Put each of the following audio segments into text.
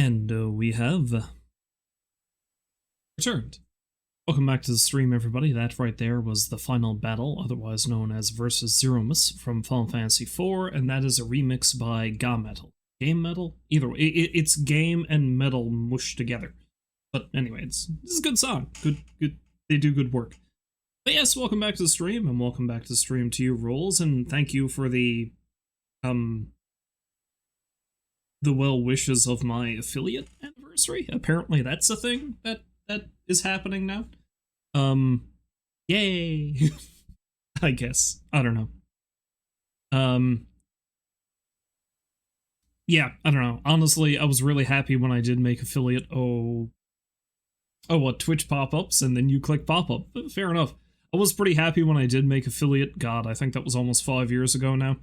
And we have returned. Welcome back to the stream, everybody. That right there was the final battle, otherwise known as Versus Zeromus from Final Fantasy IV, and that is a remix by Ga Metal. Game Metal? Either way, it's game and metal mushed together. But anyway, this is a good song. Good. They do good work. But yes, welcome back to the stream, and welcome back to the stream to you, Rules, and thank you for the well wishes of my affiliate anniversary. Apparently that's a thing that is happening now. Yay. I guess. I don't know. Yeah, I don't know. Honestly, I was really happy when I did make affiliate. What, Twitch pop-ups, and then you click pop-up. Fair enough. I was pretty happy when I did make affiliate. God, I think that was almost 5 years ago now.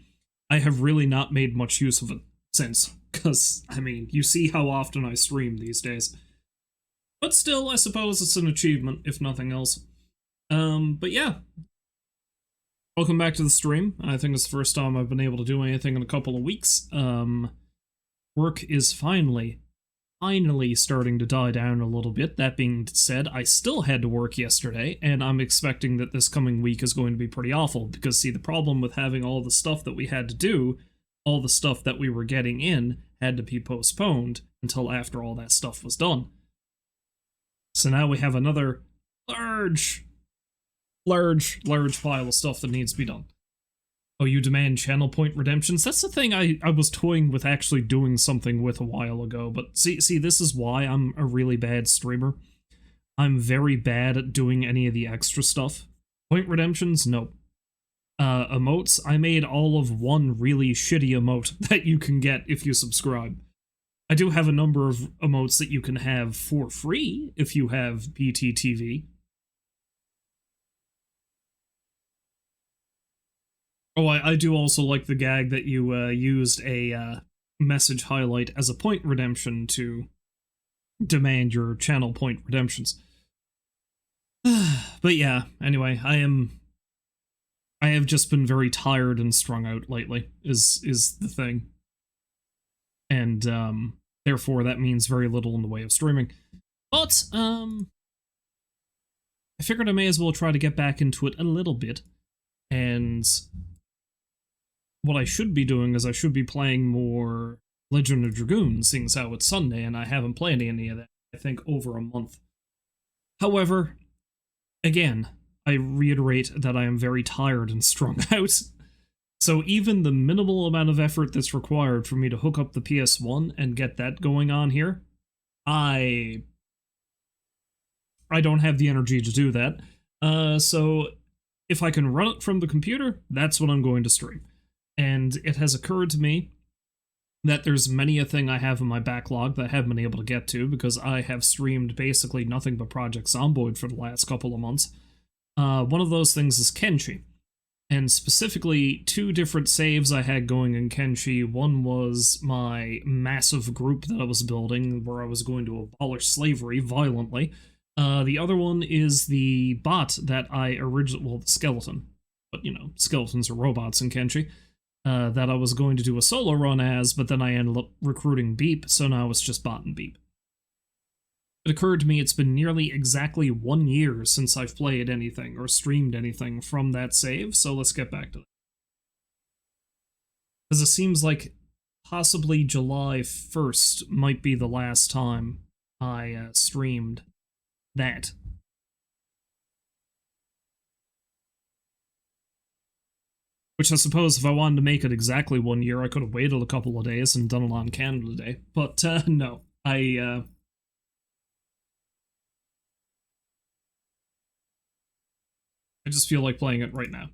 I have really not made much use of it since, because, I mean, you see how often I stream these days. But still, I suppose it's an achievement, if nothing else. But yeah. Welcome back to the stream. I think it's the first time I've been able to do anything in a couple of weeks. Work is finally starting to die down a little bit. That being said, I still had to work yesterday, and I'm expecting that this coming week is going to be pretty awful, because see, the problem with having all the stuff that we had to do, all the stuff that we were getting in, had to be postponed until after all that stuff was done. So now we have another large pile of stuff that needs to be done. Oh, you demand channel point redemptions? That's the thing I was toying with actually doing something with a while ago, but see, this is why I'm a really bad streamer. I'm very bad at doing any of the extra stuff. Point redemptions? Nope. Emotes? I made all of one really shitty emote that you can get if you subscribe. I do have a number of emotes that you can have for free if you have PTTV. Oh, I do also like the gag that you used a message highlight as a point redemption to demand your channel point redemptions. But yeah, anyway, I have just been very tired and strung out lately, is the thing. And, therefore that means very little in the way of streaming. But, I figured I may as well try to get back into it a little bit. And what I should be doing is I should be playing more Legend of Dragoon, seeing as how it's Sunday, and I haven't played any of that, I think, over a month. However, again, I reiterate that I am very tired and strung out. So even the minimal amount of effort that's required for me to hook up the PS1 and get that going on here, I don't have the energy to do that. So if I can run it from the computer, that's what I'm going to stream. And it has occurred to me that there's many a thing I have in my backlog that I haven't been able to get to because I have streamed basically nothing but Project Zomboid for the last couple of months. One of those things is Kenshi. And specifically, 2 different saves I had going in Kenshi. One was my massive group that I was building, where I was going to abolish slavery violently. The other one is the bot that I originally... well, the skeleton. But, you know, skeletons are robots in Kenshi. That I was going to do a solo run as, but then I ended up recruiting Beep, so now it's just Bot and Beep. It occurred to me it's been nearly exactly 1 year since I've played anything or streamed anything from that save, so let's get back to that. Because it seems like possibly July 1st might be the last time I streamed that. Which I suppose if I wanted to make it exactly 1 year, I could have waited a couple of days and done it on Canada Day. But no, I just feel like playing it right now.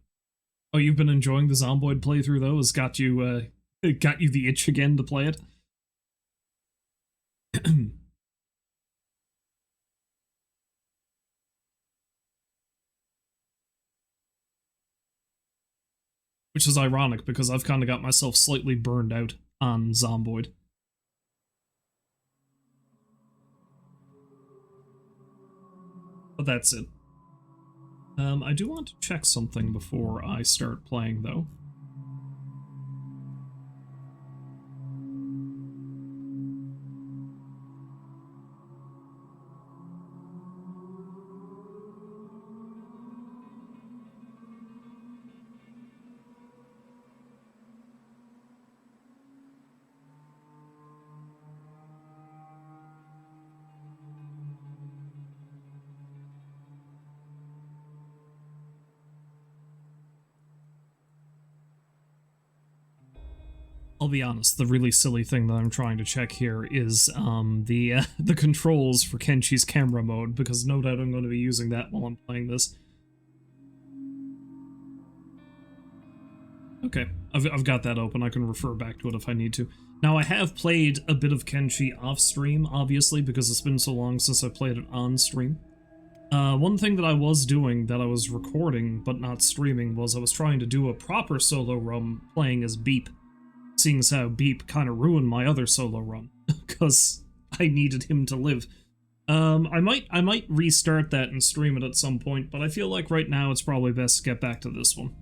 Oh, you've been enjoying the Zomboid playthrough, though? Has got you, got you the itch again to play it? Which is ironic, because I've kind of got myself slightly burned out on Zomboid. But that's it. I do want to check something before I start playing, though. I'll be honest, the really silly thing that I'm trying to check here is the controls for Kenshi's camera mode, because no doubt I'm going to be using that while I'm playing this. Okay, I've got that open. I can refer back to it if I need to. Now, I have played a bit of Kenshi off-stream, obviously, because it's been so long since I played it on-stream. One thing that I was doing, that I was recording but not streaming, was I was trying to do a proper solo run playing as Beep, seeing as how Beep kind of ruined my other solo run, because I needed him to live. I might restart that and stream it at some point, but I feel like right now it's probably best to get back to this one.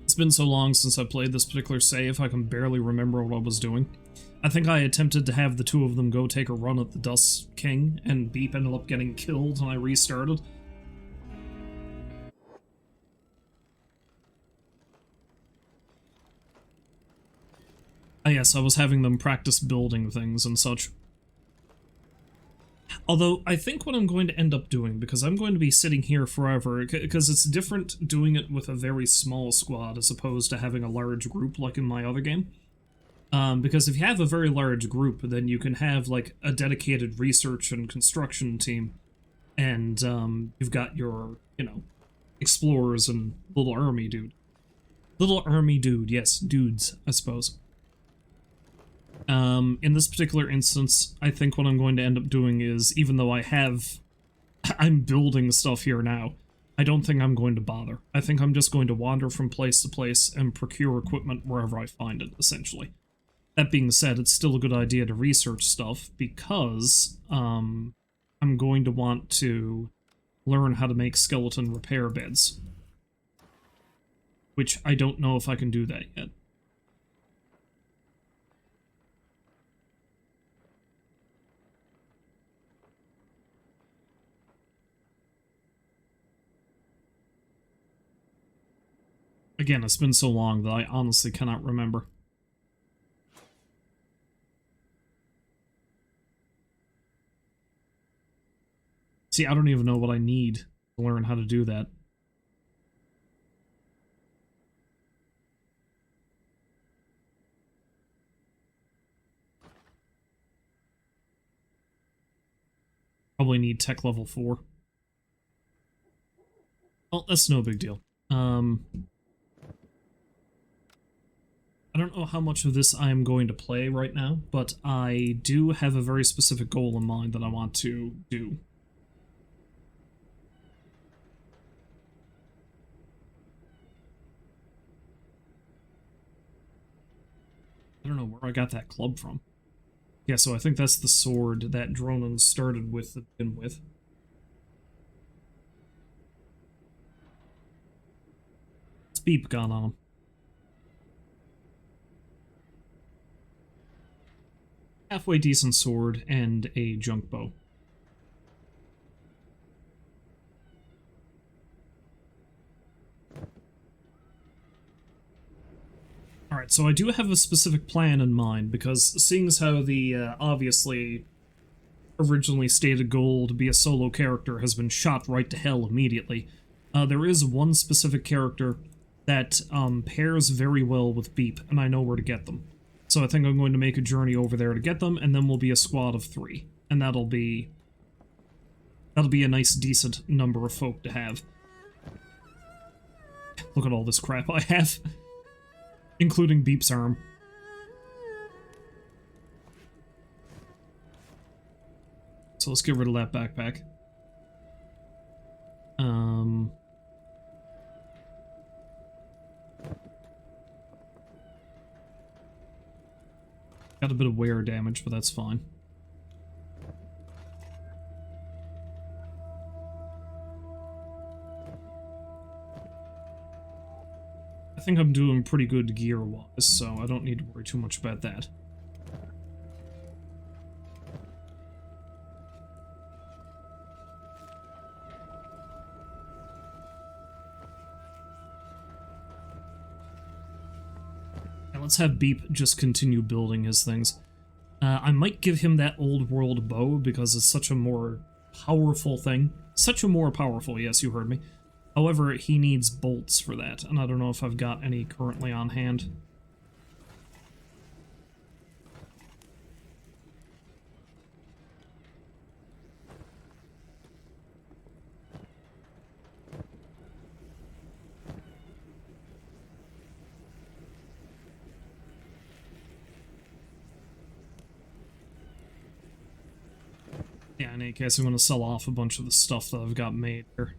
It's been so long since I played this particular save, I can barely remember what I was doing. I think I attempted to have the two of them go take a run at the Dust King, and Beep ended up getting killed, and I restarted. Yes, I was having them practice building things and such. Although, I think what I'm going to end up doing, because I'm going to be sitting here forever, because it's different doing it with a very small squad as opposed to having a large group like in my other game. Because if you have a very large group, then you can have, like, a dedicated research and construction team, and you've got your, you know, explorers and little army dude. Little army dude, yes, dudes, I suppose. In this particular instance, I think what I'm going to end up doing is, even though I'm building stuff here now, I don't think I'm going to bother. I think I'm just going to wander from place to place and procure equipment wherever I find it, essentially. That being said, it's still a good idea to research stuff, because, I'm going to want to learn how to make skeleton repair beds. Which I don't know if I can do that yet. Again, it's been so long that I honestly cannot remember. See, I don't even know what I need to learn how to do that. Probably need tech level 4. Well, that's no big deal. I don't know how much of this I am going to play right now, but I do have a very specific goal in mind that I want to do. I don't know where I got that club from. Yeah, so I think that's the sword that Dronin started with to begin with. It's Beep gone on him. Halfway decent sword and a junk bow. Alright, so I do have a specific plan in mind, because seeing as how the obviously originally stated goal to be a solo character has been shot right to hell immediately, there is one specific character that pairs very well with Beep, and I know where to get them. So I think I'm going to make a journey over there to get them, and then we'll be a squad of 3. And that'll be a nice, decent number of folk to have. Look at all this crap I have. Including Beep's arm. So let's get rid of that backpack. Got a bit of wear damage, but that's fine. I think I'm doing pretty good gear-wise, so I don't need to worry too much about that. Now let's have Beep just continue building his things. I might give him that old world bow because it's such a more powerful thing. Such a more powerful, yes, you heard me. However, he needs bolts for that, and I don't know if I've got any currently on hand. Yeah, in any case, I'm going to sell off a bunch of the stuff that I've got made here.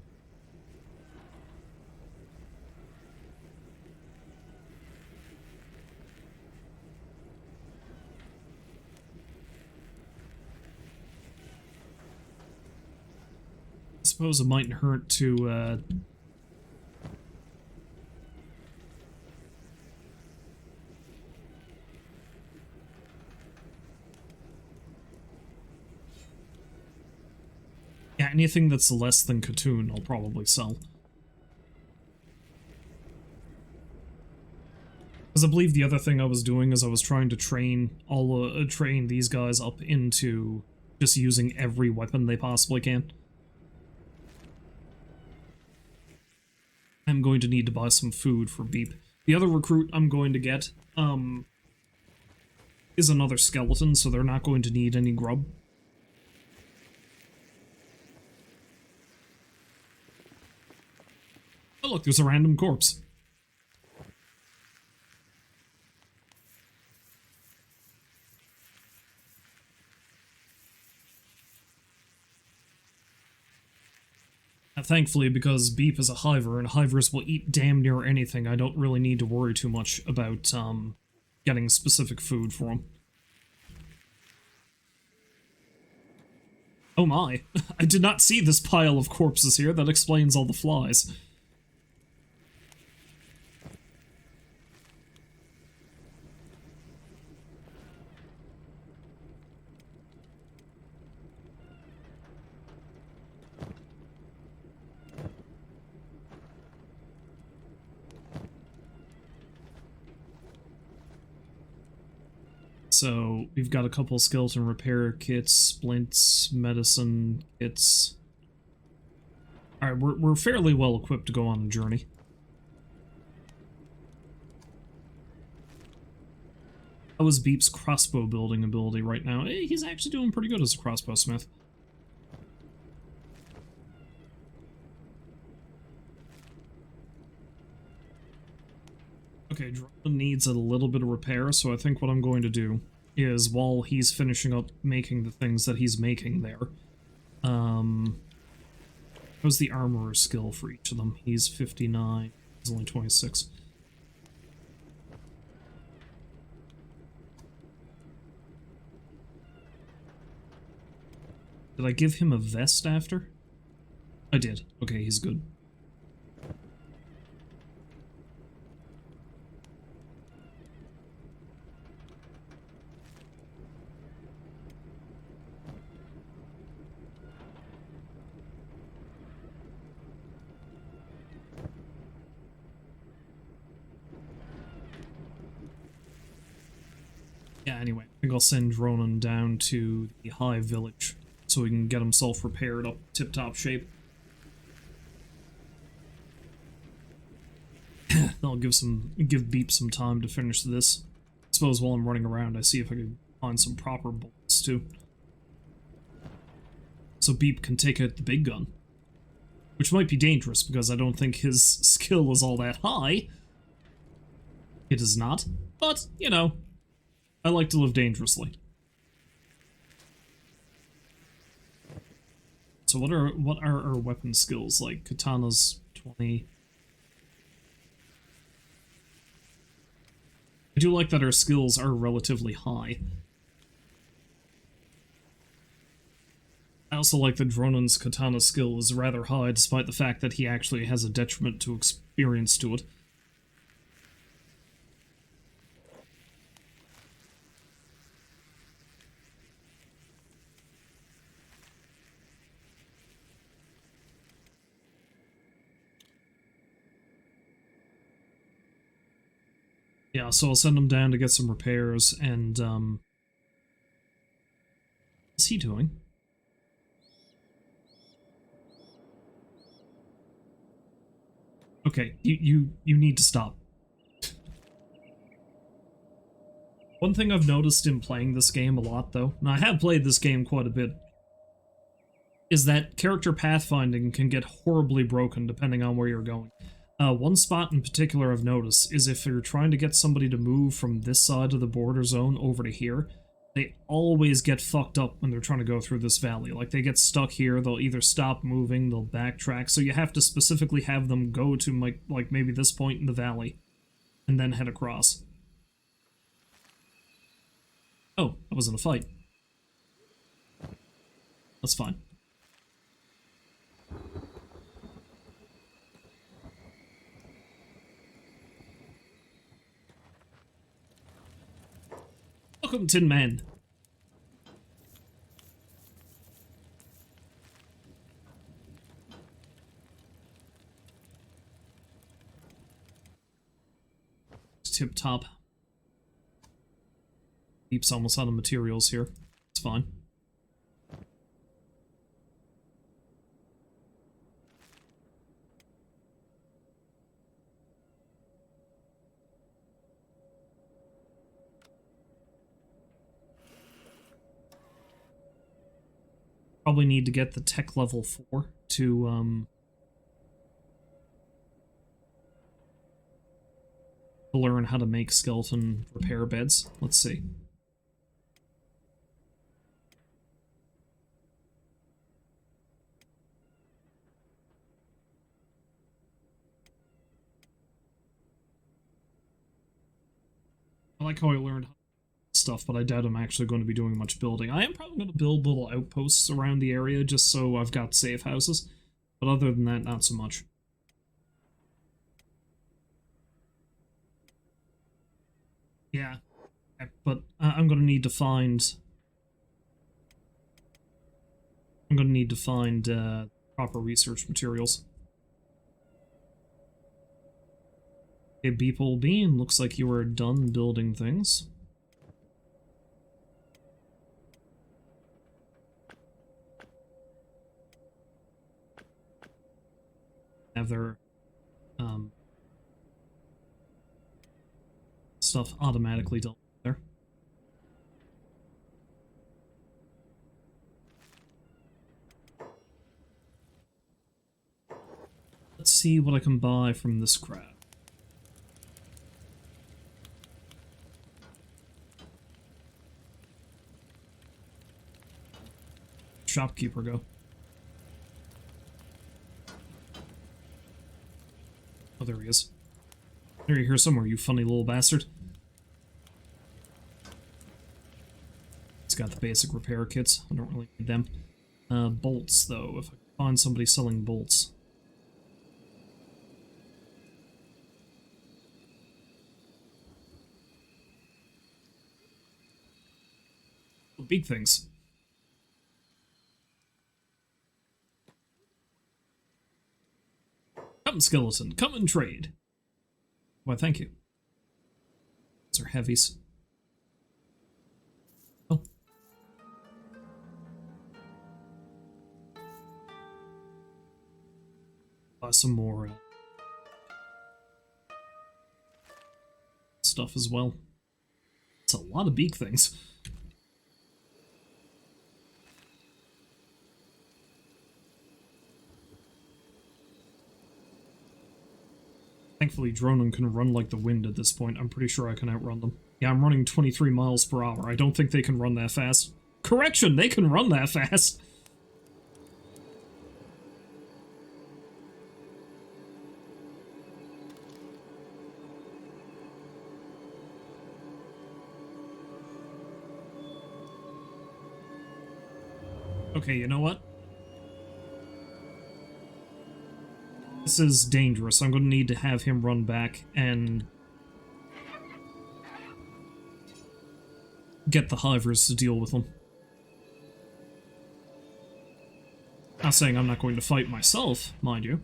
I suppose it mightn't hurt to, yeah, anything that's less than Katoon, I'll probably sell. Because I believe the other thing I was doing is I was trying to train train these guys up into just using every weapon they possibly can. I'm going to need to buy some food for Beep. The other recruit I'm going to get, is another skeleton, so they're not going to need any grub. Oh look, there's a random corpse. Thankfully, because Beep is a hiver, and hivers will eat damn near anything, I don't really need to worry too much about, getting specific food for them. Oh my, I did not see this pile of corpses here, that explains all the flies. So, we've got a couple skeleton repair kits, splints, medicine kits. Alright, we're fairly well equipped to go on a journey. How is Beep's crossbow building ability right now? He's actually doing pretty good as a crossbow smith. Okay, Dronin needs a little bit of repair, so I think what I'm going to do is, while he's finishing up making the things that he's making there, how's the armorer skill for each of them? He's 59, he's only 26. Did I give him a vest after? I did. Okay, he's good. Yeah, anyway, I think I'll send Dronin down to the High Village so he can get himself repaired up tip-top shape. I'll give Beep some time to finish this. I suppose while I'm running around, I see if I can find some proper bolts too. So Beep can take out the big gun. Which might be dangerous, because I don't think his skill is all that high. It is not. But, you know, I like to live dangerously. So what are our weapon skills like? Katana's 20. I do like that our skills are relatively high. I also like that Dronin's katana skill is rather high, despite the fact that he actually has a detriment to experience to it. Yeah, so I'll send him down to get some repairs, and, he doing? Okay, you need to stop. One thing I've noticed in playing this game a lot, though, and I have played this game quite a bit, is that character pathfinding can get horribly broken depending on where you're going. One spot in particular I've noticed is if you're trying to get somebody to move from this side of the border zone over to here, they always get fucked up when they're trying to go through this valley. Like, they get stuck here, they'll either stop moving, they'll backtrack, so you have to specifically have them go to, like maybe this point in the valley, and then head across. Oh, I was in a fight. That's fine. Welcome, Tin Man. Tip top. Beep's almost out of materials here. It's fine. Probably need to get the tech level 4 to learn how to make skeleton repair beds. Let's see. I like how I learned stuff, but I doubt I'm actually going to be doing much building. I am probably going to build little outposts around the area just so I've got safe houses, but other than that, not so much. Yeah, but I'm going to need to find... I'm going to need to find proper research materials. Okay, Beeple Bean, looks like you are done building things. Have their stuff automatically done there. Let's see what I can buy from this crowd. Shopkeeper go. Oh, there he is. There, you're here somewhere, you funny little bastard. It's got the basic repair kits. I don't really need them. Bolts, though. If I can find somebody selling bolts. Oh, big things. Come, skeleton, come and trade. Why, thank you. Those are heavies. Oh. Buy some more stuff as well. It's a lot of beak things. Thankfully, Dronin can run like the wind at this point. I'm pretty sure I can outrun them. Yeah, I'm running 23 miles per hour. I don't think they can run that fast. Correction, they can run that fast! Okay, you know what? This is dangerous. I'm going to need to have him run back and get the hivers to deal with them. Not saying I'm not going to fight myself, mind you.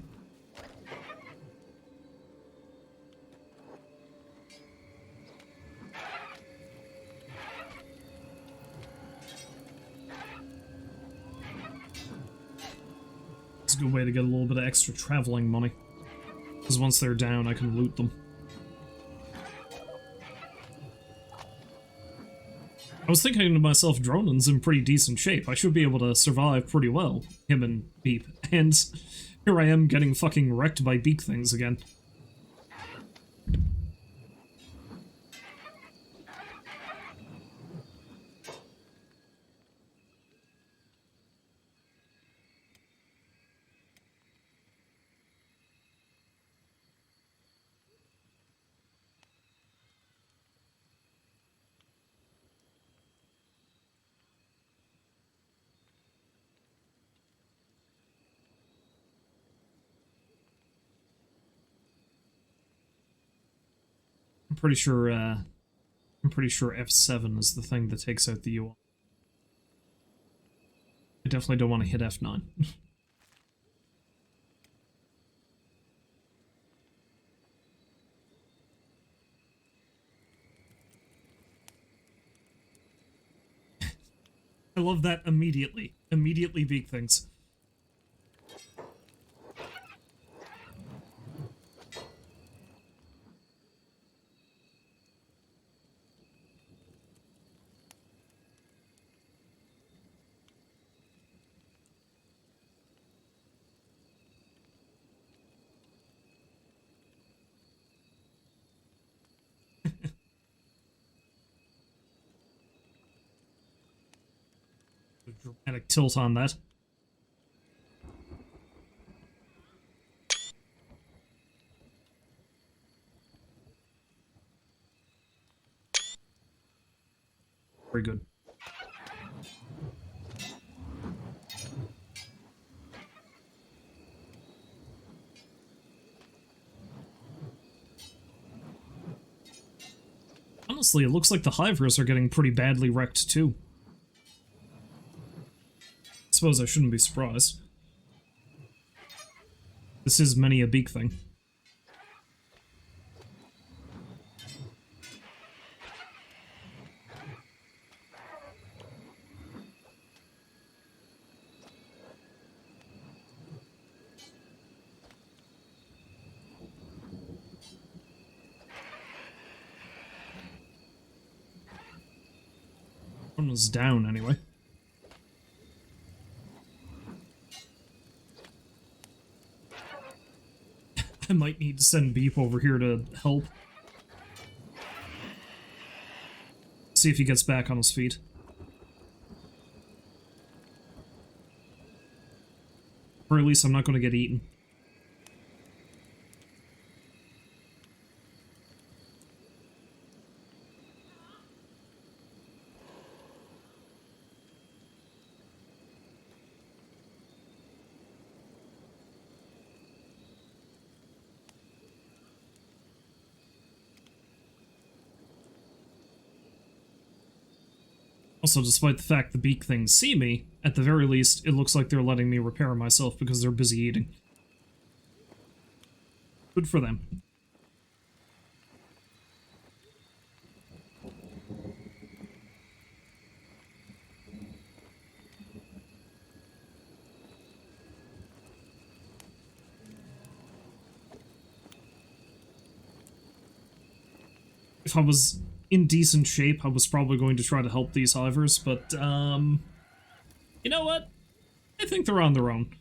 a good way to get a little bit of extra traveling money. Because once they're down, I can loot them. I was thinking to myself, Dronin's in pretty decent shape. I should be able to survive pretty well, him and Beep. And here I am getting fucking wrecked by beak things again. I'm pretty sure F7 is the thing that takes out the UI. I definitely don't want to hit F9. I love that immediately. Immediately beak things. Dramatic tilt on that. Very good. Honestly, it looks like the hivers are getting pretty badly wrecked too. Suppose I shouldn't be surprised. This is many a beak thing. One was down anyway. I might need to send Beep over here to help. See if he gets back on his feet. Or at least I'm not going to get eaten. Also, despite the fact the beak things see me, at the very least, it looks like they're letting me repair myself because they're busy eating. Good for them. If I was in decent shape, I was probably going to try to help these hivers, but, you know what? I think they're on their own.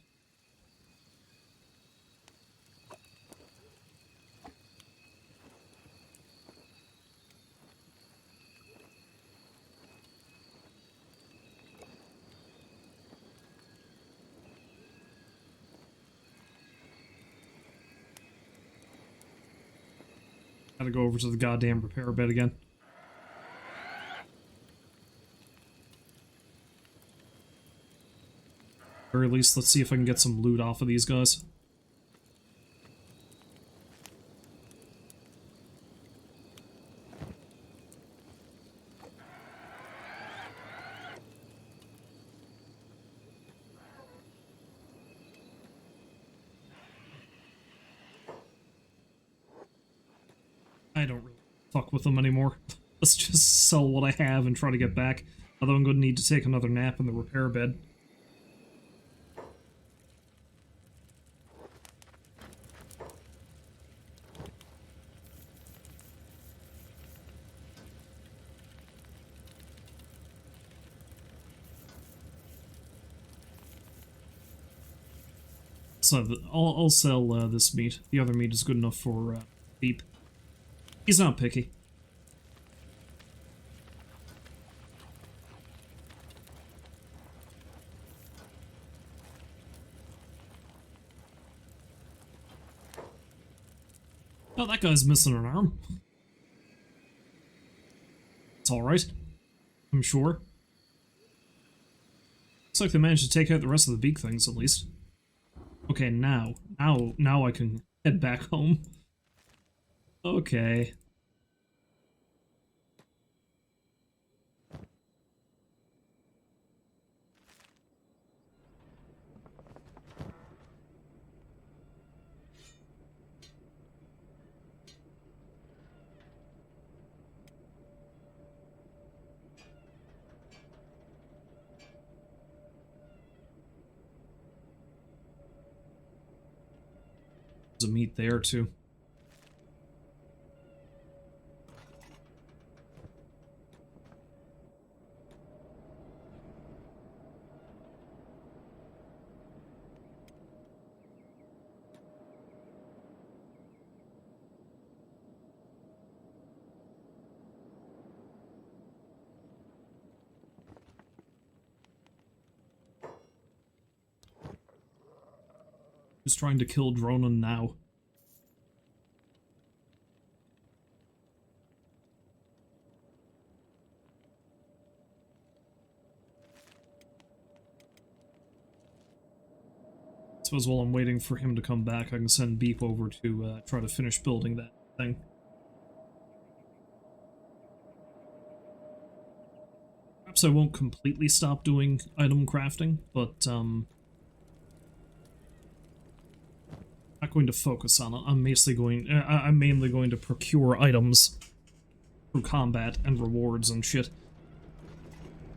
Gotta go over to the goddamn repair bed again. Or at least, let's see if I can get some loot off of these guys. I don't really fuck with them anymore. Let's just sell what I have and try to get back. Although I'm going to need to take another nap in the repair bed. So I'll sell this meat. The other meat is good enough for Beep. He's not picky. Oh, that guy's missing an arm. It's alright. I'm sure. Looks like they managed to take out the rest of the beak things, at least. Okay, now I can head back home. Okay. There's a meat there, too. Who's trying to kill Dronin now? I suppose while I'm waiting for him to come back, I can send Beep over to try to finish building that thing. Perhaps I won't completely stop doing item crafting, but I'm not going to focus on it. I'm mainly going to procure items through combat and rewards and shit.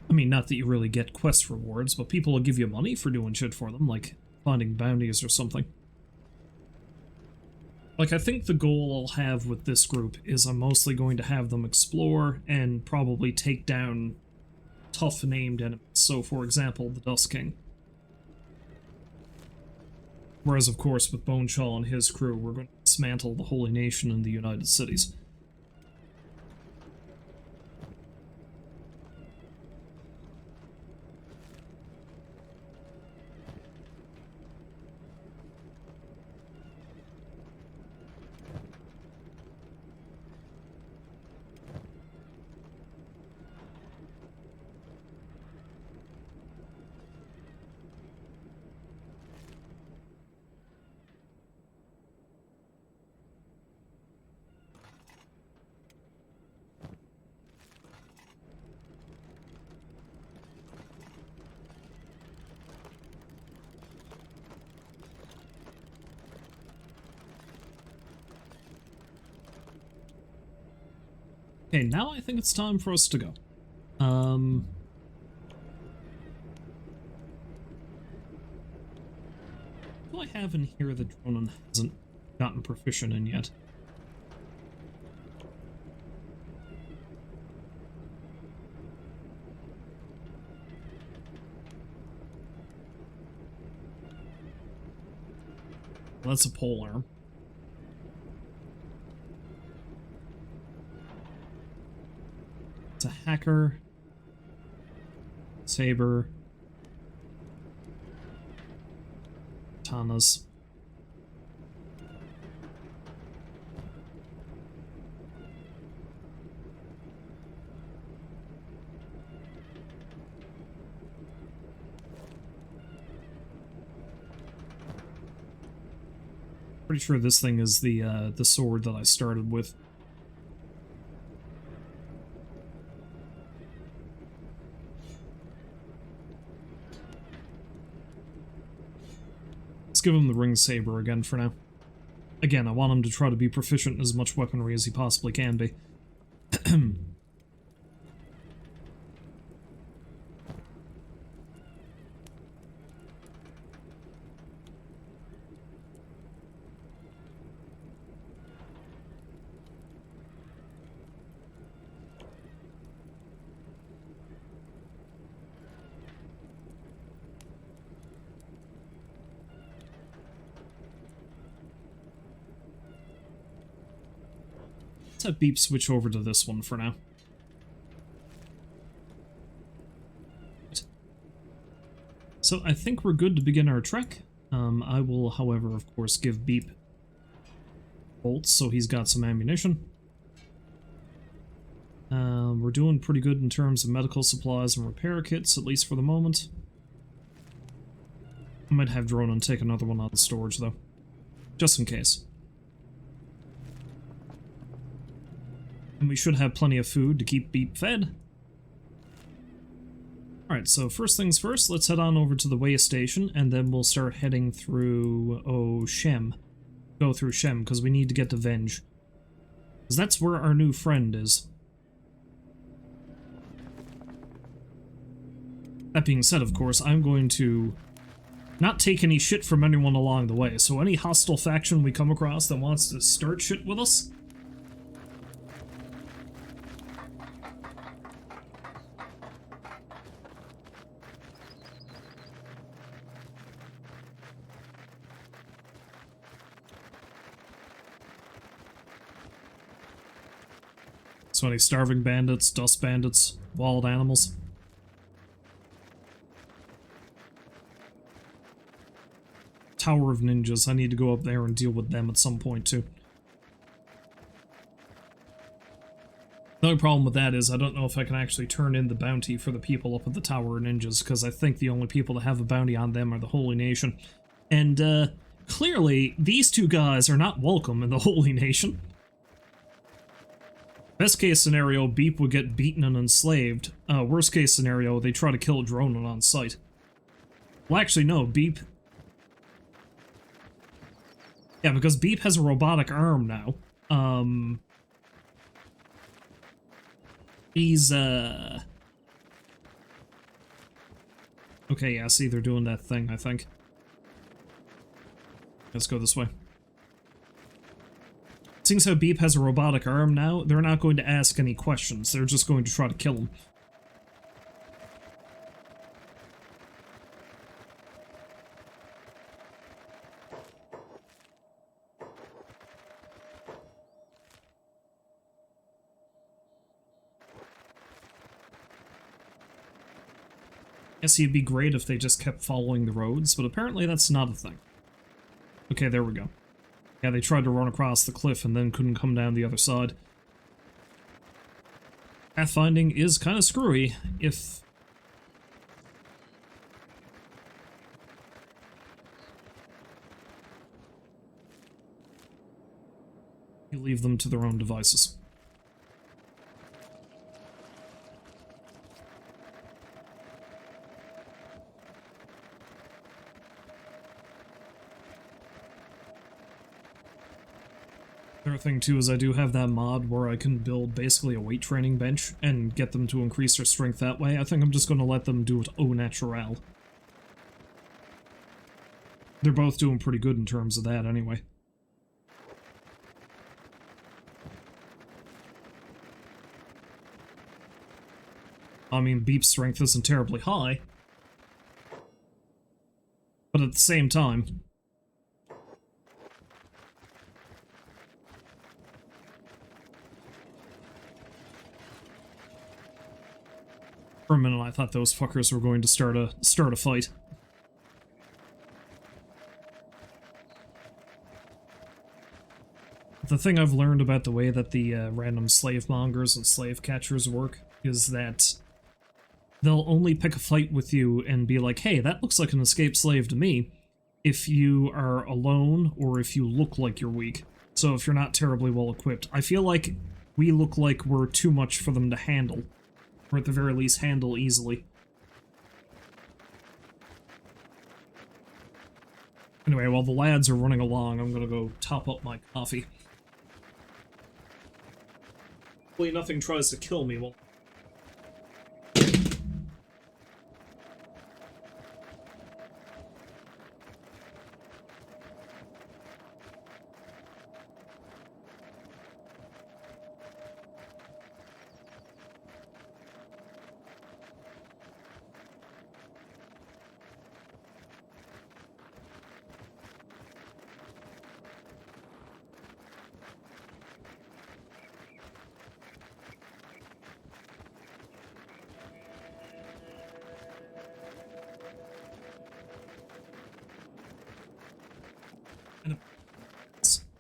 I mean, not that you really get quest rewards, but people will give you money for doing shit for them, like finding bounties or something. Like, I think the goal I'll have with this group is I'm mostly going to have them explore and probably take down tough named enemies. So, for example, the Dust King. Whereas, of course, with Boneshaw and his crew, we're going to dismantle the Holy Nation in the United Cities. Okay, now I think it's time for us to go. What do I have in here that Dronin hasn't gotten proficient in yet? Well, that's a pole arm. It's a hacker, saber, katanas. Pretty sure this thing is the sword that I started with. Let's give him the ring saber again for now. Again, I want him to try to be proficient in as much weaponry as he possibly can be. Let's have Beep switch over to this one for now. So I think we're good to begin our trek. I will, however, of course, give Beep bolts so he's got some ammunition. We're doing pretty good in terms of medical supplies and repair kits, at least for the moment. I might have Dronin take another one out of storage, though. Just in case. And we should have plenty of food to keep Beep fed. Alright, so first things first, let's head on over to the way station, and then we'll start heading through, Shem. Go through Shem, because we need to get to Venge. Because that's where our new friend is. That being said, of course, I'm going to not take any shit from anyone along the way, so any hostile faction we come across that wants to start shit with us, so any starving bandits, dust bandits, wild animals. Tower of Ninjas, I need to go up there and deal with them at some point too. The only problem with that is I don't know if I can actually turn in the bounty for the people up at the Tower of Ninjas, because I think the only people that have a bounty on them are the Holy Nation. And clearly, these two guys are not welcome in the Holy Nation. Best case scenario, Beep would get beaten and enslaved. Worst case scenario, they try to kill Dronin on sight. Well, actually, no, Beep... Yeah, because Beep has a robotic arm now. He's, Okay, yeah, see, they're doing that thing, I think. Let's go this way. Seeing how Beep has a robotic arm now, they're not going to ask any questions. They're just going to try to kill him. Guess it'd be great if they just kept following the roads, but apparently that's not a thing. Okay, there we go. Yeah, they tried to run across the cliff and then couldn't come down the other side. Pathfinding is kind of screwy if... you leave them to their own devices. The other thing too is I do have that mod where I can build basically a weight training bench and get them to increase their strength that way. I think I'm just going to let them do it au naturel. They're both doing pretty good in terms of that anyway. I mean, Beep's strength isn't terribly high, but at the same time... For a minute, I thought those fuckers were going to start a fight. The thing I've learned about the way that the random slave mongers and slave catchers work is that they'll only pick a fight with you and be like, hey, that looks like an escaped slave to me, if you are alone or if you look like you're weak. So if you're not terribly well equipped. I feel like we look like we're too much for them to handle. Or at the very least handle easily. Anyway, while the lads are running along, I'm gonna go top up my coffee. Hopefully nothing tries to kill me while...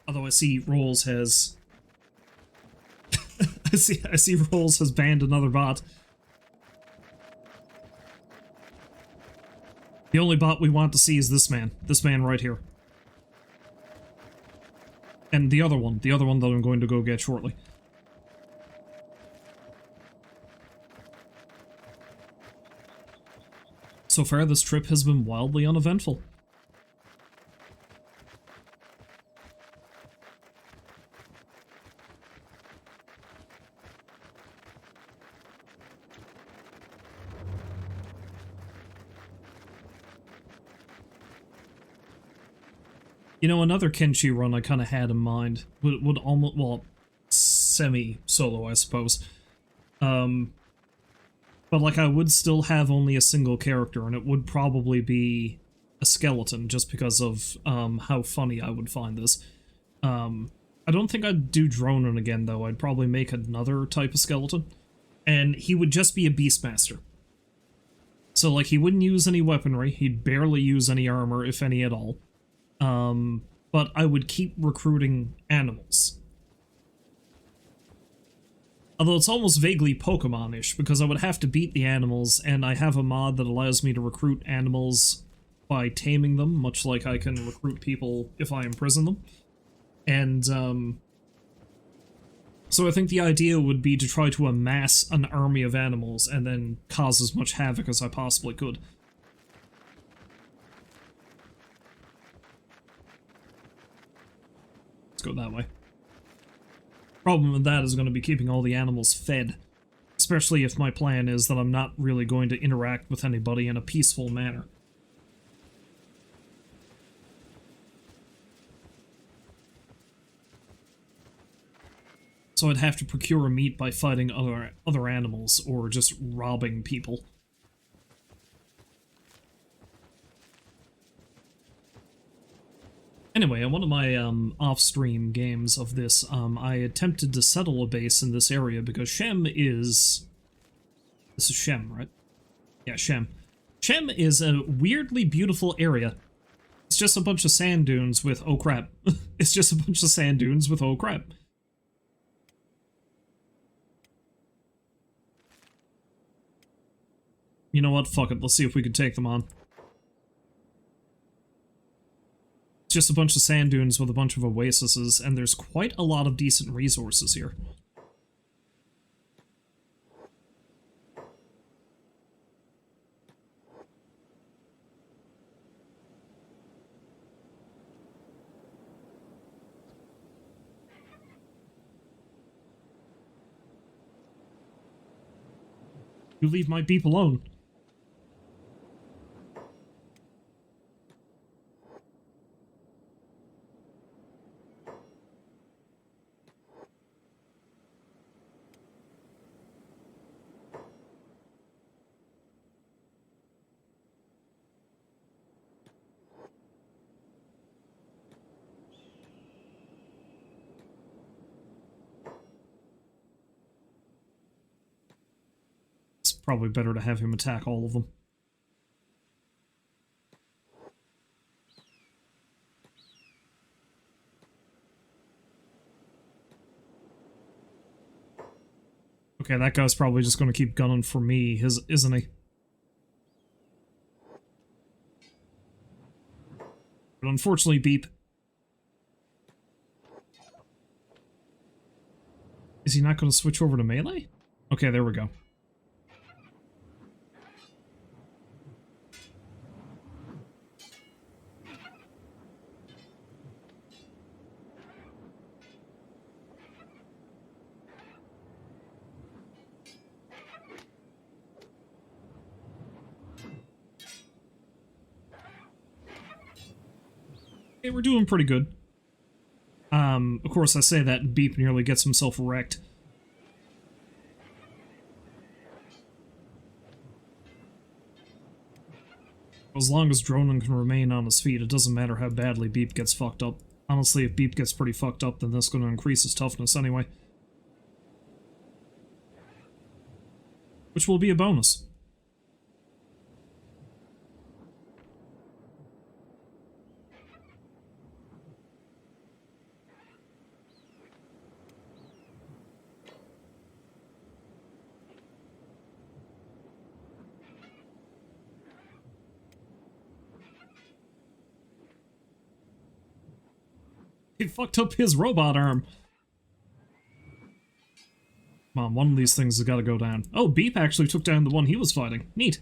Although I see Rolls has... I see Rolls has banned another bot. The only bot we want to see is this man. This man right here. And the other one that I'm going to go get shortly. So far, this trip has been wildly uneventful. You know, another Kenshi run I kind of had in mind would almost, well, semi-solo, I suppose. But, like, I would still have only a single character, and it would probably be a skeleton, just because of, how funny I would find this. I don't think I'd do Dronin again, though. I'd probably make another type of skeleton. And he would just be a Beastmaster. So, like, he wouldn't use any weaponry, he'd barely use any armor, if any at all. But I would keep recruiting animals. Although it's almost vaguely Pokemon-ish, because I would have to beat the animals, and I have a mod that allows me to recruit animals by taming them, much like I can recruit people if I imprison them. And, so I think the idea would be to try to amass an army of animals and then cause as much havoc as I possibly could. Let's go that way. Problem with that is going to be keeping all the animals fed. Especially if my plan is that I'm not really going to interact with anybody in a peaceful manner. So I'd have to procure meat by fighting other animals, or just robbing people. Anyway, in one of my off-stream games of this, I attempted to settle a base in this area because Shem is... This is Shem, right? Yeah, Shem. Shem is a weirdly beautiful area. It's just a bunch of sand dunes with... Oh crap. It's just a bunch of sand dunes with oh crap. You know what? Fuck it. Let's see if we can take them on. It's just a bunch of sand dunes with a bunch of oases, and there's quite a lot of decent resources here. You leave my beep alone. Probably better to have him attack all of them. Okay, that guy's probably just going to keep gunning for me, isn't he? But unfortunately, Beep. Is he not going to switch over to melee? Okay, there we go. Okay, we're doing pretty good. Of course, I say that and Beep nearly gets himself wrecked. As long as Dronin can remain on his feet, it doesn't matter how badly Beep gets fucked up. Honestly, if Beep gets pretty fucked up, then that's going to increase his toughness anyway. Which will be a bonus. He fucked up his robot arm. Come on, one of these things has got to go down. Oh, Beep actually took down the one he was fighting. Neat.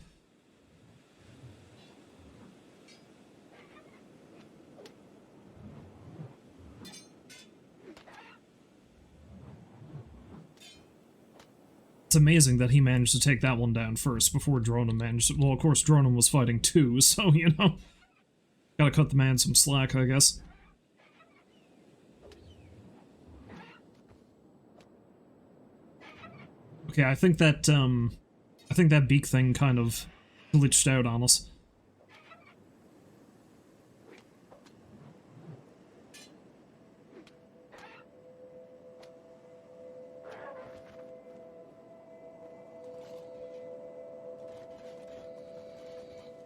It's amazing that he managed to take that one down first before Dronin managed to... Well, of course, Dronin was fighting too, so, you know. Gotta cut the man some slack, I guess. Okay, I think that beak thing kind of glitched out on us.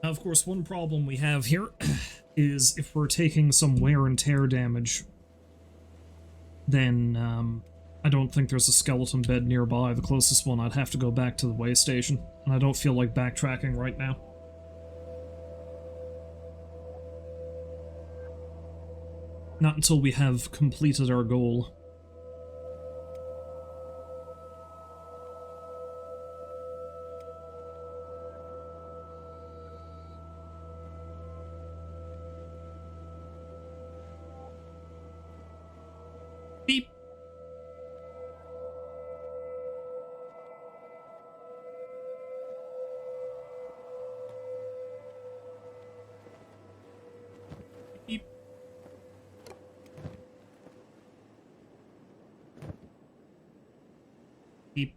Now, of course, one problem we have here is if we're taking some wear and tear damage, then I don't think there's a skeleton bed nearby. The closest one, I'd have to go back to the way station, and I don't feel like backtracking right now. Not until we have completed our goal. Beep. Beep. Beep.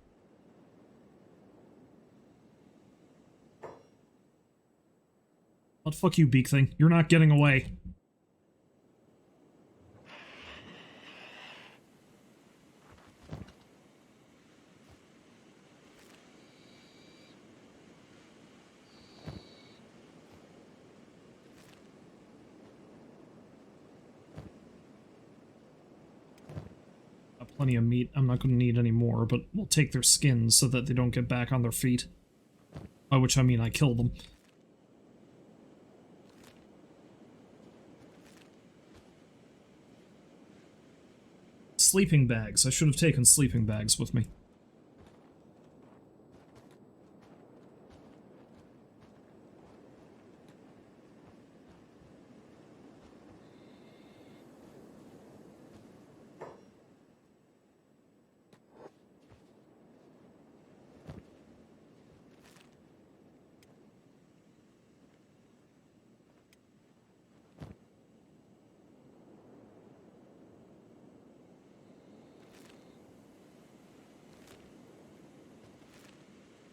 What, fuck you, beak thing. You're not getting away. Plenty of meat. I'm not going to need any more, but we'll take their skins so that they don't get back on their feet. By which I mean I kill them. Sleeping bags. I should have taken sleeping bags with me.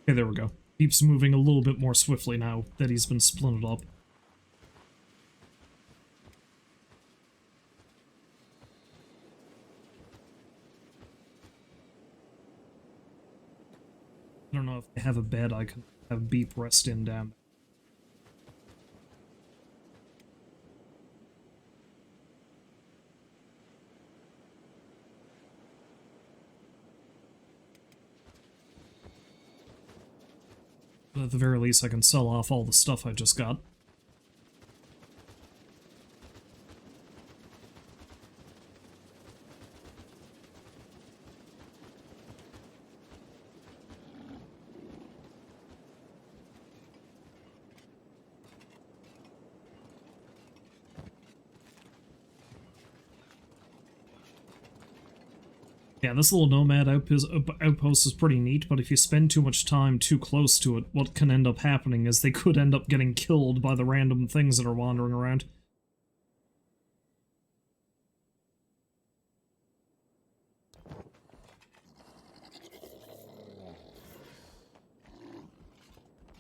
Okay, there we go. Beep's moving a little bit more swiftly now that he's been splintered up. I don't know if they have a bed I can have Beep rest in down. But at the very least, I can sell off all the stuff I just got. Yeah, this little nomad outpost is pretty neat, but if you spend too much time too close to it, what can end up happening is they could end up getting killed by the random things that are wandering around.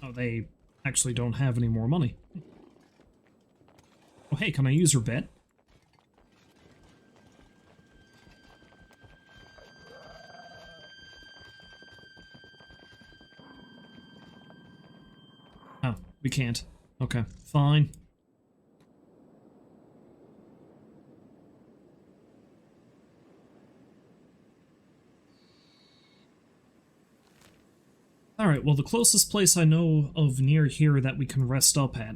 Oh, they actually don't have any more money. Oh, hey, can I use your bed? Oh, we can't. Okay, fine. Alright, well the closest place I know of near here that we can rest up at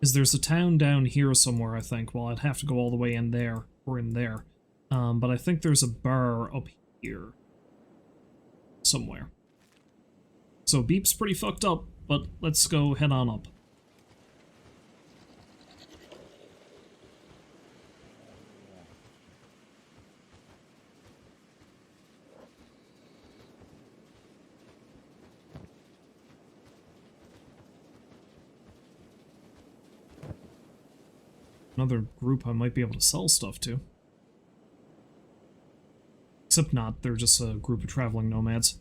is there's a town down here somewhere, I think. Well, I'd have to go all the way in there, or in there. But I think there's a bar up here. Somewhere. So Beep's pretty fucked up, but let's go head on up. Another group I might be able to sell stuff to. Except not, they're just a group of traveling nomads.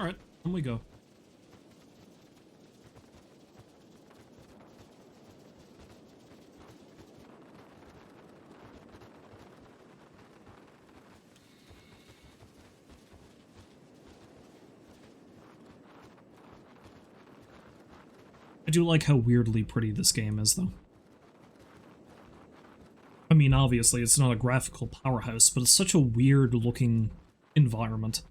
Alright, on we go. I do like how weirdly pretty this game is, though. I mean, obviously, it's not a graphical powerhouse, but it's such a weird-looking environment.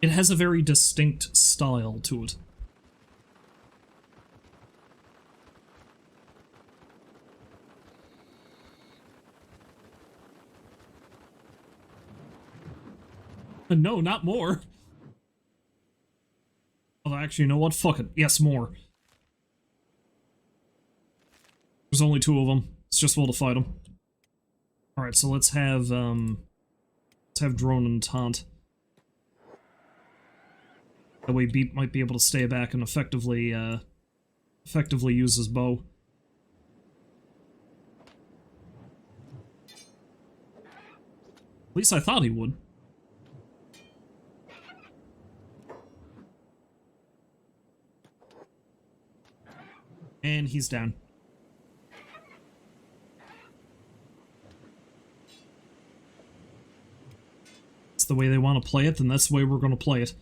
It has a very distinct style to it. No, not more. Oh, actually, you know what? Fuck it. Yes, more. There's only 2 of them. It's just well to fight them. Alright, so let's have Dronin and Taunt. That way Beep might be able to stay back and effectively use his bow. At least I thought he would. And he's down. It's the way they want to play it, then that's the way we're going to play it.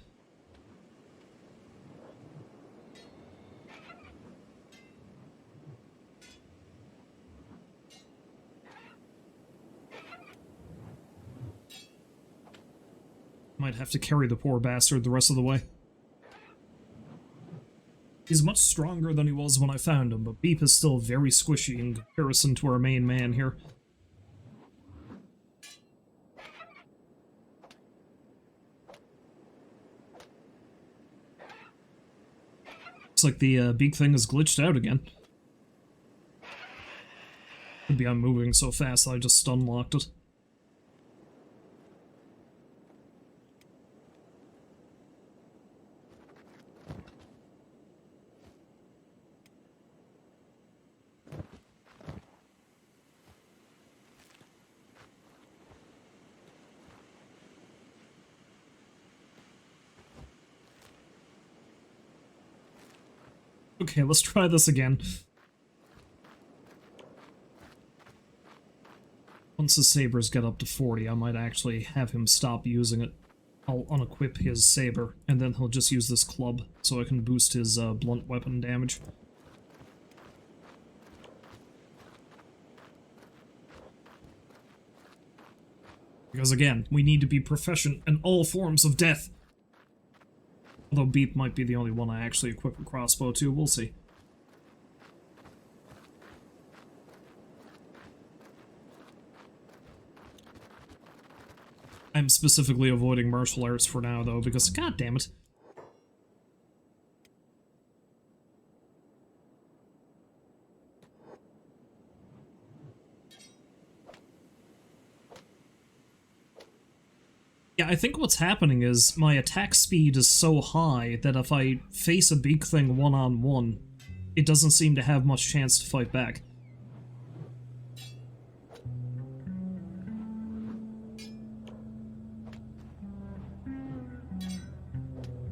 Might have to carry the poor bastard the rest of the way. He's much stronger than he was when I found him, but Beep is still very squishy in comparison to our main man here. Looks like the beak thing is glitched out again. Could be I'm moving so fast that I just stun-locked it. Okay, let's try this again. Once his sabers get up to 40, I might actually have him stop using it. I'll unequip his saber, and then he'll just use this club, so I can boost his blunt weapon damage. Because again, we need to be proficient in all forms of death. Although Beep might be the only one I actually equip a crossbow to, we'll see. I'm specifically avoiding martial arts for now, though, because god damn it. Yeah, I think what's happening is my attack speed is so high that if I face a beak thing one-on-one, it doesn't seem to have much chance to fight back.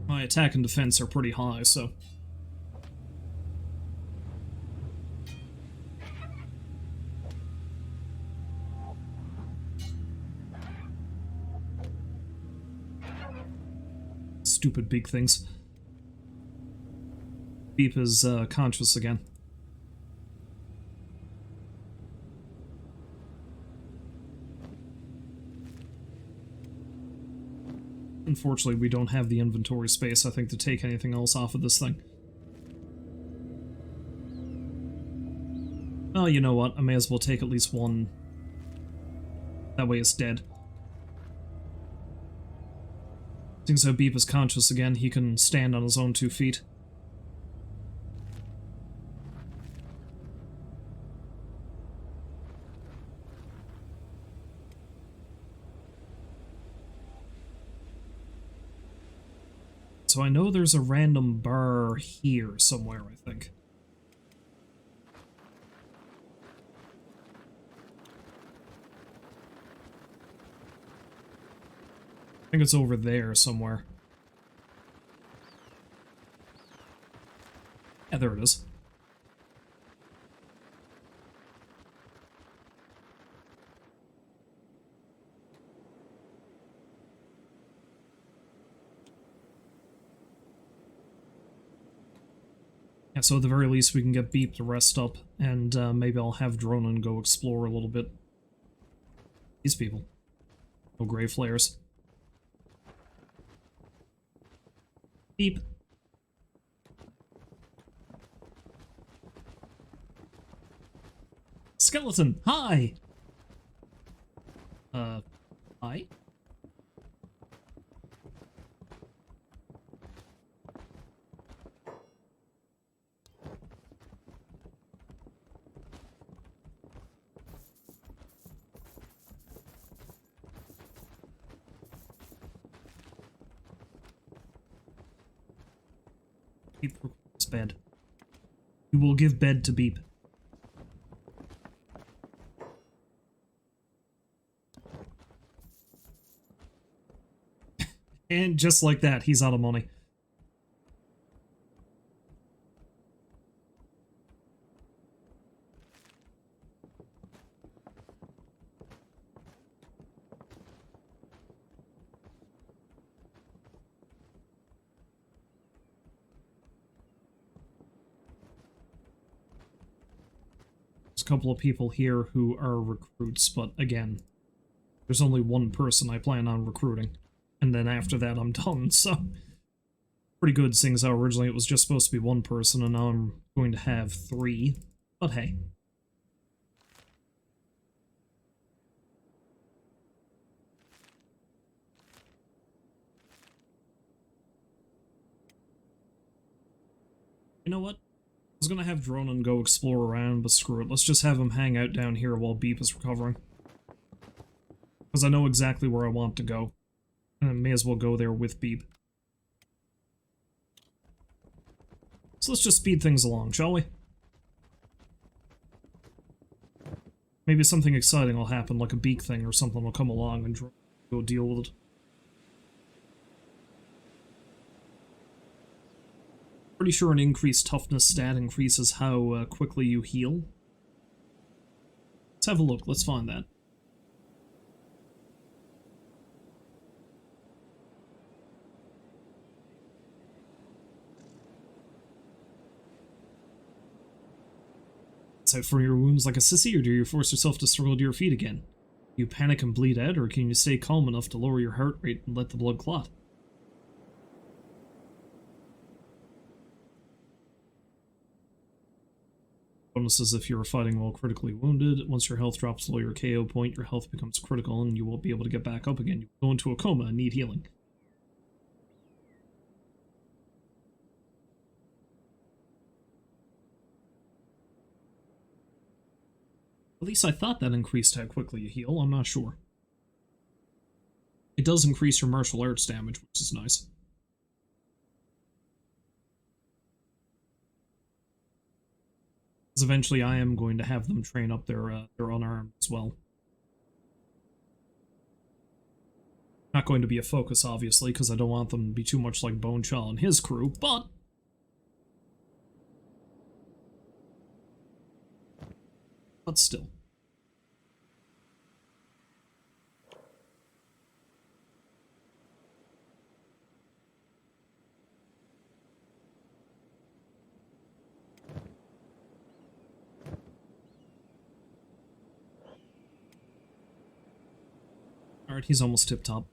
My attack and defense are pretty high, so... Stupid beak things. Beep is conscious again. unfortunately, we don't have the inventory space, I think, to take anything else off of this thing. Well, you know what? I may as well take at least one. That way it's dead. Seeing so Beep is conscious again, he can stand on his own 2 feet. So I know there's a random bar here somewhere, I think. I think it's over there somewhere. Yeah, there it is. Yeah, so at the very least we can get Beep to rest up, and maybe I'll have Dronin go explore a little bit. These people. No gray flares. Beep. Skeleton, hi! Hi? Beep requires bed. You will give bed to Beep. And just like that, he's out of money. There's a couple of people here who are recruits, but again, there's only one person I plan on recruiting. And then after that, I'm done, so... Pretty good, seeing as how originally it was just supposed to be one person, and now I'm going to have 3. But hey. You know what? I was gonna have Dronin go explore around, but screw it. Let's just have him hang out down here while Beep is recovering. Because I know exactly where I want to go. And I may as well go there with Beep. So let's just speed things along, shall we? Maybe something exciting will happen, like a beak thing or something will come along and go deal with it. Pretty sure an increased toughness stat increases how quickly you heal. Let's have a look, let's find that. Out from your wounds like a sissy, or do you force yourself to struggle to your feet again? Do you panic and bleed out, or can you stay calm enough to lower your heart rate and let the blood clot? Bonuses if you are fighting while critically wounded. Once your health drops below your KO point, your health becomes critical and you won't be able to get back up again. You go into a coma and need healing. At least I thought that increased how quickly you heal, I'm not sure. It does increase your martial arts damage, which is nice. Because eventually I am going to have them train up their unarmed as well. Not going to be a focus, obviously, because I don't want them to be too much like Bone Shaw and his crew, but... But still. Alright, he's almost tip-top.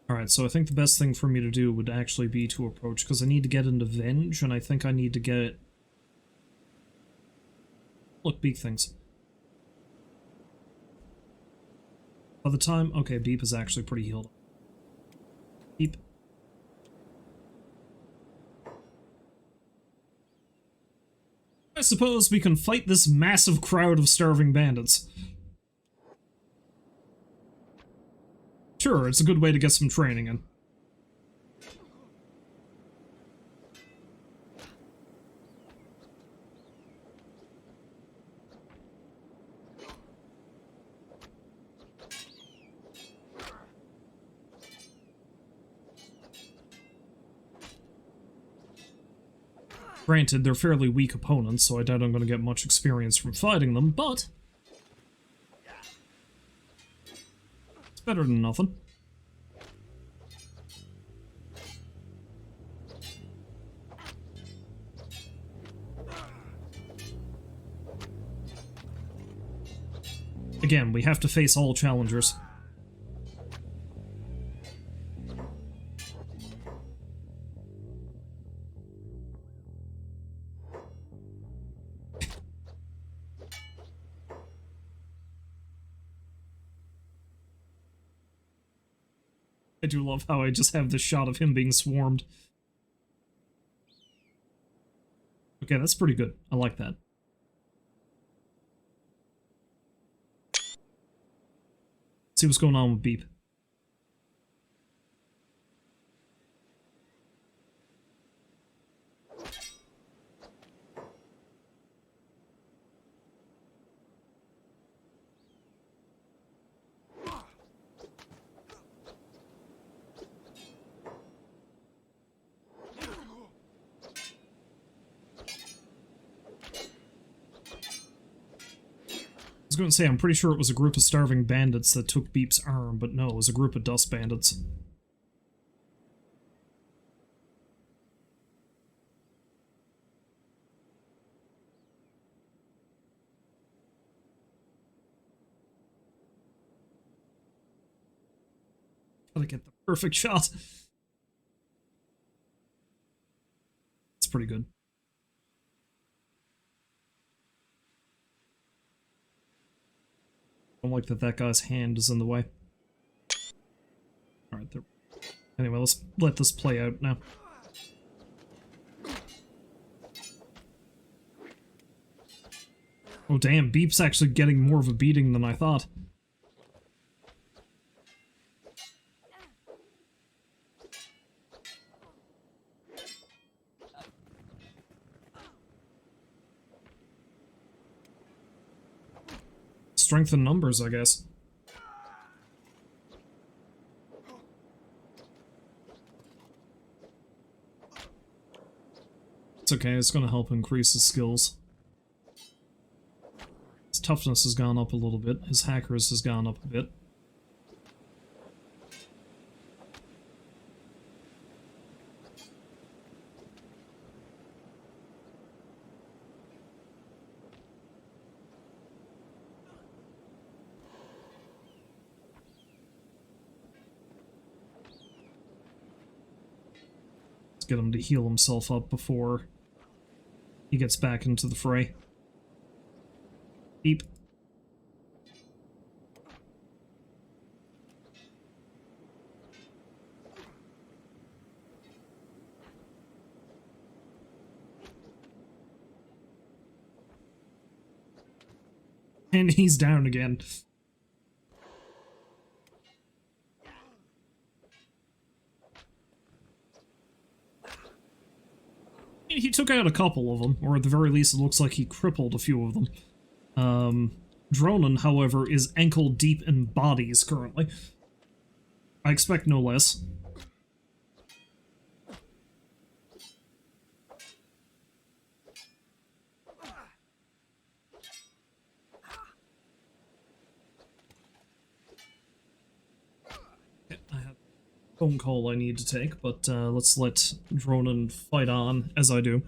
Alright, so I think the best thing for me to do would actually be to approach, because I need to get into Venge, and I think I need to get... Look, Beak things. By the time... Okay, Beep is actually pretty healed. Beep. I suppose we can fight this massive crowd of starving bandits. Sure, it's a good way to get some training in. Granted, they're fairly weak opponents, so I doubt I'm going to get much experience from fighting them, but... it's better than nothing. Again, we have to face all challengers. I do love how I just have this shot of him being swarmed. Okay, that's pretty good. I like that. See what's going on with Beep. I was going to say, I'm pretty sure it was a group of starving bandits that took Beep's arm, but no, it was a group of dust bandits. Gotta get the perfect shot. It's pretty good. I don't like that that guy's hand is in the way. Alright, there. Anyway, let's let this play out now. Oh damn, Beep's actually getting more of a beating than I thought. Strength in numbers, I guess. It's okay, it's gonna help increase his skills. His toughness has gone up a little bit, his hackers has gone up a bit. Get him to heal himself up before he gets back into the fray. Beep. And he's down again. He took out a couple of them, or at the very least it looks like he crippled a few of them. Dronin, however, is ankle deep in bodies currently. I expect no less. I have a phone call I need to take, but let's let Dronin fight on as I do.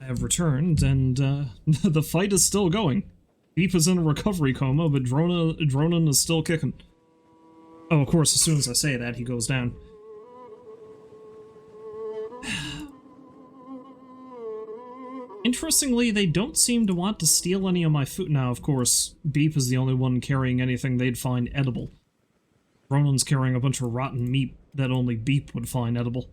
have returned, and the fight is still going. Beep is in a recovery coma, but Dronin is still kicking. Oh, of course, as soon as I say that, he goes down. Interestingly, they don't seem to want to steal any of my food. Now, of course, Beep is the only one carrying anything they'd find edible. Dronin's carrying a bunch of rotten meat that only Beep would find edible.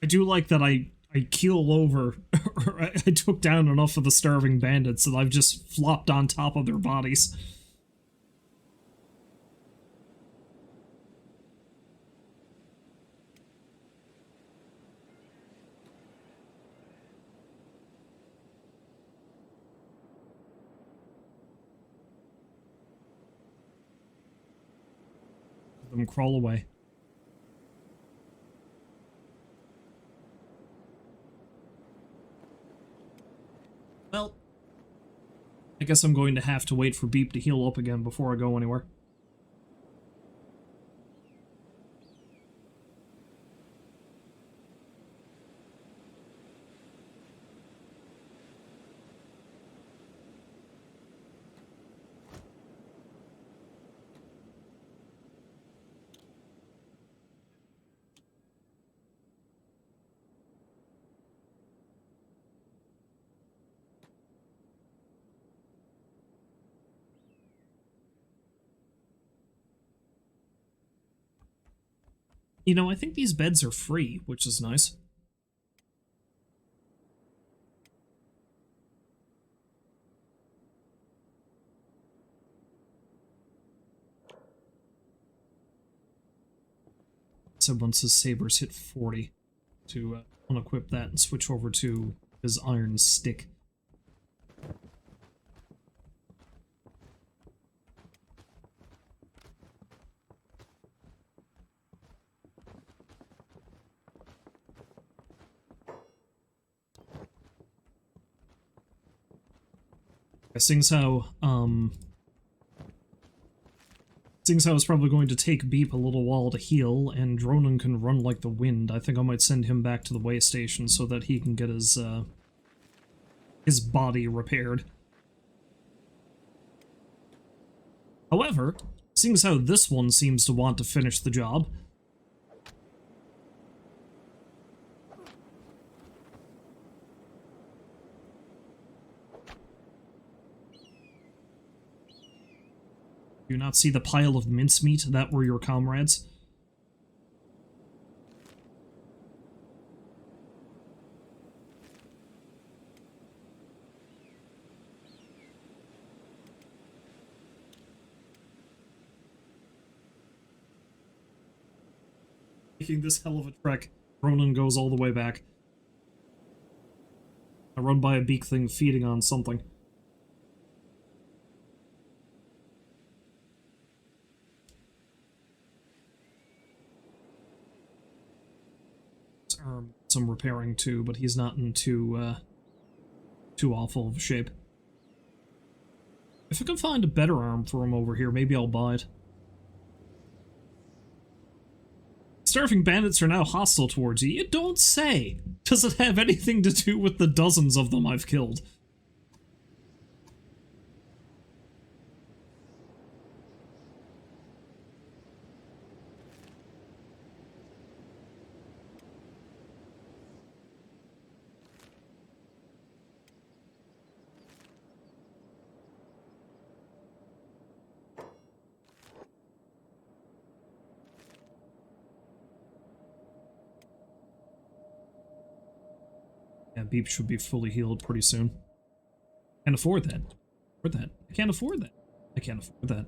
I do like that I keel over, or I took down enough of the starving bandits that I've just flopped on top of their bodies. Let them crawl away. Well, I guess I'm going to have to wait for Beep to heal up again before I go anywhere. You know, I think these beds are free, which is nice. So once his sabers hit 40, to unequip that and switch over to his iron stick. Seeing how it's probably going to take Beep a little while to heal, and Dronin can run like the wind, I think I might send him back to the way station so that he can get his body repaired. However, seeing as how this one seems to want to finish the job, do you not see the pile of mincemeat that were your comrades? Making this hell of a trek, Dronin goes all the way back. I run by a beak thing feeding on something. Some repairing too, but he's not in too awful of shape. If I can find a better arm for him over here, maybe I'll buy it. Starving bandits are now hostile towards you. You don't say! Does it have anything to do with the dozens of them I've killed? Yeah, Beep should be fully healed pretty soon. Can't afford that. I can't afford that. I can't afford that.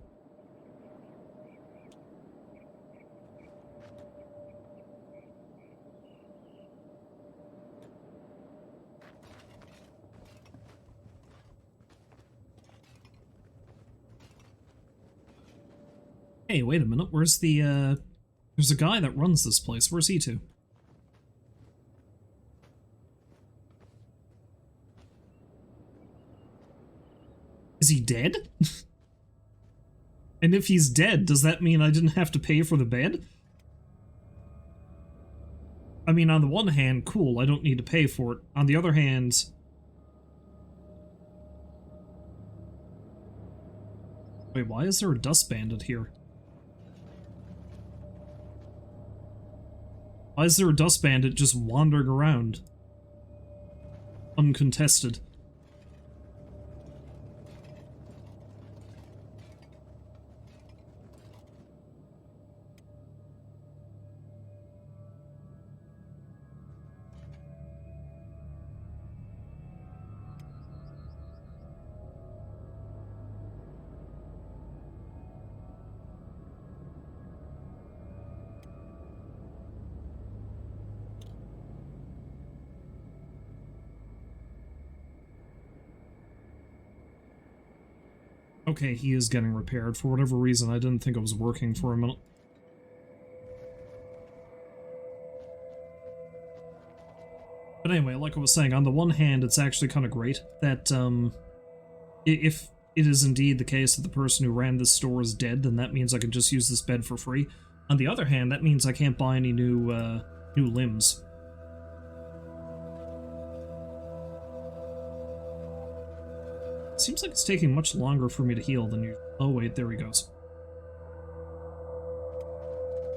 Hey, wait a minute. Where's the, there's a guy that runs this place. Where's he to? Is he dead? And if he's dead, does that mean I didn't have to pay for the bed? I mean, on the one hand, cool, I don't need to pay for it. On the other hand... Wait, why is there a dust bandit here? Why is there a dust bandit just wandering around? Uncontested. Okay, he is getting repaired. For whatever reason, I didn't think it was working for a minute. But anyway, like I was saying, on the one hand, it's actually kind of great that, if it is indeed the case that the person who ran this store is dead, then that means I can just use this bed for free. On the other hand, that means I can't buy any new limbs. Seems like it's taking much longer for me to heal than you. Oh wait, there he goes.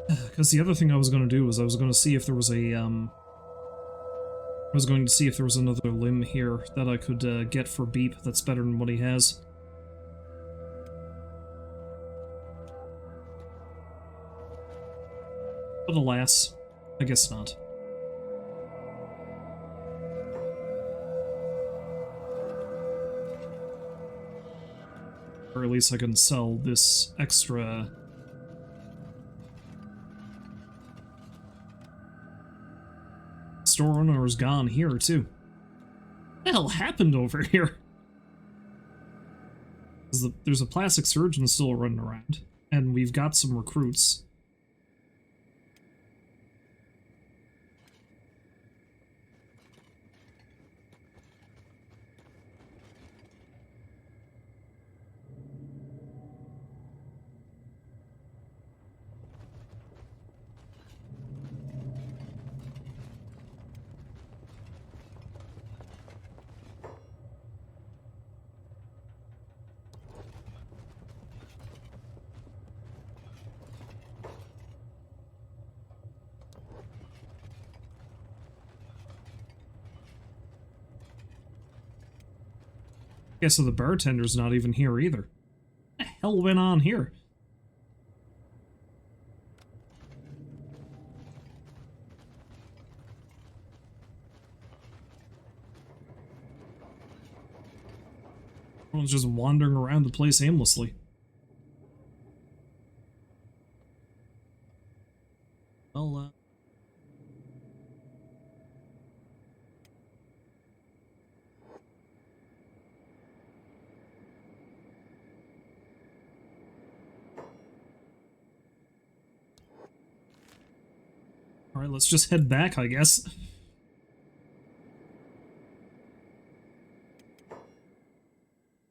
Because the other thing I was going to do was I was going to see if there was a I was going to see if there was another limb here that I could get for Beep that's better than what he has. But alas, I guess not. Or at least I can sell this extra... Store owner is gone here, too. What the hell happened over here? There's a plastic surgeon still running around, and we've got some recruits. Yeah, so the bartender's not even here either. What the hell went on here? Everyone's just wandering around the place aimlessly. Well, alright, let's just head back, I guess.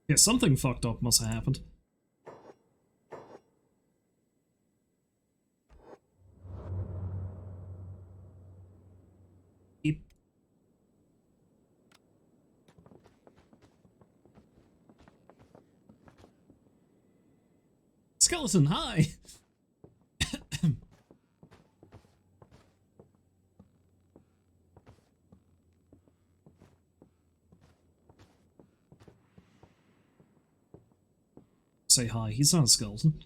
Yeah, something fucked up must have happened. Beep. Skeleton, hi! Say hi, he's not a skeleton.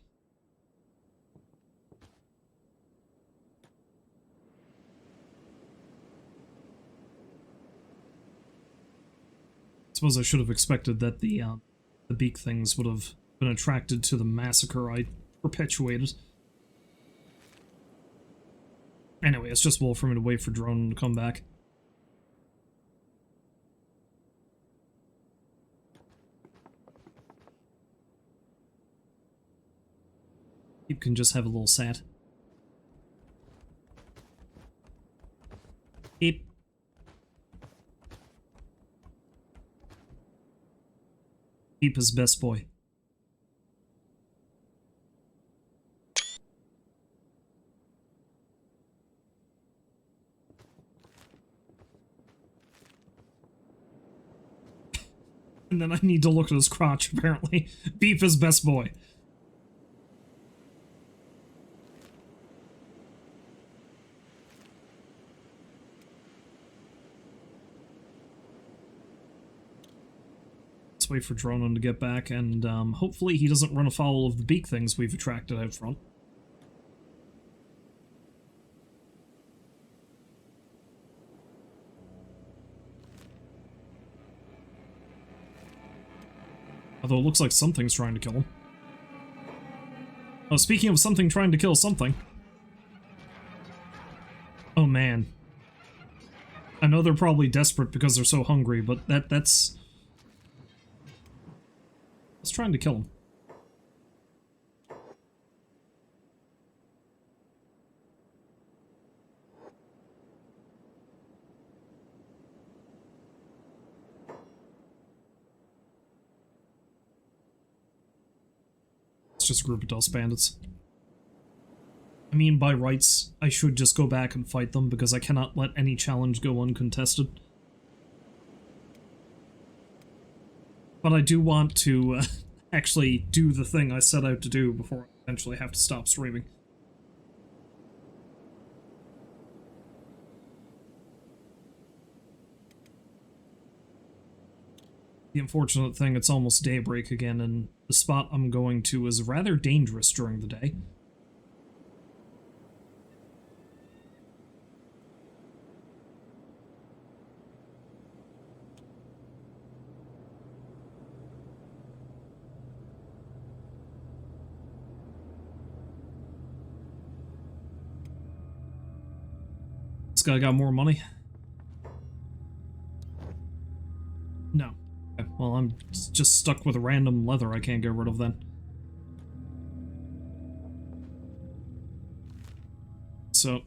Suppose I should have expected that the beak things would have been attracted to the massacre I perpetuated. Anyway, it's just well for me to wait for Dronin to come back. You can just have a little sat. Beep. Beep is best boy. And then I need to look at his crotch, apparently. Beep is best boy. Let's wait for Dronin to get back, and hopefully he doesn't run afoul of the beak things we've attracted out front. Although it looks like something's trying to kill him. Oh, speaking of something trying to kill something. Oh man. I know they're probably desperate because they're so hungry, but that's... It's trying to kill him. It's just a group of dust bandits. I mean, by rights, I should just go back and fight them because I cannot let any challenge go uncontested. But I do want to actually do the thing I set out to do before I eventually have to stop streaming. The unfortunate thing, it's almost daybreak again, and the spot I'm going to is rather dangerous during the day. This guy got more money? No. Okay, well, I'm just stuck with a random leather I can't get rid of then. So,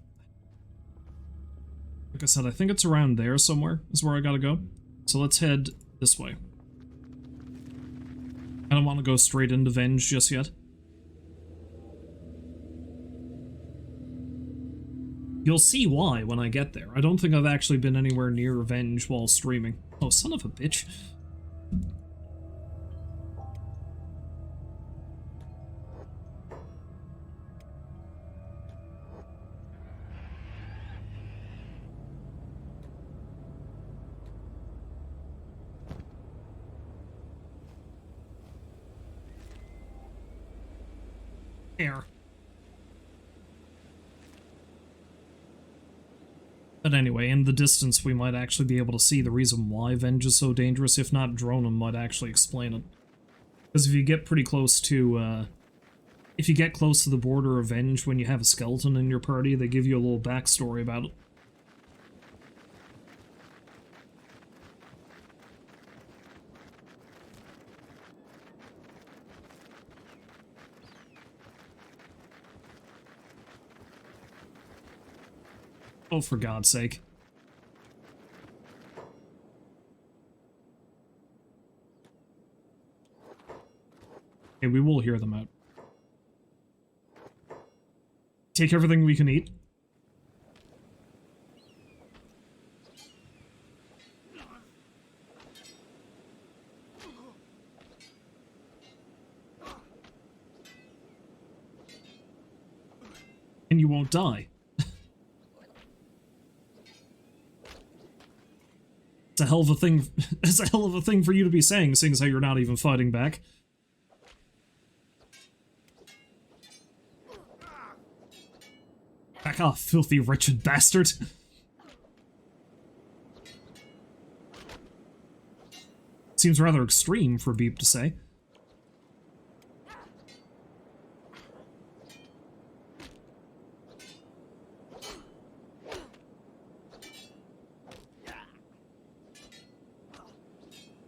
like I said, I think it's around there somewhere is where I gotta go. So let's head this way. I don't want to go straight into Venge just yet. You'll see why when I get there. I don't think I've actually been anywhere near Revenge while streaming. Oh, son of a bitch. Air. But anyway, in the distance we might actually be able to see the reason why Venge is so dangerous. If not, Dronin might actually explain it. Because if you get pretty close to, if you get close to the border of Venge when you have a skeleton in your party, they give you a little backstory about it. Oh, for God's sake. Okay, we will hear them out. Take everything we can eat. And you won't die. It's a hell of a thing. It's a hell of a thing for you to be saying, seeing as how you're not even fighting back. Back off, filthy wretched bastard. Seems rather extreme for Beep to say.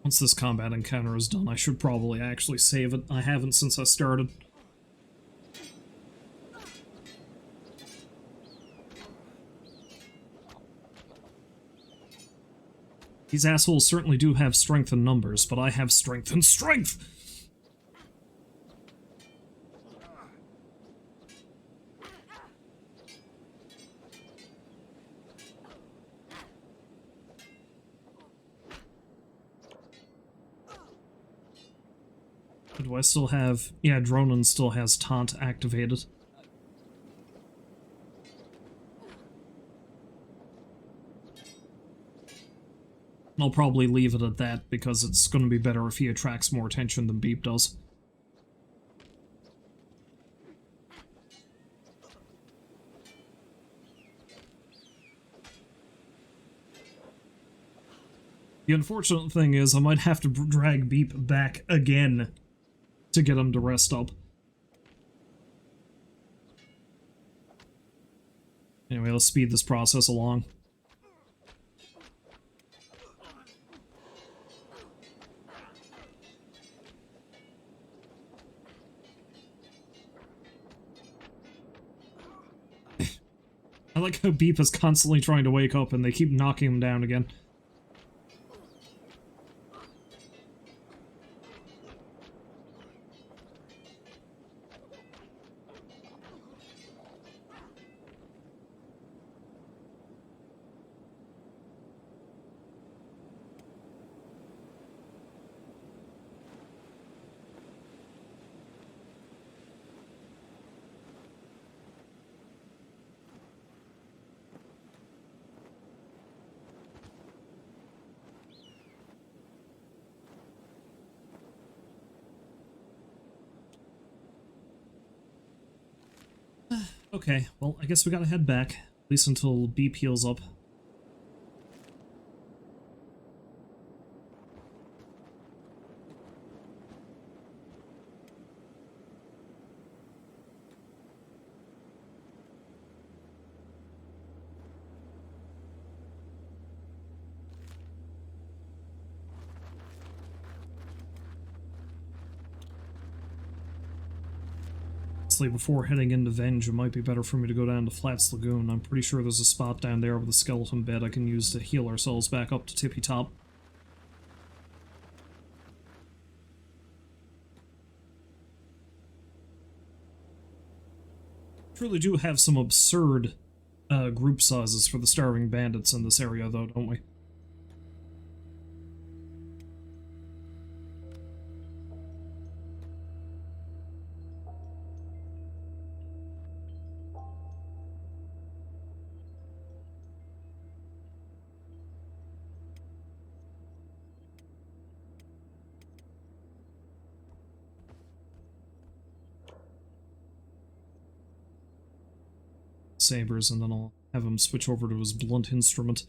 Once this combat encounter is done, I should probably actually save it. I haven't since I started. These assholes certainly do have strength in numbers, but I have strength in strength! Do I still have... Yeah, Dronin still has taunt activated. I'll probably leave it at that, because it's going to be better if he attracts more attention than Beep does. The unfortunate thing is I might have to drag Beep back again to get him to rest up. Anyway, let's speed this process along. I like how Beep is constantly trying to wake up and they keep knocking him down again. Okay, well, I guess we gotta head back, at least until Beep heals up. Before heading into Venge, it might be better for me to go down to Flats Lagoon. I'm pretty sure there's a spot down there with a skeleton bed I can use to heal ourselves back up to Tippy Top. Truly do have some absurd group sizes for the starving bandits in this area, though, don't we? Sabers, and then I'll have him switch over to his blunt instrument.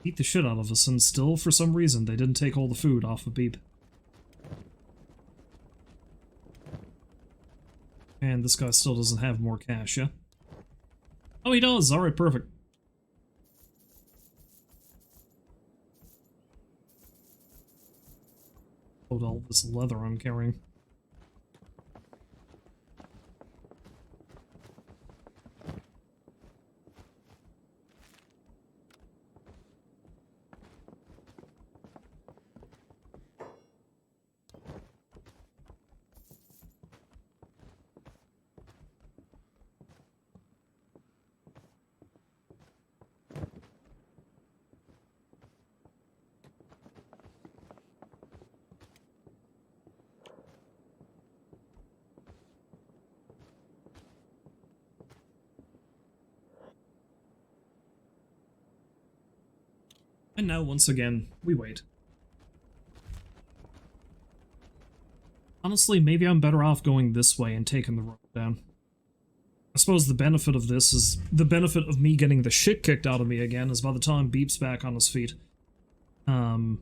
Beat the shit out of us, and still, for some reason, they didn't take all the food off of Beep. And this guy still doesn't have more cash, yeah? Oh, he does! Alright, perfect. Load all this leather I'm carrying. And now, once again, we wait. Honestly, maybe I'm better off going this way and taking the rope down. I suppose the benefit of this is... the benefit of me getting the shit kicked out of me again is by the time Beep's back on his feet. Like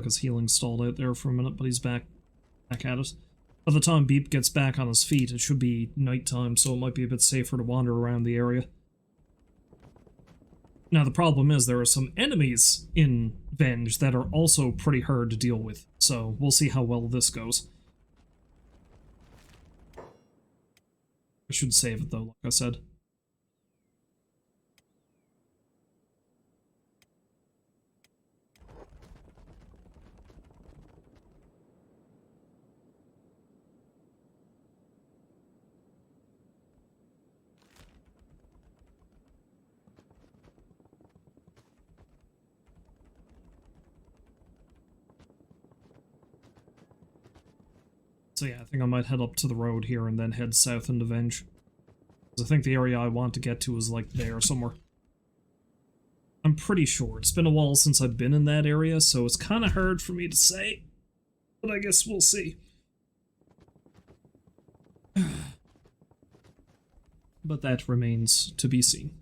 his healing stalled out there for a minute, but he's back at it. By the time Beep gets back on his feet, it should be nighttime, so it might be a bit safer to wander around the area. Now, the problem is there are some enemies in Venge that are also pretty hard to deal with, so we'll see how well this goes. I should save it, though, like I said. So yeah, I think I might head up to the road here and then head south into Venge. Because I think the area I want to get to is like there somewhere. I'm pretty sure. It's been a while since I've been in that area, so it's kind of hard for me to say. But I guess we'll see. But that remains to be seen.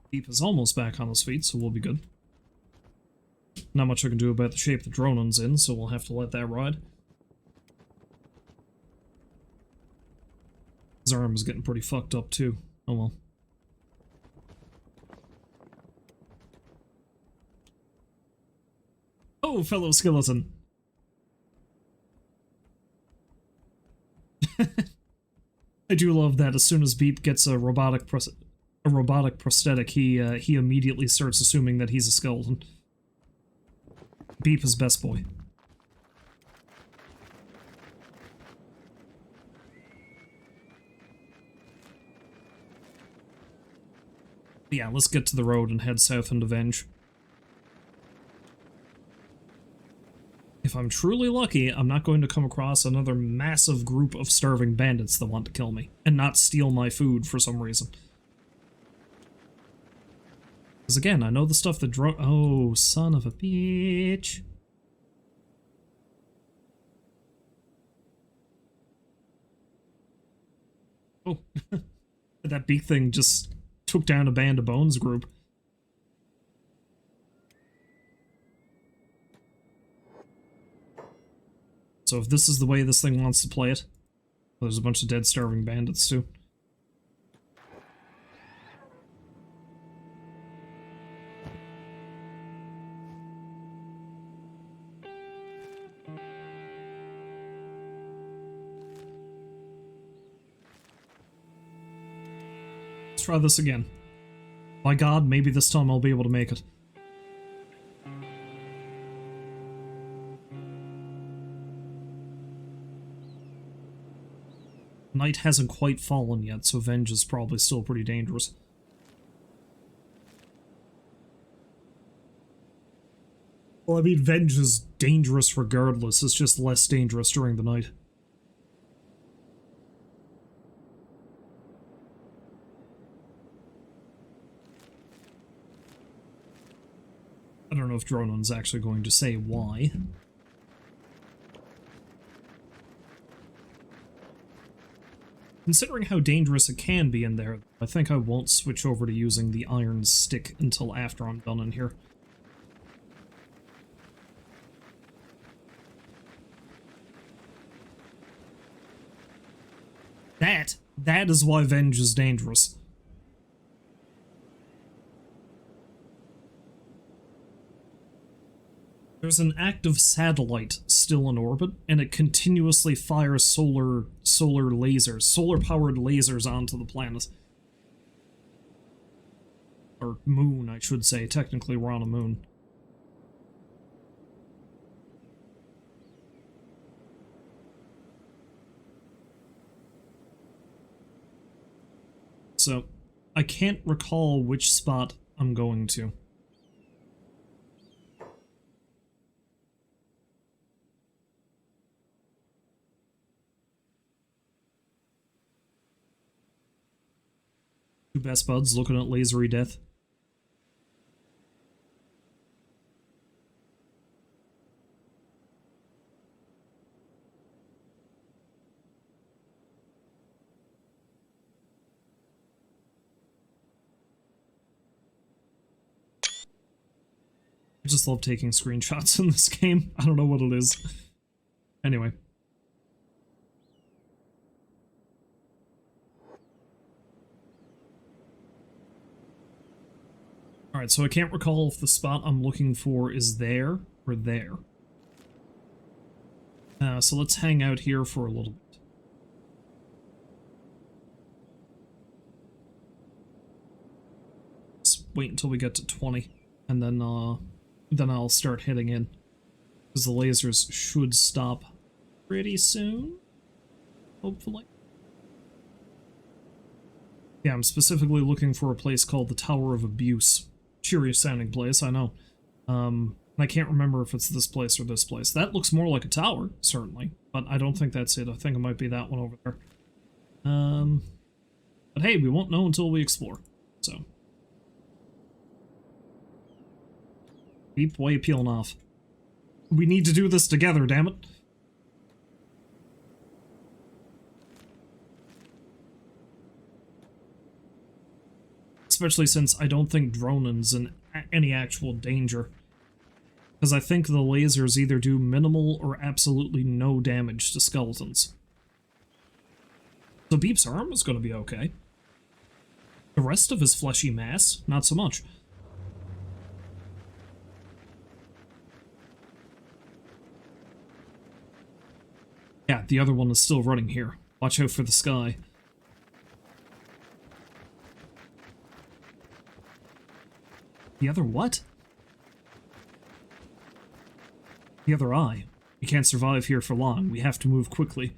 Beep is almost back on his feet, so we'll be good. Not much I can do about the shape the Dronin's in, so we'll have to let that ride. His arm is getting pretty fucked up too. Oh well. Oh, fellow skeleton. I do love that as soon as Beep gets a robotic prosthetic, he immediately starts assuming that he's a skeleton. Beep is best boy. Yeah, let's get to the road and head south into Venge. If I'm truly lucky, I'm not going to come across another massive group of starving bandits that want to kill me, and not steal my food for some reason. Because again, I know the stuff that oh, son of a bitch. Oh, that beak thing just took down a Band of Bones group. So if this is the way this thing wants to play it, there's a bunch of dead starving bandits too. Let's try this again. My god, maybe this time I'll be able to make it. Night hasn't quite fallen yet, so Venge is probably still pretty dangerous. Well, I mean, Venge is dangerous regardless, it's just less dangerous during the night. I don't know if Dronin's actually going to say why. Considering how dangerous it can be in there, I think I won't switch over to using the iron stick until after I'm done in here. That is why Venge is dangerous. There's an active satellite still in orbit, and it continuously fires solar lasers, solar-powered lasers onto the planet. Or moon, I should say. Technically, we're on a moon. So, I can't recall which spot I'm going to. Two best buds looking at lasery death. I just love taking screenshots in this game. I don't know what it is. Anyway. Alright, so I can't recall if the spot I'm looking for is there or there. So let's hang out here for a little bit. Let's wait until we get to 20, and then I'll start heading in. Because the lasers should stop pretty soon, hopefully. Yeah, I'm specifically looking for a place called the Tower of Abuse. Cheery sounding place, I know. I can't remember if it's this place or this place. That looks more like a tower, certainly, but I don't think that's it. I think it might be that one over there. But hey, we won't know until we explore, so. Beep, why are you peeling off? We need to do this together, damn it. Especially since I don't think Dronin's in any actual danger. Because I think the lasers either do minimal or absolutely no damage to skeletons. So Beep's arm is going to be okay. The rest of his fleshy mass, not so much. Yeah, the other one is still running here. Watch out for the sky. The other what? The other eye. We can't survive here for long. We have to move quickly.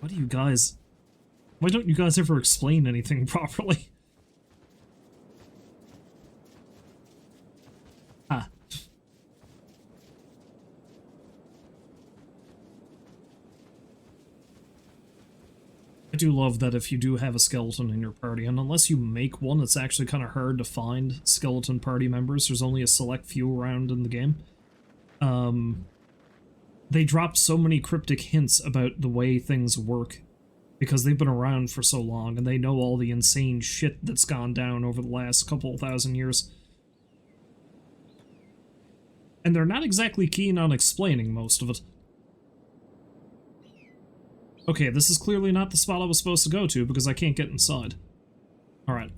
What do you guys... Why don't you guys ever explain anything properly? Ah. I do love that if you do have a skeleton in your party, and unless you make one, it's actually kind of hard to find skeleton party members. There's only a select few around in the game. They drop so many cryptic hints about the way things work, because they've been around for so long, and they know all the insane shit that's gone down over the last couple thousand years. And they're not exactly keen on explaining most of it. Okay, this is clearly not the spot I was supposed to go to, because I can't get inside. Alright.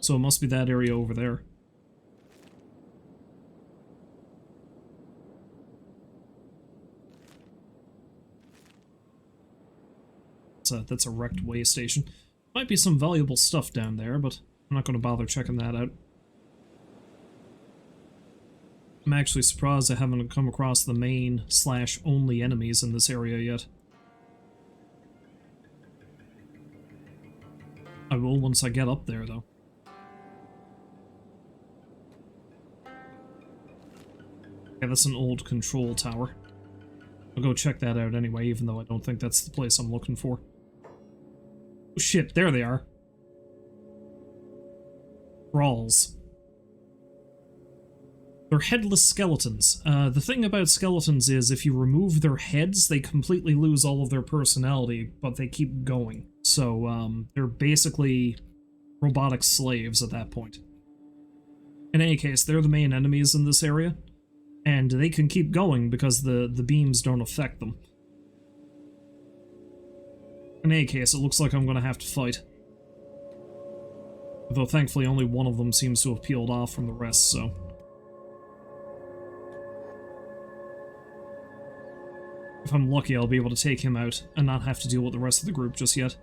So it must be that area over there. That's a wrecked way station. Might be some valuable stuff down there, but I'm not going to bother checking that out. I'm actually surprised I haven't come across the main/only enemies in this area yet. I will once I get up there, though. Yeah, that's an old control tower. I'll go check that out anyway, even though I don't think that's the place I'm looking for. Oh shit, there they are. Thralls. They're headless skeletons. The thing about skeletons is if you remove their heads, they completely lose all of their personality, but they keep going. So, they're basically robotic slaves at that point. In any case, they're the main enemies in this area, and they can keep going because the beams don't affect them. In any case, it looks like I'm going to have to fight. Though thankfully only one of them seems to have peeled off from the rest, so... If I'm lucky, I'll be able to take him out and not have to deal with the rest of the group just yet.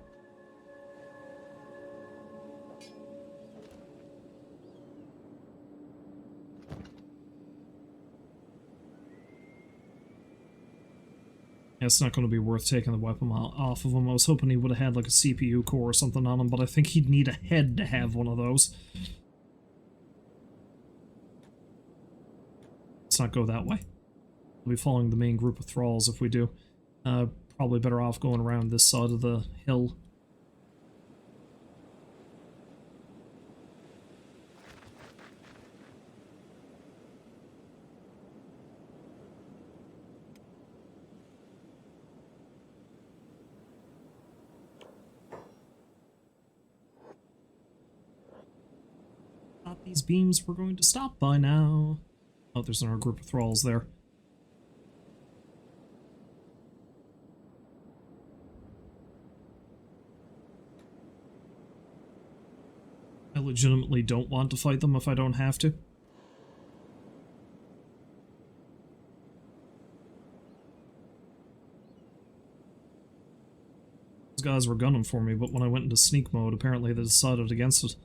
Yeah, it's not going to be worth taking the weapon off of him. I was hoping he would have had like a CPU core or something on him, but I think he'd need a head to have one of those. Let's not go that way. We'll be following the main group of thralls if we do. Probably better off going around this side of the hill. these beams were going to stop by now. Oh, there's another group of thralls there. I legitimately don't want to fight them if I don't have to. Those guys were gunning for me, but when I went into sneak mode, apparently they decided against it.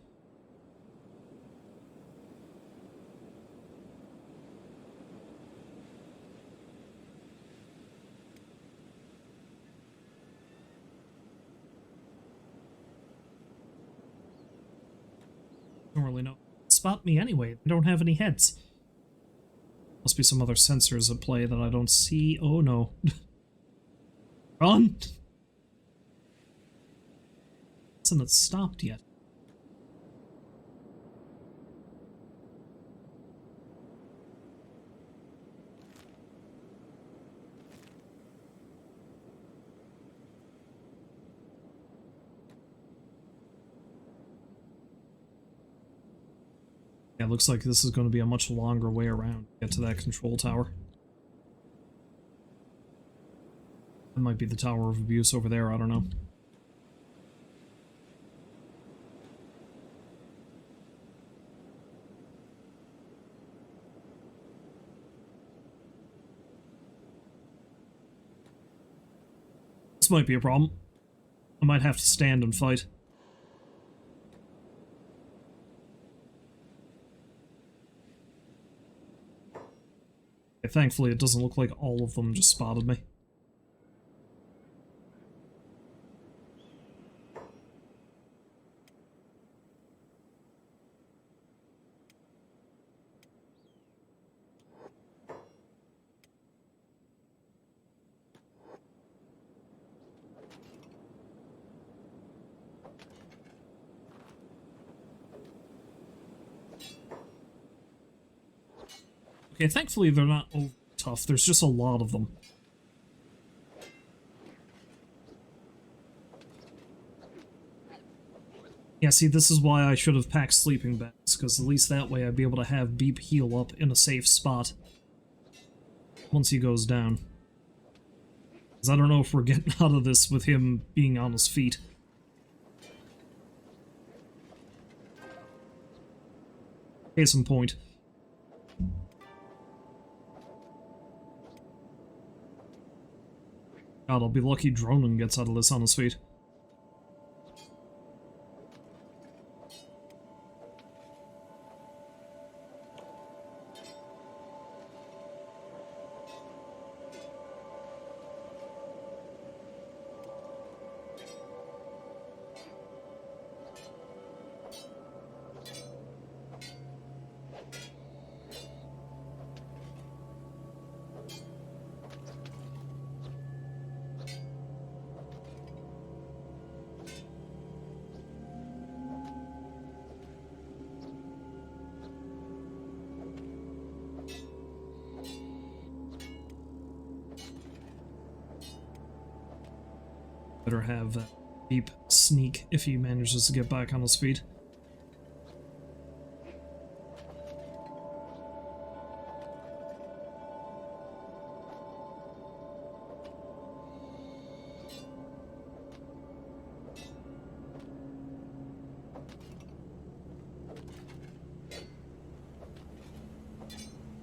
Don't really know. Spot me anyway. They don't have any heads. Must be some other sensors at play that I don't see. Oh no. Run! Hasn't it stopped yet? Yeah, looks like this is going to be a much longer way around to get to that control tower. That might be the Tower of Abuse over there, I don't know. This might be a problem. I might have to stand and fight. Okay, thankfully, it doesn't look like all of them just spotted me. Okay, thankfully they're not over tough. There's just a lot of them. Yeah, see, this is why I should have packed sleeping bags, because at least that way I'd be able to have Beep heal up in a safe spot once he goes down. Because I don't know if we're getting out of this with him being on his feet. Case in point. God, I'll be lucky Dronin gets out of this on his feet. Better have Beep sneak if he manages to get back on his feet.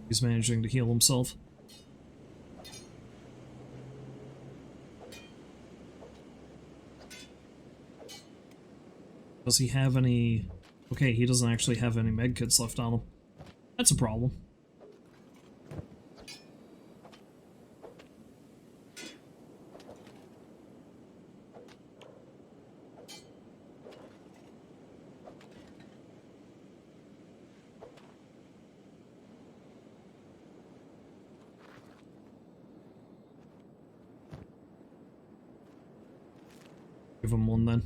He's managing to heal himself. Does he have any... Okay, he doesn't actually have any medkits left on him. That's a problem. Give him one then.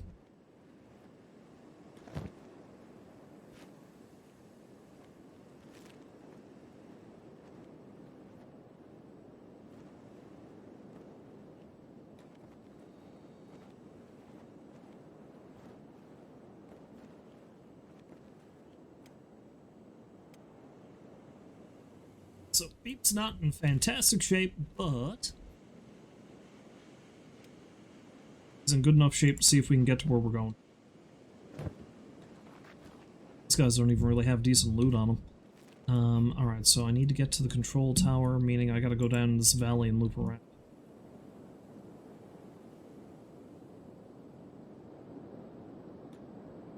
So Beep's not in fantastic shape, but he's in good enough shape to see if we can get to where we're going. These guys don't even really have decent loot on them. Alright, so I need to get to the control tower, meaning I gotta go down this valley and loop around.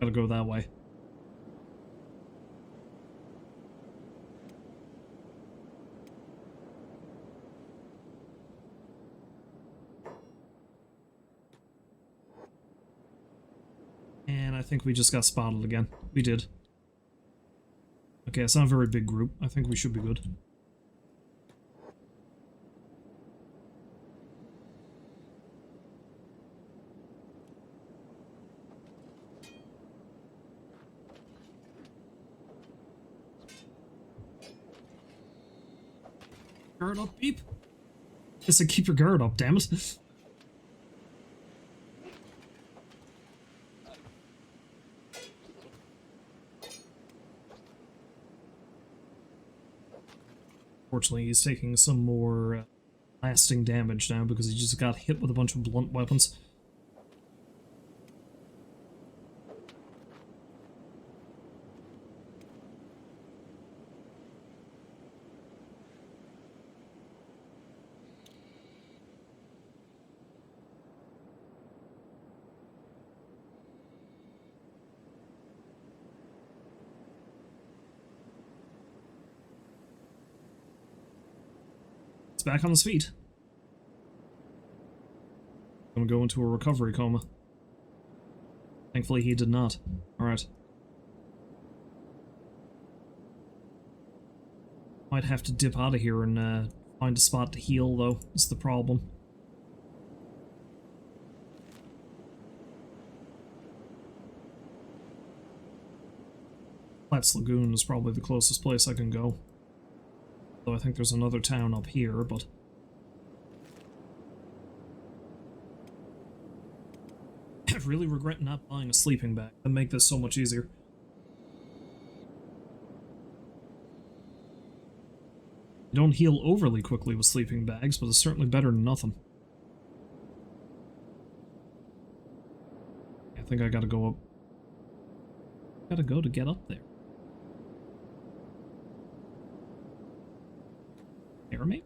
Gotta go that way. And I think we just got spotted again. We did. Okay, it's not a very big group. I think we should be good. Guard up, Beep. I said keep your guard up, damn it. Fortunately, he's taking some more lasting damage now because he just got hit with a bunch of blunt weapons. Back on his feet. I'm gonna go into a recovery coma. Thankfully he did not. Alright. Might have to dip out of here and find a spot to heal, though, is the problem. Platts Lagoon is probably the closest place I can go. Though I think there's another town up here, but... I really regret not buying a sleeping bag. That'd make this so much easier. You don't heal overly quickly with sleeping bags, but it's certainly better than nothing. I think I gotta go up. Gotta go to get up there. There, maybe?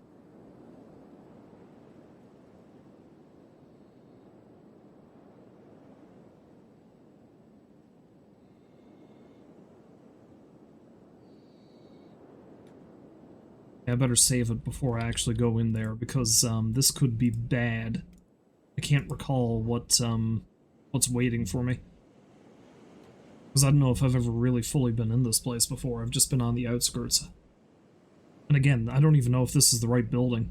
I better save it before I actually go in there, because this could be bad. I can't recall what's waiting for me. Because I don't know if I've ever really fully been in this place before. I've just been on the outskirts. And again, I don't even know if this is the right building.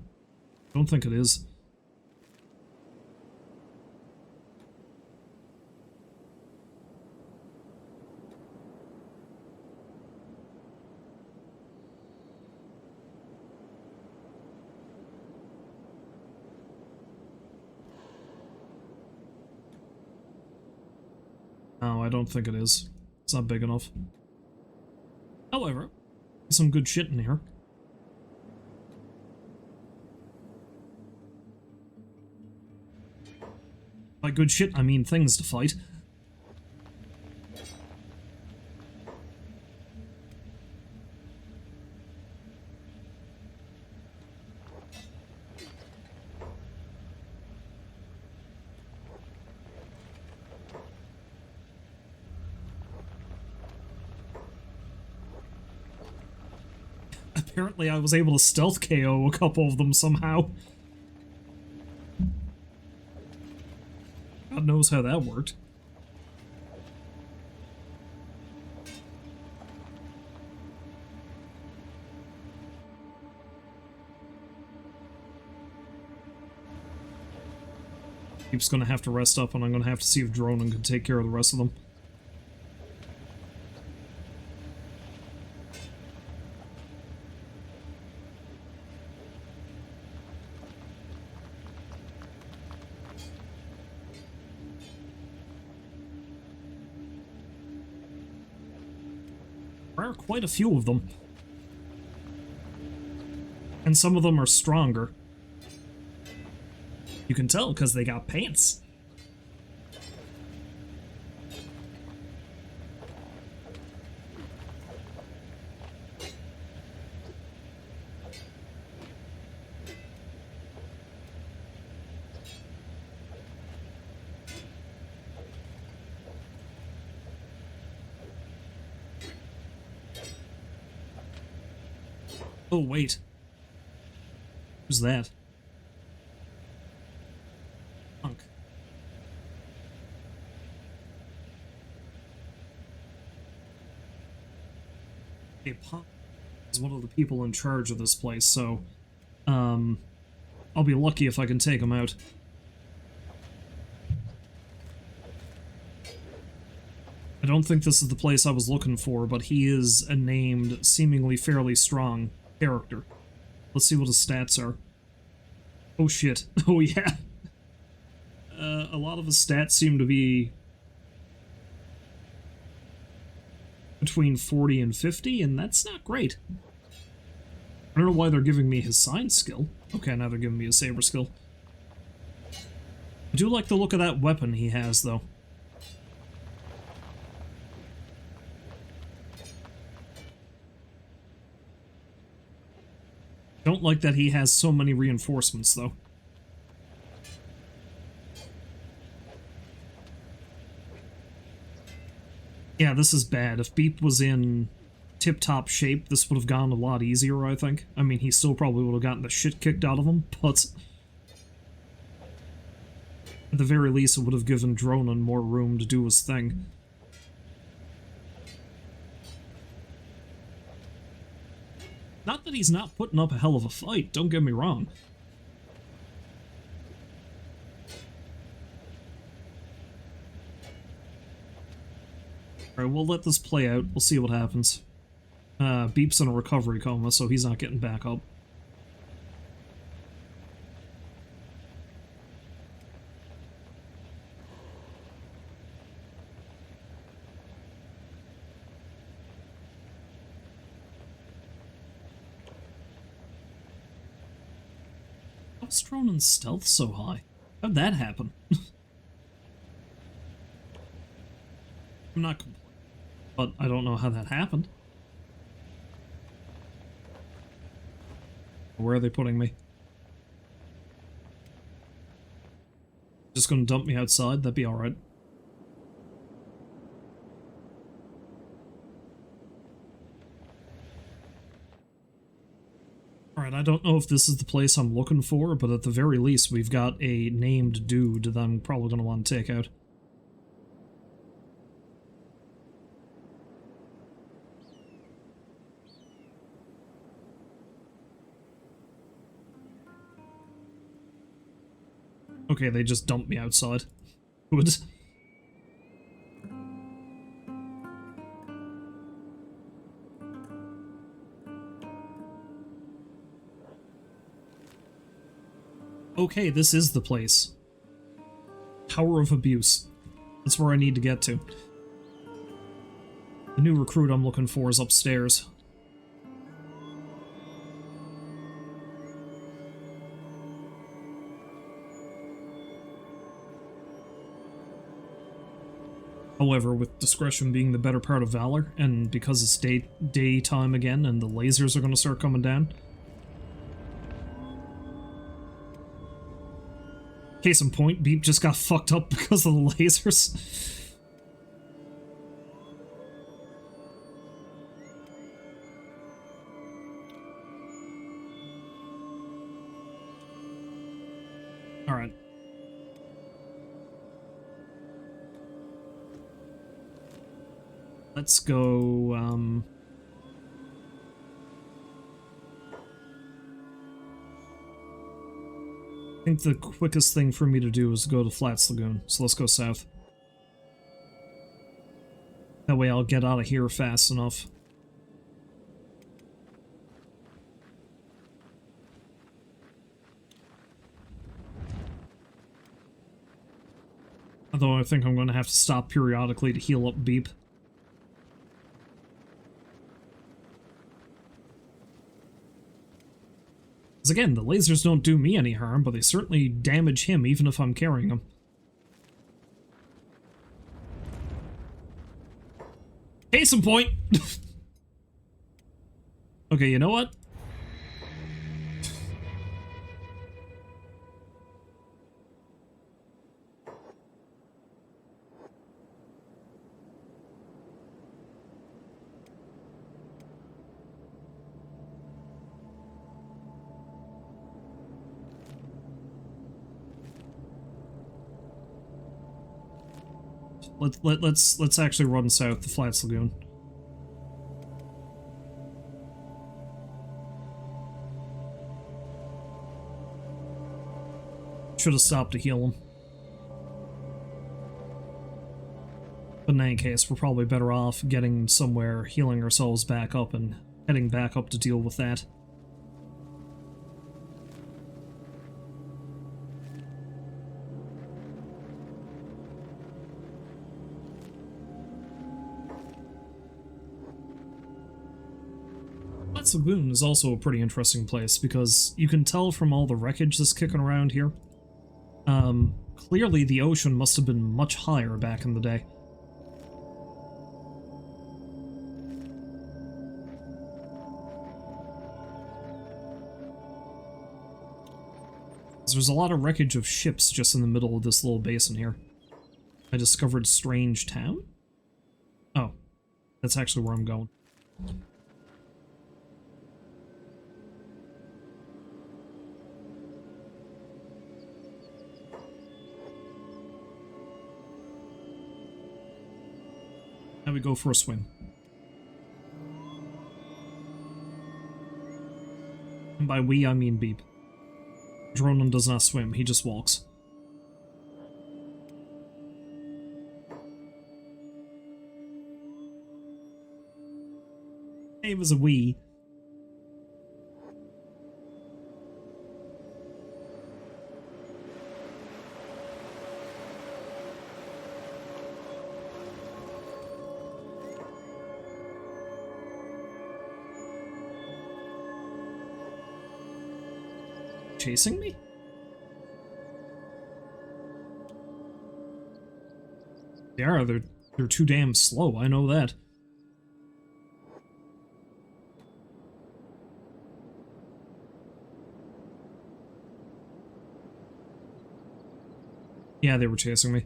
I don't think it is. No, I don't think it is. It's not big enough. However, there's some good shit in here. By good shit, I mean things to fight. Apparently I was able to stealth KO a couple of them somehow. God knows how that worked. Beep's gonna have to rest up, and I'm gonna have to see if Dronin can take care of the rest of them. There are quite a few of them. And some of them are stronger. You can tell because they got pants. Oh, wait. Who's that? Punk. Hey, Punk is one of the people in charge of this place, so, I'll be lucky if I can take him out. I don't think this is the place I was looking for, but he is a named, seemingly fairly strong character. Let's see what his stats are. Oh shit. Oh yeah. A lot of his stats seem to be between 40 and 50, and that's not great. I don't know why they're giving me his sign skill. Okay, now they're giving me his saber skill. I do like the look of that weapon he has, though. Don't like that he has so many reinforcements, though. Yeah, this is bad. If Beep was in tip-top shape, this would have gone a lot easier, I think. I mean, he still probably would have gotten the shit kicked out of him, but at the very least, it would have given Dronin more room to do his thing. Not that he's not putting up a hell of a fight, don't get me wrong. Alright, we'll let this play out. We'll see what happens. Beep's in a recovery coma, so he's not getting back up. How's Dronin's stealth so high? How'd that happen? I'm not complaining, but I don't know how that happened. Where are they putting me? Just gonna dump me outside? That'd be alright. Alright, I don't know if this is the place I'm looking for, but at the very least we've got a named dude that I'm probably gonna want to take out. Okay, they just dumped me outside. Good. Okay, this is the place. Tower of Abuse. That's where I need to get to. The new recruit I'm looking for is upstairs. However, with discretion being the better part of valor, and because it's daytime again and the lasers are going to start coming down. Case in point, Beep just got fucked up because of the lasers. Alright. Let's go, I think the quickest thing for me to do is go to Flats Lagoon, so let's go south. That way I'll get out of here fast enough. Although I think I'm going to have to stop periodically to heal up Beep. Because again, the lasers don't do me any harm, but they certainly damage him even if I'm carrying him. Case in point! Okay, you know what? Let's actually run south the Flats Lagoon. Should have stopped to heal him. But in any case, we're probably better off getting somewhere, healing ourselves back up, and heading back up to deal with that. Flats Lagoon is also a pretty interesting place because you can tell from all the wreckage that's kicking around here. Clearly the ocean must have been much higher back in the day. There's a lot of wreckage of ships just in the middle of this little basin here. I discovered Strange Town? Oh, that's actually where I'm going. Now we go for a swim. And by we, I mean Beep. Dronin does not swim, he just walks. It was a we. Chasing me? They are, they're too damn slow, I know that. Yeah, they were chasing me.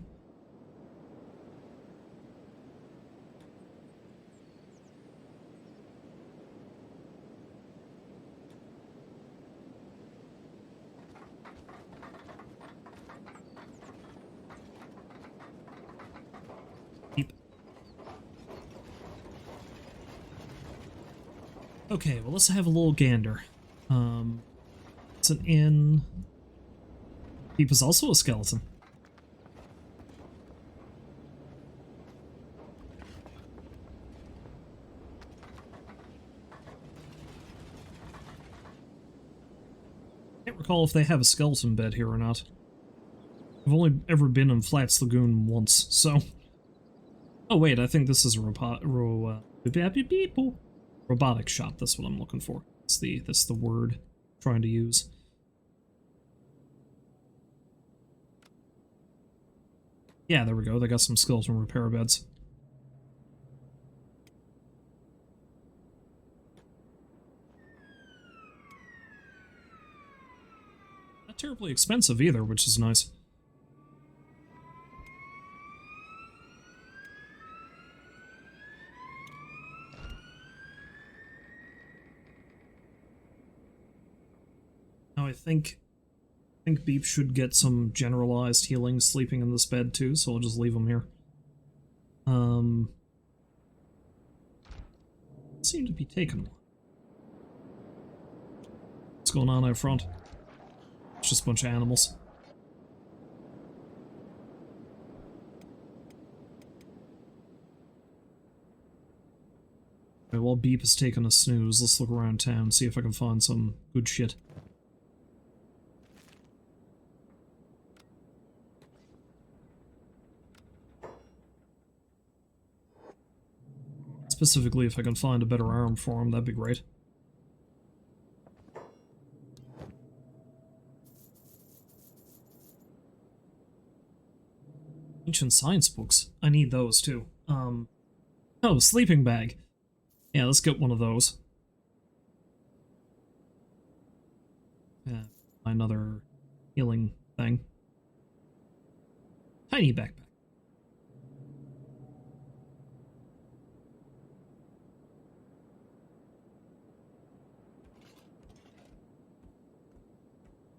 Okay, well, let's have a little gander. It's an inn. Beep is also a skeleton. Can't recall if they have a skeleton bed here or not. I've only ever been in Flats Lagoon once, so... Oh wait, I think this is a robotic shop, that's what I'm looking for. That's the word I'm trying to use. Yeah, there we go, they got some skeleton repair beds. Not terribly expensive either, which is nice. Now I think Beep should get some generalized healing sleeping in this bed too, so I'll just leave him here. Seem to be taken. What's going on out front? It's just a bunch of animals. Okay, while Beep is taking a snooze, let's look around town, see if I can find some good shit. Specifically, if I can find a better arm for him, that'd be great. Ancient science books. I need those too. Oh, sleeping bag. Yeah, let's get one of those. Yeah, another healing thing. Tiny backpack.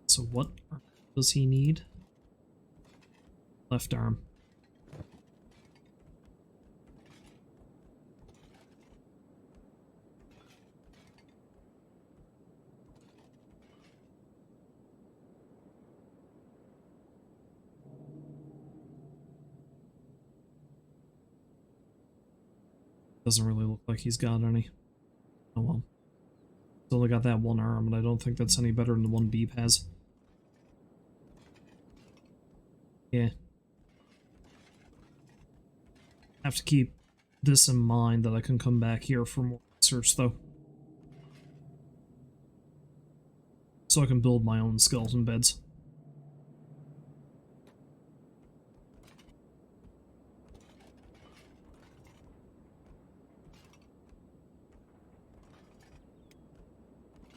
So what does he need? Left arm. Doesn't really look like he's got any. Oh well. He's only got that one arm, and I don't think that's any better than the one Beep has. Yeah. Have to keep this in mind that I can come back here for more research, though. So I can build my own skeleton beds.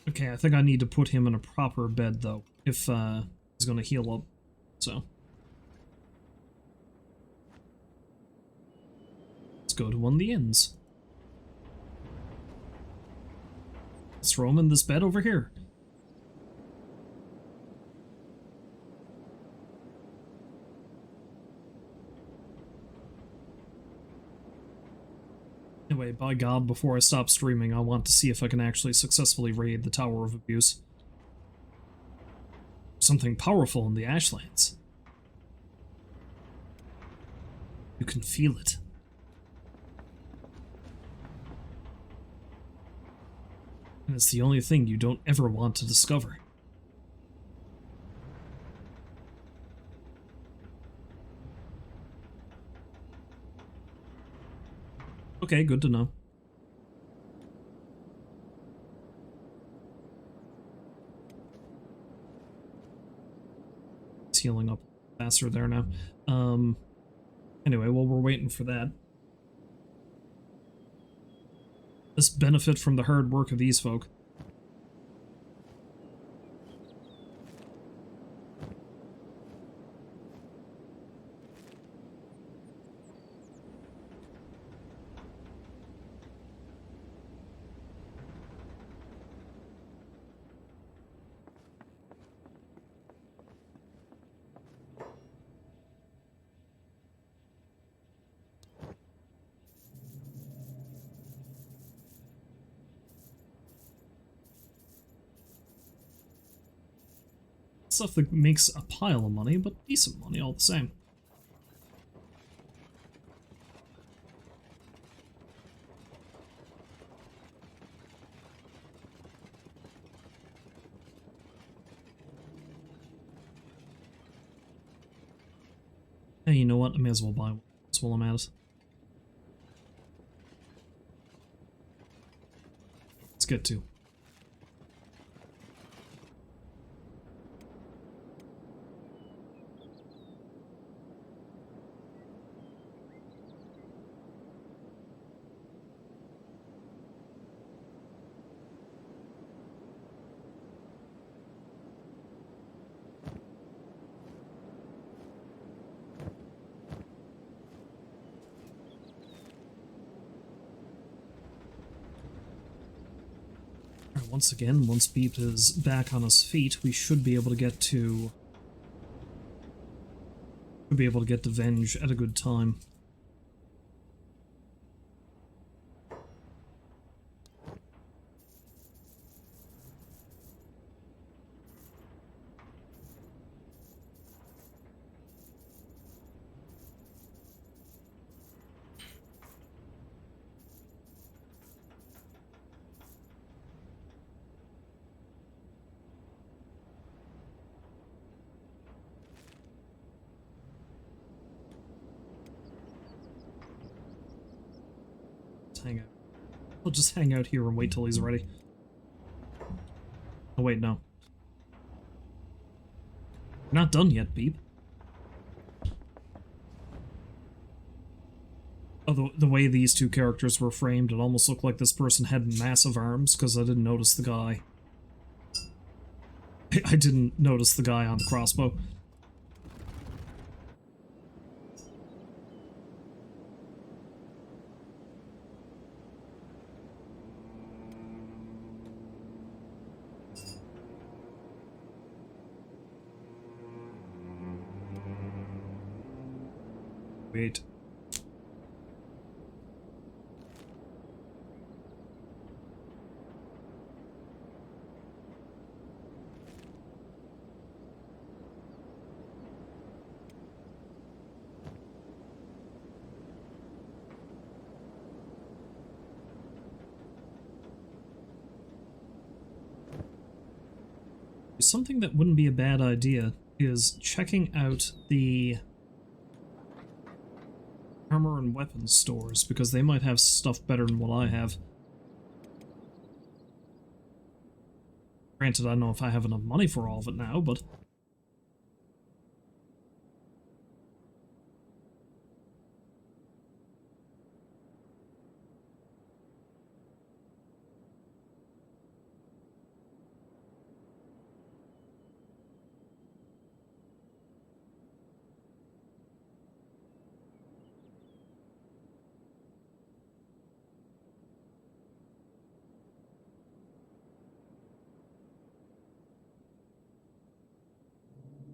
Okay, I think I need to put him in a proper bed, though, if he's going to heal up, so. Let's go to one of the inns. Let's throw him in this bed over here. Anyway, by God, before I stop streaming, I want to see if I can actually successfully raid the Tower of Abuse. Something powerful in the Ashlands. You can feel it. And it's the only thing you don't ever want to discover. Okay, good to know. It's healing up faster there now. Anyway, while we're waiting for that, let's benefit from the hard work of these folk. Stuff that makes a pile of money, but decent money all the same. Hey, you know what? I may as well buy one while I'm at it. Let's get to. Once again, once Beep is back on his feet, we should be able to get to... Venge at a good time. Hang out. We'll just hang out here and wait till he's ready. Oh wait, no. We're not done yet, Beep. Oh, the way these two characters were framed, it almost looked like this person had massive arms, because I didn't notice the guy. I didn't notice the guy on the crossbow. Wait. Something that wouldn't be a bad idea is checking out the armor and weapons stores, because they might have stuff better than what I have. Granted, I don't know if I have enough money for all of it now, but...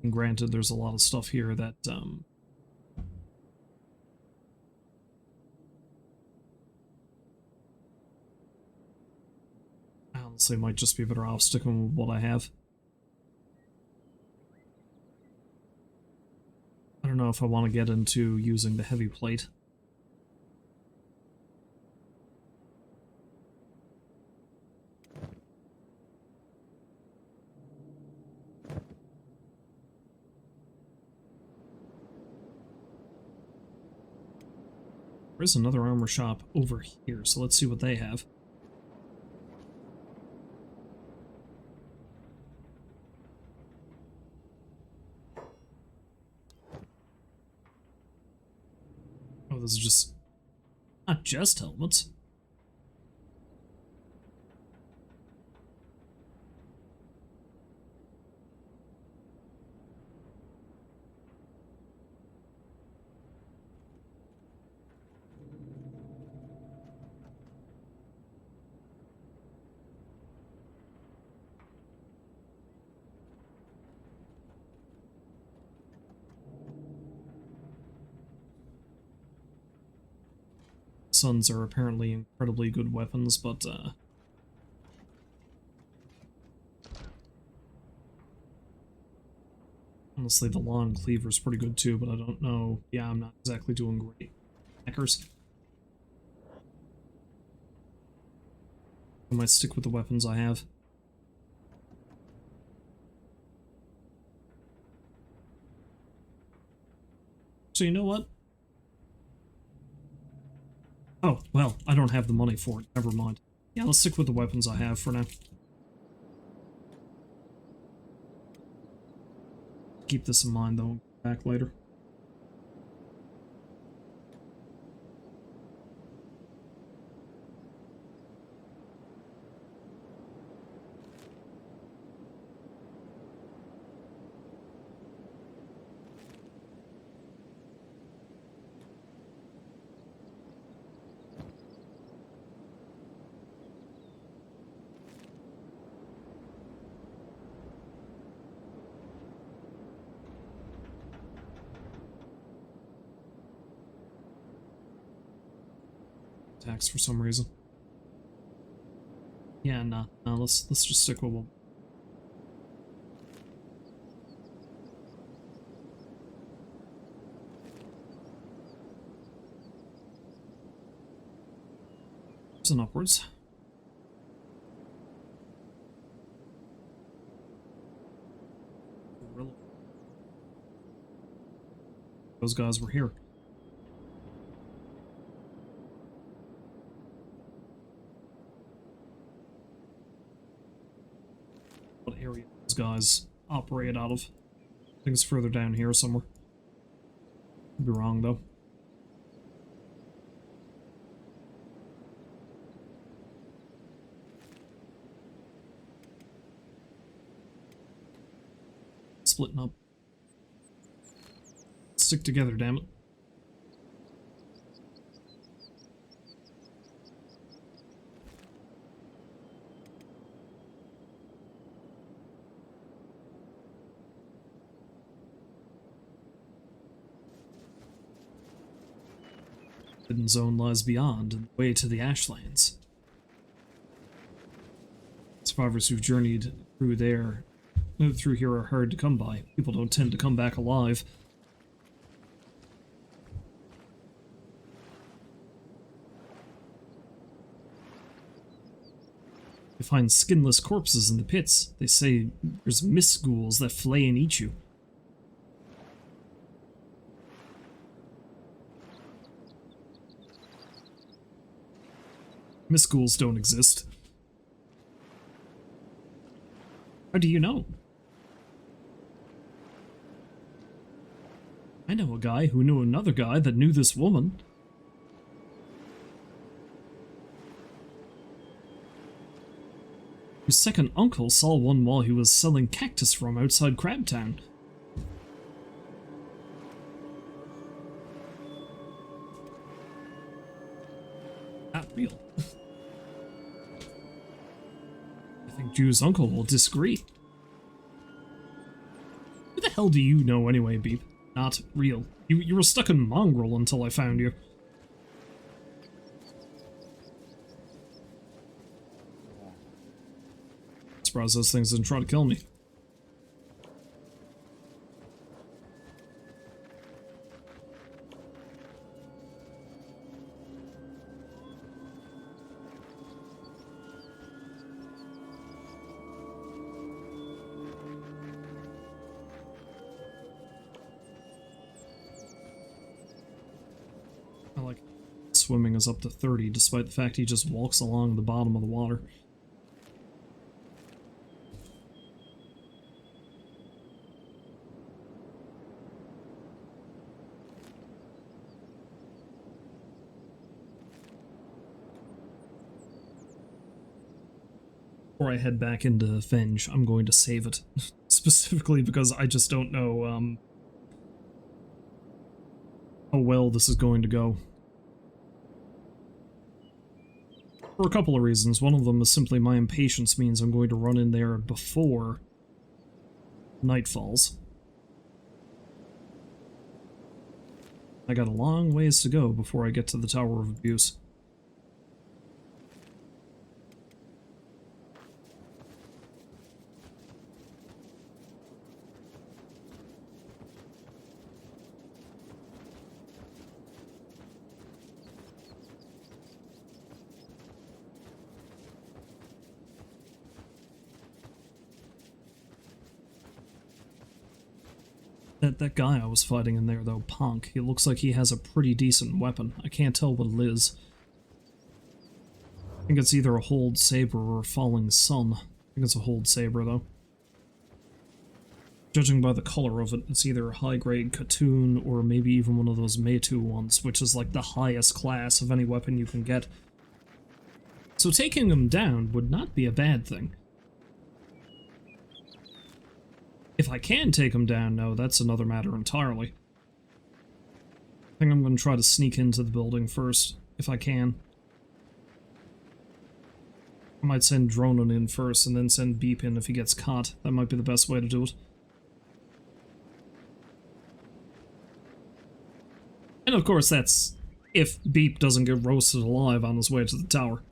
And granted, there's a lot of stuff here that, I honestly might just be better off sticking with what I have. I don't know if I want to get into using the heavy plate. There is another armor shop over here, so let's see what they have. Oh, this is just... not just helmets. Suns are apparently incredibly good weapons, but honestly, the long cleaver's pretty good too, but I don't know. Yeah, I'm not exactly doing great. Hackers. I might stick with the weapons I have. So you know what? Oh, well, I don't have the money for it. Never mind. Yeah, let's stick with the weapons I have for now. Keep this in mind, though. Back later. Attacks for some reason. Yeah, nah, let's just stick with one. And upwards. Those guys were here. What area those guys operate out of? I think it's further down here somewhere. Could be wrong though. splitting up. Stick together, damn it. The hidden zone lies beyond and the way to the Ashlands. Survivors who've journeyed through here are hard to come by. People don't tend to come back alive. You find skinless corpses in the pits. They say there's mist ghouls that flay and eat you. Mist ghouls don't exist. How do you know? I know a guy who knew another guy that knew this woman. His second uncle saw one while he was selling cactus from outside Crabtown. Not real. I think Jew's uncle will disagree. Who the hell do you know anyway, Beep? Not real. You were stuck in Mongrel until I found you. Surprised those things didn't try to kill me. I like swimming is up to 30 despite the fact he just walks along the bottom of the water. Before I head back into Venge, I'm going to save it. Specifically because I just don't know how well this is going to go. For a couple of reasons. One of them is simply my impatience means I'm going to run in there before night falls. I got a long ways to go before I get to the Tower of Abuse. That guy I was fighting in there, though, Punk, he looks like he has a pretty decent weapon. I can't tell what it is. I think it's either a Hold Saber or a Falling Sun. I think it's a Hold Saber, though. Judging by the color of it, it's either a high-grade Katoon or maybe even one of those Meitu ones, which is like the highest class of any weapon you can get. So taking him down would not be a bad thing. If I can take him down, no, that's another matter entirely. I think I'm going to try to sneak into the building first, if I can. I might send Dronin in first, and then send Beep in if he gets caught. That might be the best way to do it. And of course, that's if Beep doesn't get roasted alive on his way to the tower.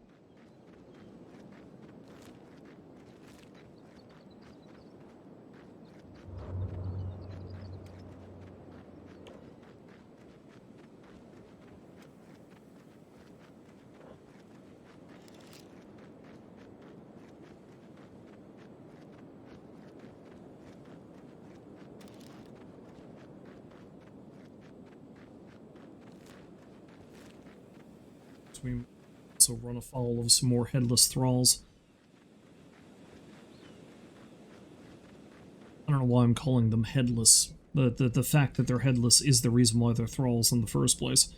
We also run afoul of some more headless thralls. I don't know why I'm calling them headless. The fact that they're headless is the reason why they're thralls in the first place.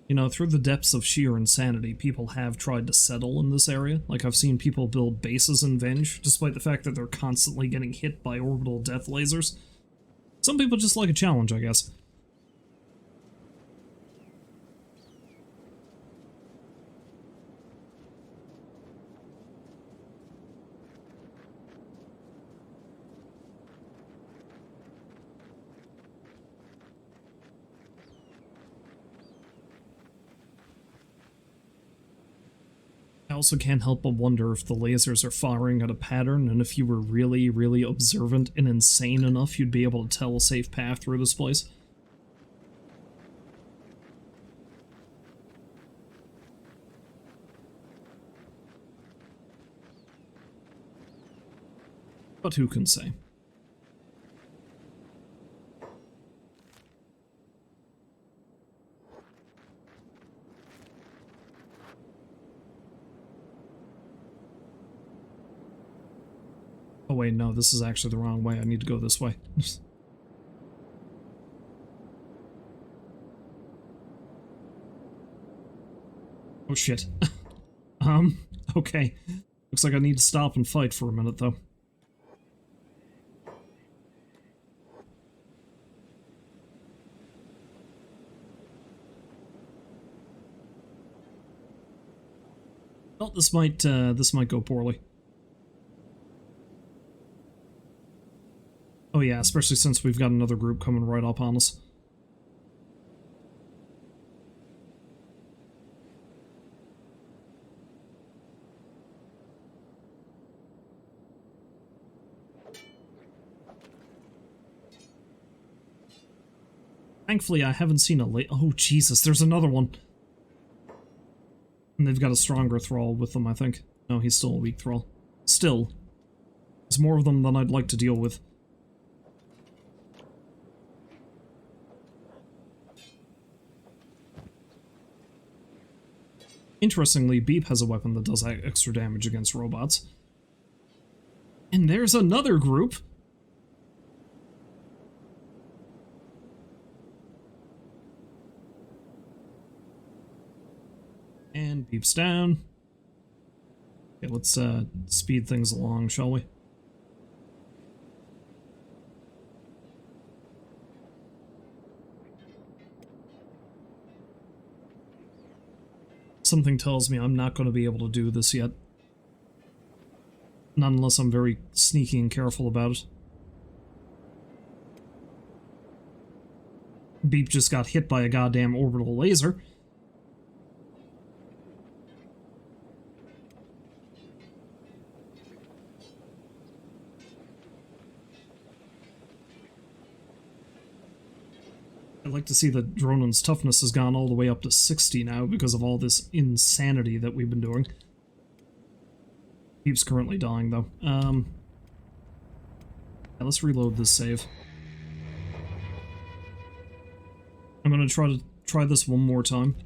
You know, through the depths of sheer insanity, people have tried to settle in this area. Like, I've seen people build bases in Venge, despite the fact that they're constantly getting hit by orbital death lasers. Some people just like a challenge, I guess. I also can't help but wonder if the lasers are firing at a pattern, and if you were really, really observant and insane enough, you'd be able to tell a safe path through this place. But who can say? Oh wait, no, this is actually the wrong way. I need to go this way. Oh shit. Okay. Looks like I need to stop and fight for a minute, though. Well, this might go poorly. Oh yeah, especially since we've got another group coming right up on us. Thankfully, I haven't seen a oh, Jesus, there's another one. And they've got a stronger thrall with them, I think. No, he's still a weak thrall. Still. There's more of them than I'd like to deal with. Interestingly, Beep has a weapon that does extra damage against robots. And there's another group! And Beep's down. Okay, let's speed things along, shall we? Something tells me I'm not going to be able to do this yet. Not unless I'm very sneaky and careful about it. Beep just got hit by a goddamn orbital laser. I'd like to see that Dronin's toughness has gone all the way up to 60 now because of all this insanity that we've been doing. Beep's currently dying, though. Yeah, let's reload this save. I'm gonna try this one more time.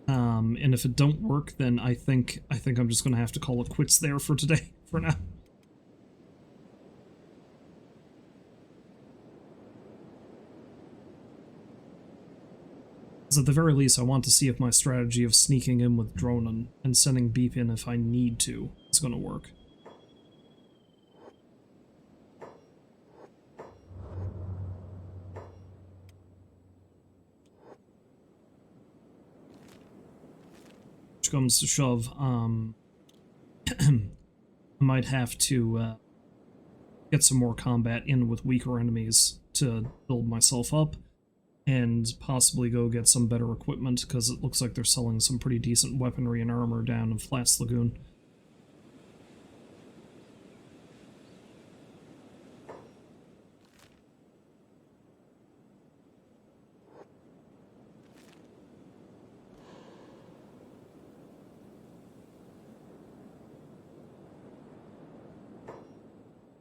And if it don't work, then I think I'm just gonna have to call it quits there for today, for now. Because at the very least, I want to see if my strategy of sneaking in with Dronin and sending Beep in if I need to is gonna work. Which comes to shove, I might have to get some more combat in with weaker enemies to build myself up, and possibly go get some better equipment, because it looks like they're selling some pretty decent weaponry and armor down in Flats Lagoon.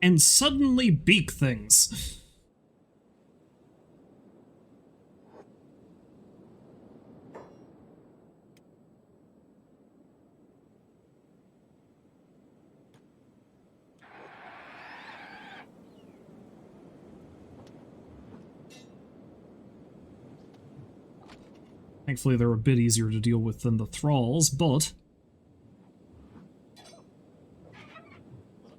And suddenly beak things. Thankfully, they're a bit easier to deal with than the thralls, but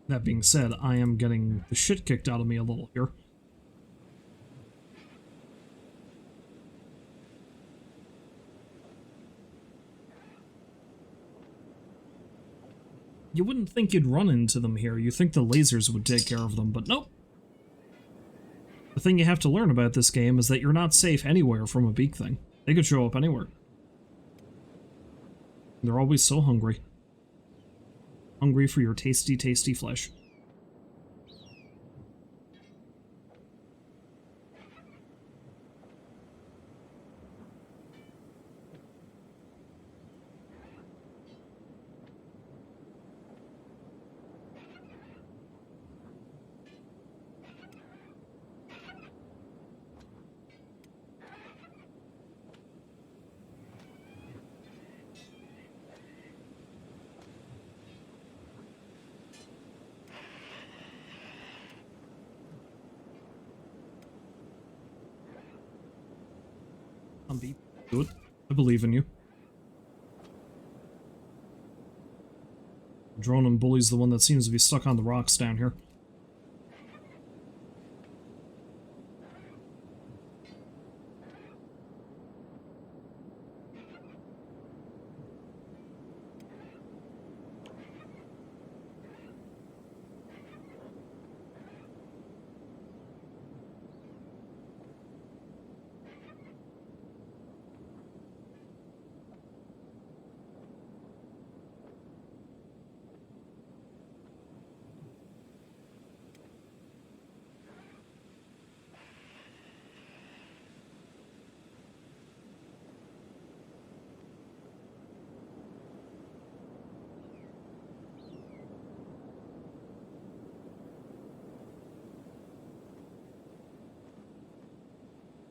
that being said, I am getting the shit kicked out of me a little here. You wouldn't think you'd run into them here. You think the lasers would take care of them, but nope. The thing you have to learn about this game is that you're not safe anywhere from a beak thing. They could show up anywhere. They're always so hungry. Hungry for your tasty, tasty flesh. Beep. Do it. I believe in you. Dronin bullies the one that seems to be stuck on the rocks down here.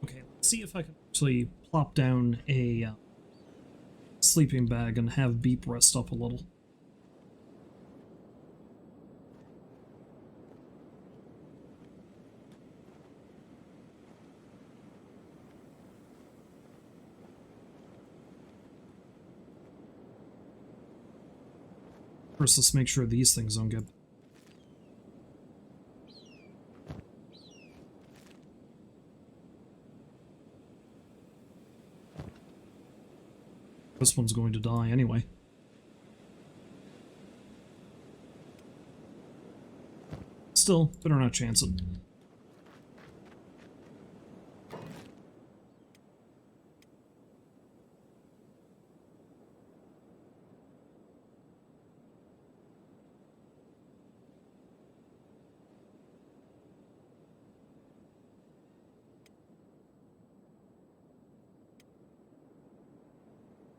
Okay, let's see if I can actually plop down a sleeping bag and have Beep rest up a little. First, let's make sure these things don't get... This one's going to die anyway. Still, better not chance it.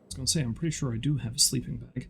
I was gonna say, I'm pretty sure I do have a sleeping bag.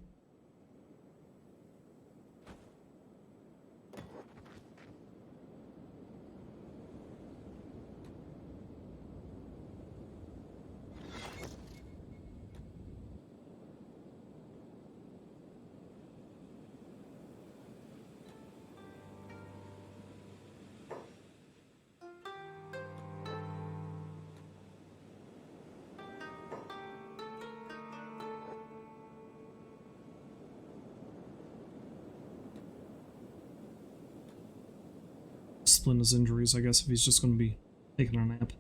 Discipline his injuries, I guess, if he's just going to be taking a nap.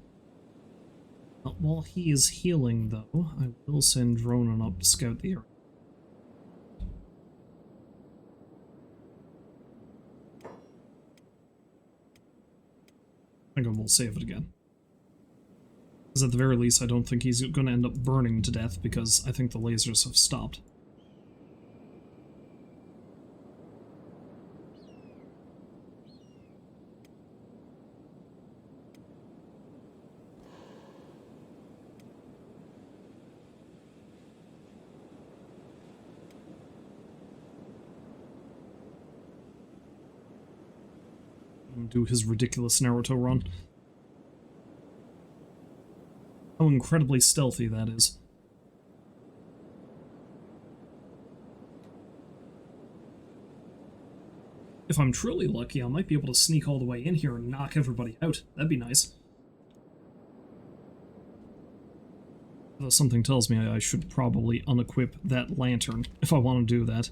While he is healing, though, I will send Dronin up to scout the area. I think I will save it again. Because at the very least, I don't think he's going to end up burning to death, because I think the lasers have stopped. Do his ridiculous Naruto run. How incredibly stealthy that is. If I'm truly lucky, I might be able to sneak all the way in here and knock everybody out. That'd be nice. Though something tells me I should probably unequip that lantern if I want to do that.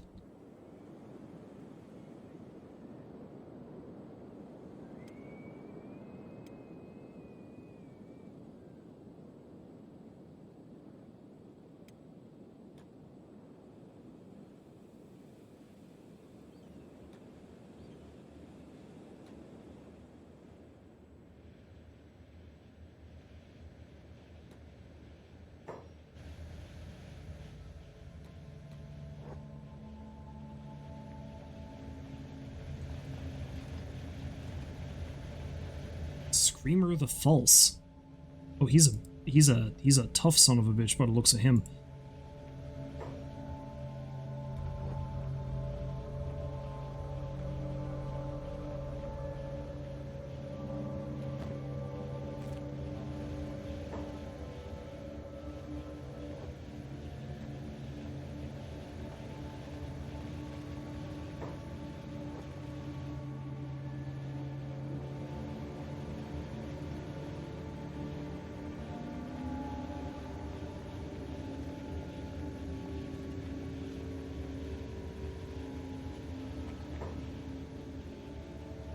Screamer the False. Oh, he's a tough son of a bitch by the looks of him.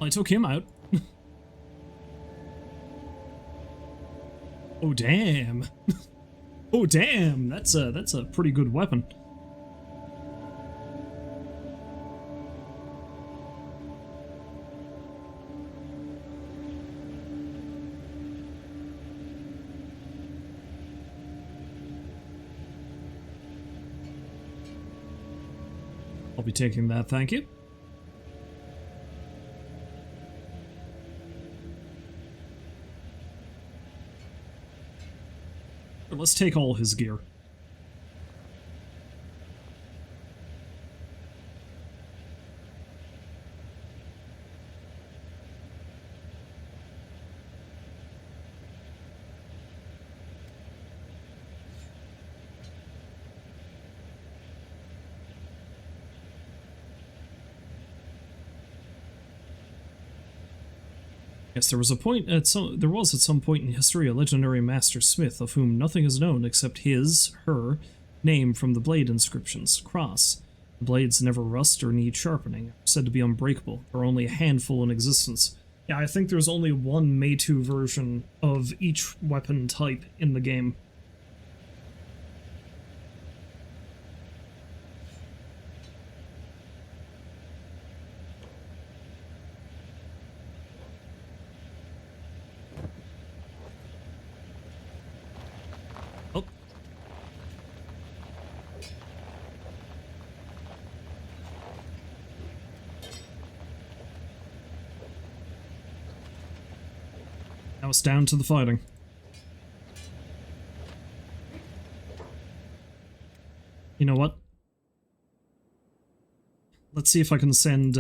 I took him out. Oh damn. Oh damn, that's a pretty good weapon. I'll be taking that, thank you. Let's take all his gear. Yes, there was a point at some point in history a legendary master smith of whom nothing is known except her name from the blade inscriptions, cross. The blades never rust or need sharpening, are said to be unbreakable. There are only a handful in existence. Yeah, I think there's only one Meitu version of each weapon type in the game. Oh. Now it's down to the fighting. You know what? Let's see if I can send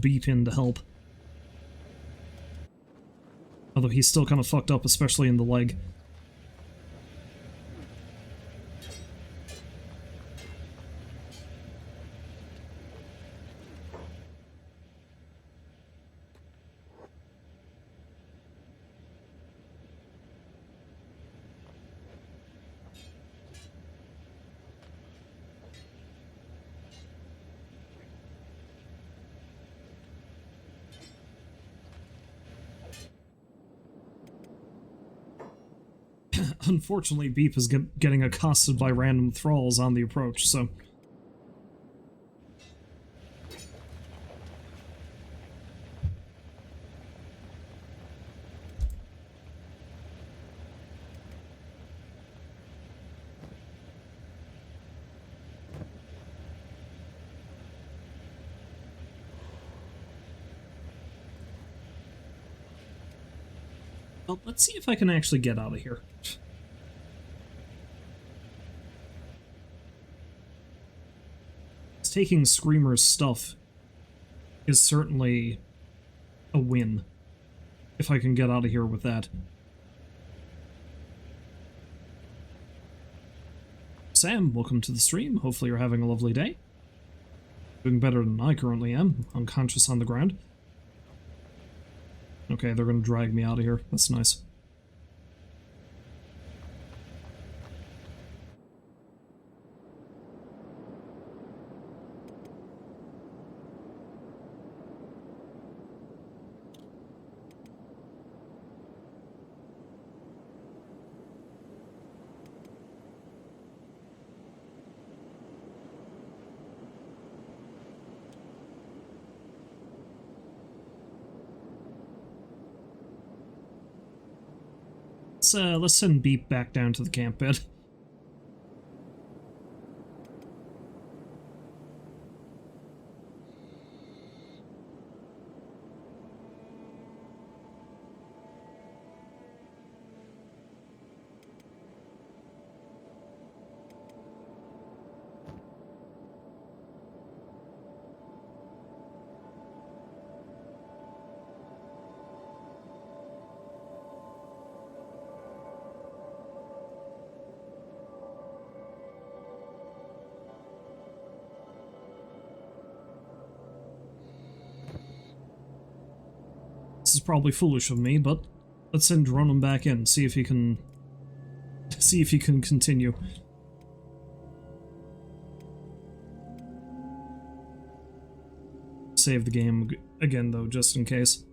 Beep in to help. Although he's still kind of fucked up, especially in the leg. Unfortunately, Beep is getting accosted by random thralls on the approach, so... Well, let's see if I can actually get out of here. Taking Screamer's stuff is certainly a win, if I can get out of here with that. Sam, welcome to the stream. Hopefully you're having a lovely day. Doing better than I currently am, unconscious on the ground. Okay, they're gonna drag me out of here. That's nice. let's send Beep back down to the camp bed. This is probably foolish of me, but let's send Dronin back in, see if he can continue. Save the game again though, just in case.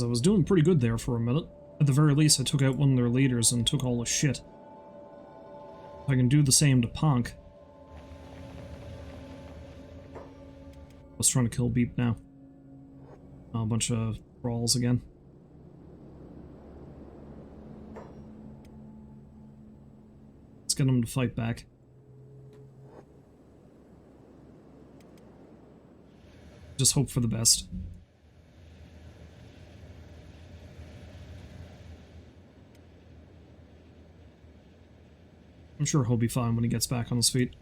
I was doing pretty good there for a minute. At the very least, I took out one of their leaders and took all the shit. If I can do the same to Ponk. I was trying to kill Beep now. Oh, a bunch of brawls again. Let's get them to fight back. Just hope for the best. I'm sure he'll be fine when he gets back on his feet.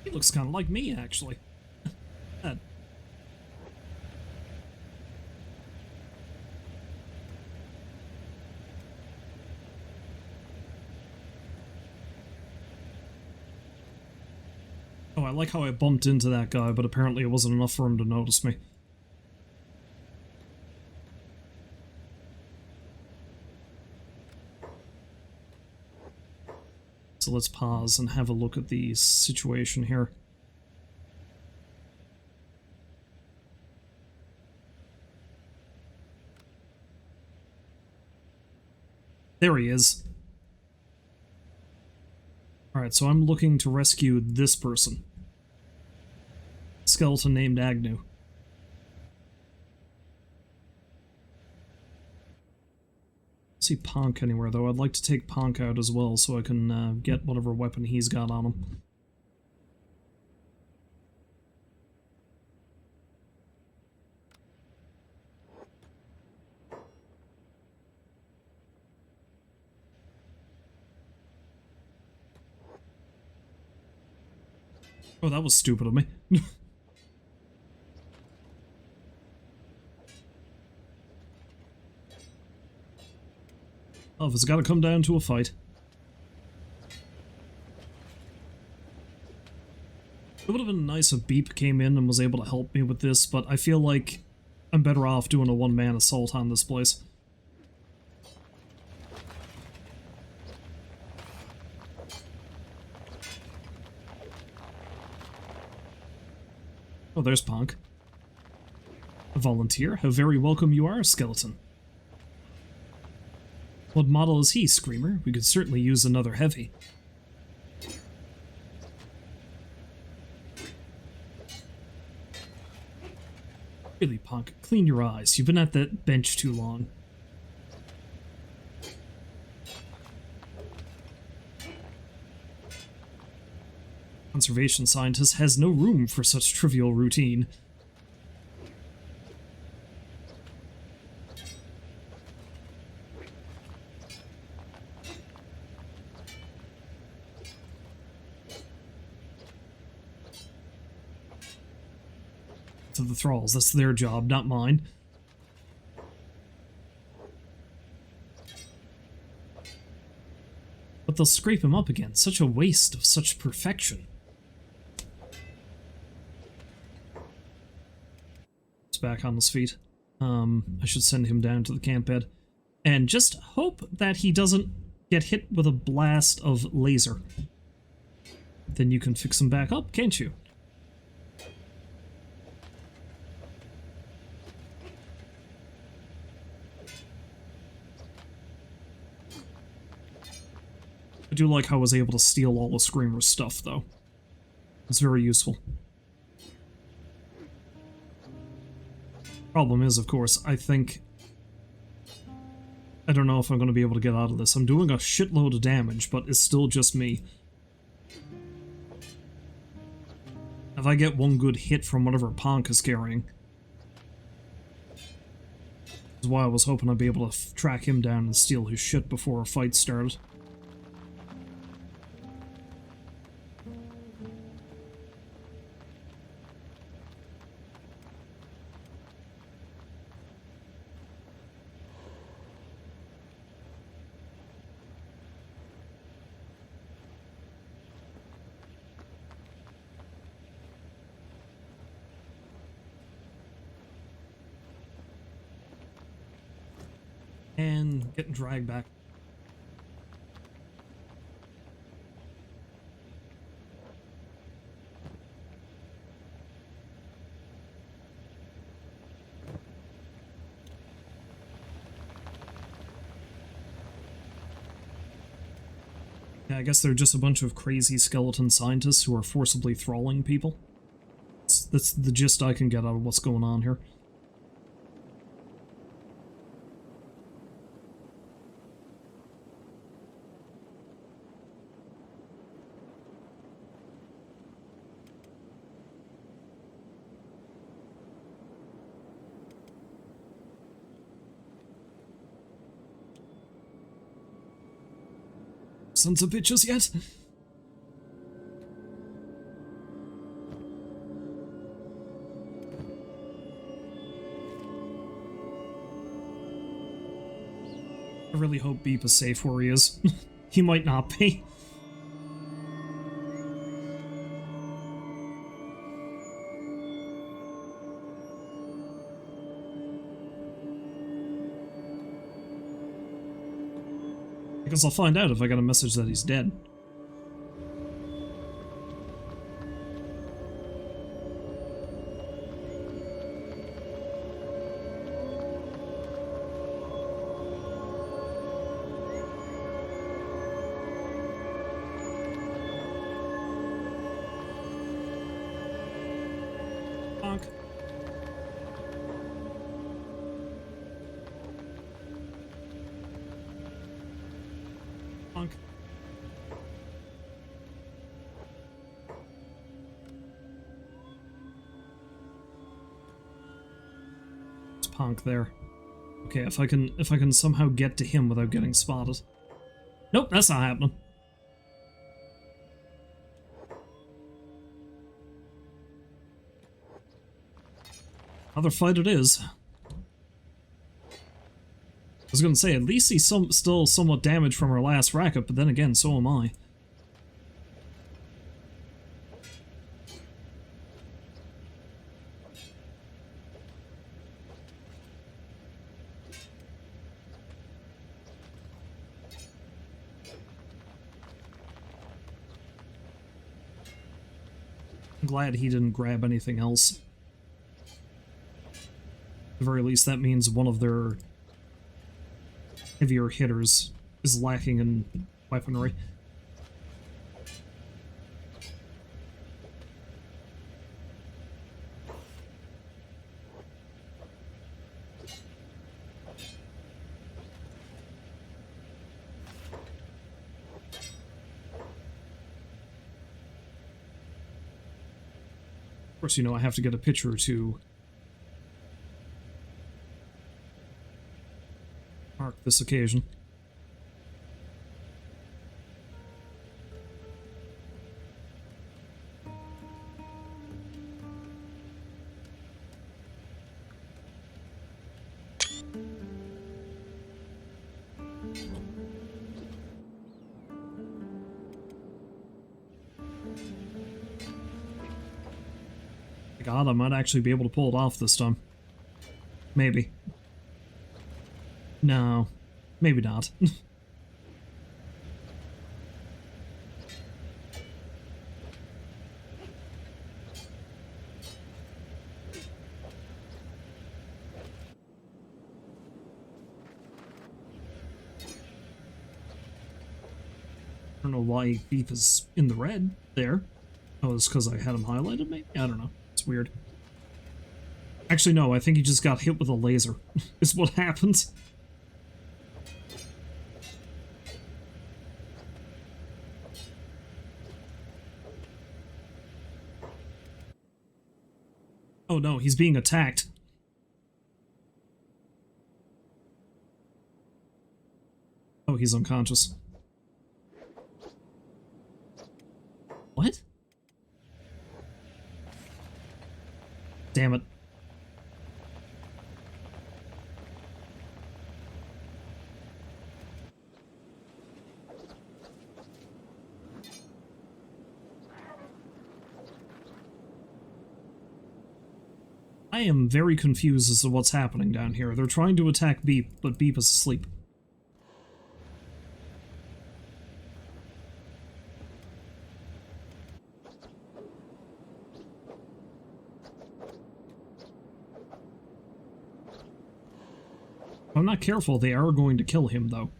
He looks kind of like me, actually. That. Oh, I like how I bumped into that guy, but apparently it wasn't enough for him to notice me. So let's pause and have a look at the situation here. There he is. Alright, so I'm looking to rescue this person. Skeleton named Agnew. See Ponk anywhere, though. I'd like to take Ponk out as well, so I can get whatever weapon he's got on him. Oh, that was stupid of me. Oh, if it's gotta come down to a fight. It would have been nice if Beep came in and was able to help me with this, but I feel like I'm better off doing a one-man assault on this place. Oh, there's Ponk. A volunteer? How very welcome you are, Skeleton. What model is he, Screamer? We could certainly use another heavy. Really, Ponk, clean your eyes. You've been at that bench too long. Conservation scientist has no room for such trivial routine. To the thralls, that's their job, not mine. But they'll scrape him up again. Such a waste of such perfection. He's back on his feet. I should send him down to the camp bed. And just hope that he doesn't get hit with a blast of laser. then you can fix them back up, can't you? I do like how I was able to steal all the Screamer's stuff, though. It's very useful. Problem is, of course, I don't know if I'm going to be able to get out of this. I'm doing a shitload of damage, but it's still just me. If I get one good hit from whatever Ponk is carrying. That's why I was hoping I'd be able to track him down and steal his shit before a fight started. And getting dragged back. Yeah, I guess they're just a bunch of crazy skeleton scientists who are forcibly thralling people. That's the gist I can get out of what's going on here. Sons of bitches yet? I really hope Beep is safe where he is. He might not be. Because I'll find out if I got a message that he's dead. Bonk. Bonk. It's Ponk there. Okay, if I can somehow get to him without getting spotted. Nope, that's not happening. Another fight it is. I was gonna say, at least he's still somewhat damaged from our last racket, but then again, so am I. I'm glad he didn't grab anything else. At the very least, that means one of their heavier hitters is lacking in weaponry. Of course, you know, I have to get a picture to mark this occasion. God, I might actually be able to pull it off this time. Maybe. No, maybe not. don't know why Beep is in the red there. Oh, it's because I had him highlighted, maybe? I don't know. It's weird. Actually, no, I think he just got hit with a laser, is what happened. Oh no, he's being attacked. Oh, he's unconscious. What? Damn it. I am very confused as to what's happening down here. They're trying to attack Beep, but Beep is asleep. If I'm not careful, they are going to kill him, though.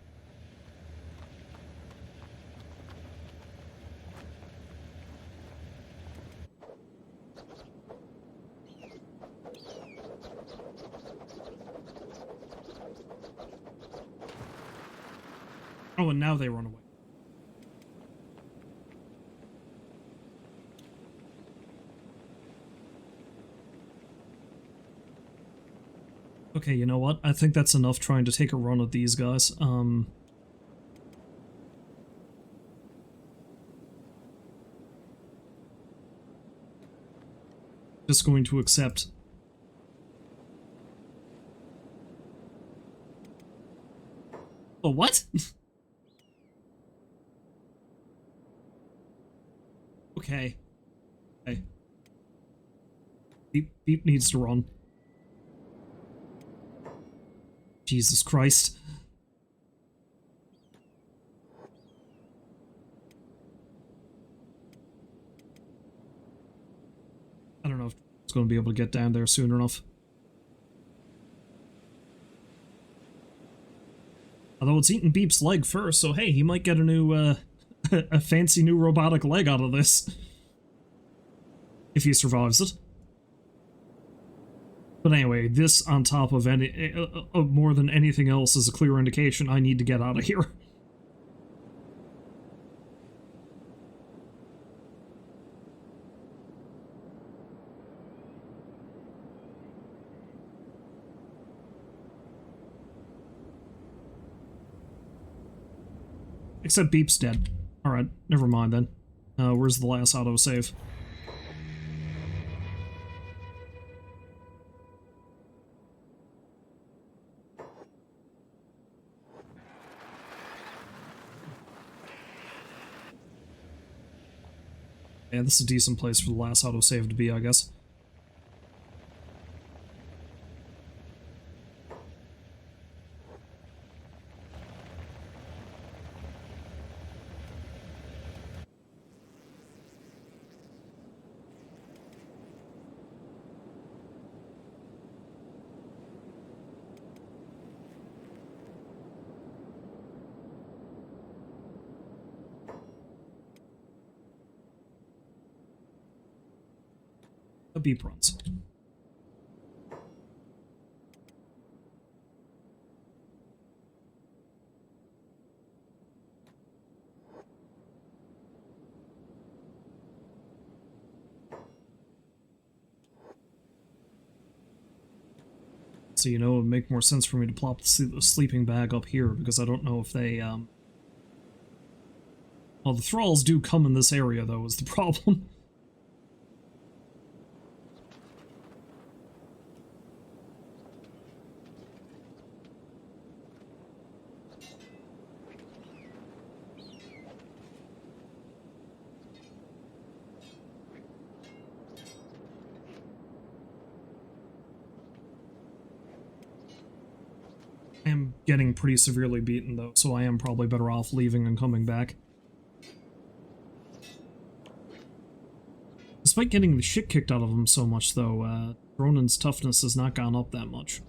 Oh, and now they run away. Okay, you know what? I think that's enough trying to take a run at these guys. Just going to accept. Oh, what? Okay. Okay. Beep needs to run. Jesus Christ. I don't know if it's going to be able to get down there soon enough. Although it's eating Beep's leg first, so hey, he might get a new, a fancy new robotic leg out of this. If he survives it. But anyway, this on top of any more than anything else is a clear indication I need to get out of here. Except Beep's dead. Alright, never mind then. Where's the last autosave? Yeah, this is a decent place for the last autosave to be, I guess. A Beep runs. So, you know, it would make more sense for me to plop the sleeping bag up here, because I don't know if they, well, the thralls do come in this area, though, is the problem. I am getting pretty severely beaten, though, so I am probably better off leaving and coming back. Despite getting the shit kicked out of him so much, though, Dronin's toughness has not gone up that much.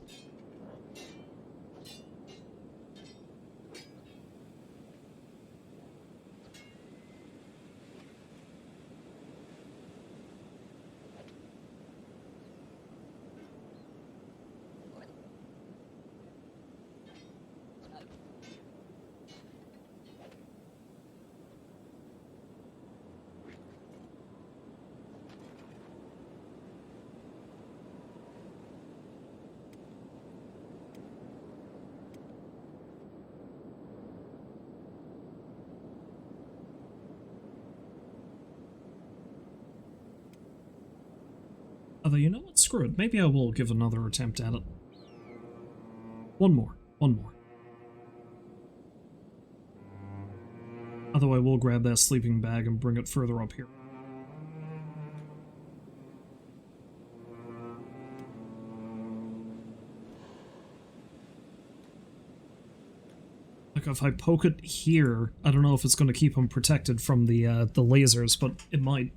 Although, you know what? Screw it. Maybe I will give another attempt at it. One more. One more. Although I will grab that sleeping bag and bring it further up here. Like, if I poke it here, I don't know if it's going to keep him protected from the lasers, but it might.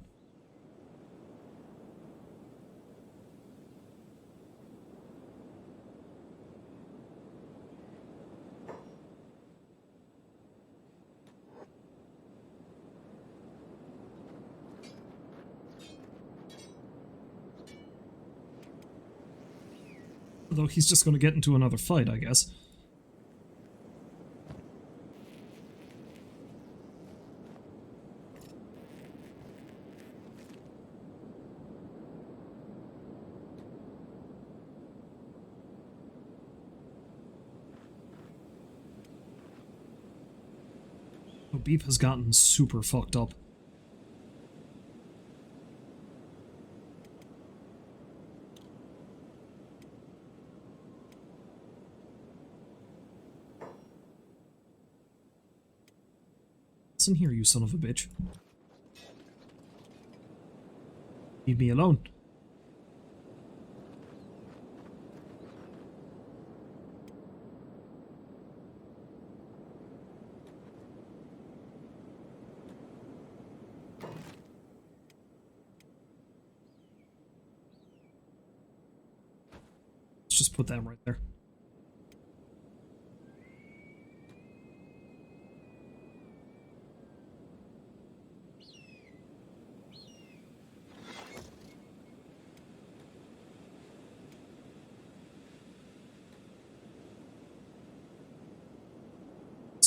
Although he's just going to get into another fight, I guess. Oh, Beep has gotten super fucked up. Listen here, you son of a bitch. Leave me alone. Let's just put that right there.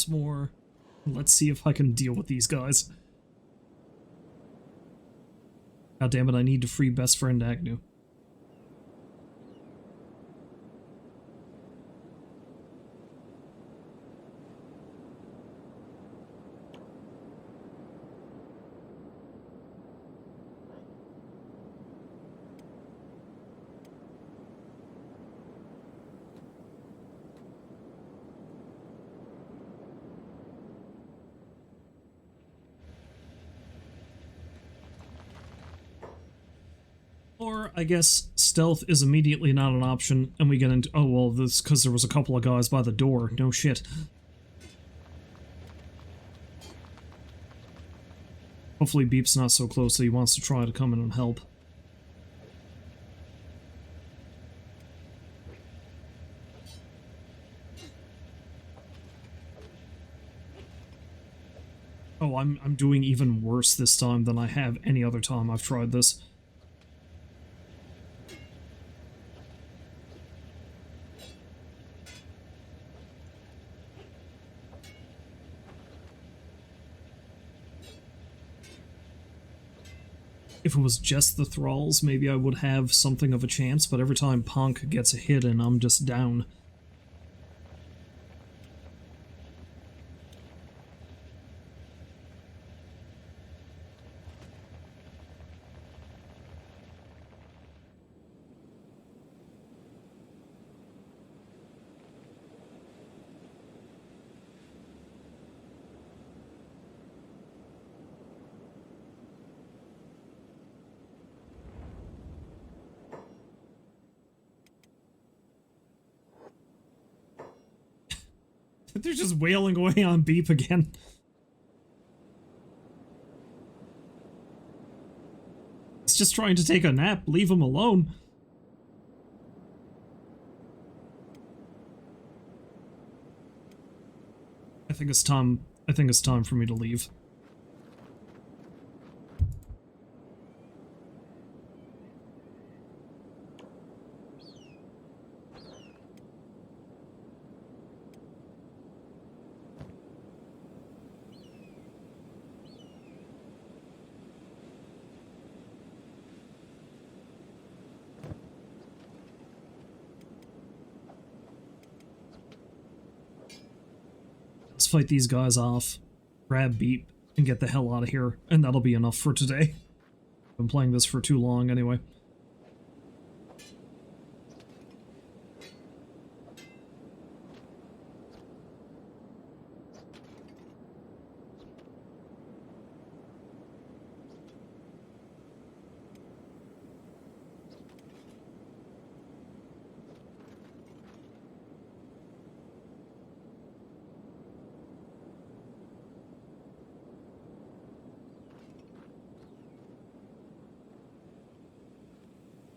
More. Let's see if I can deal with these guys. God damn it, I need to free best friend Agnew. Or, I guess, stealth is immediately not an option, and we get into— oh, well, this because there was a couple of guys by the door. No shit. Hopefully Beep's not so close that he wants to try to come in and help. Oh, I'm doing even worse this time than I have any other time I've tried this. If it was just the thralls, maybe I would have something of a chance, but every time Ponk gets a hit in, I'm just down. They're just wailing away on Beep again. He's just trying to take a nap. Leave him alone. I think it's time for me to leave. Let's fight these guys off, grab Beep, and get the hell out of here, and that'll be enough for today. I've been playing this for too long anyway.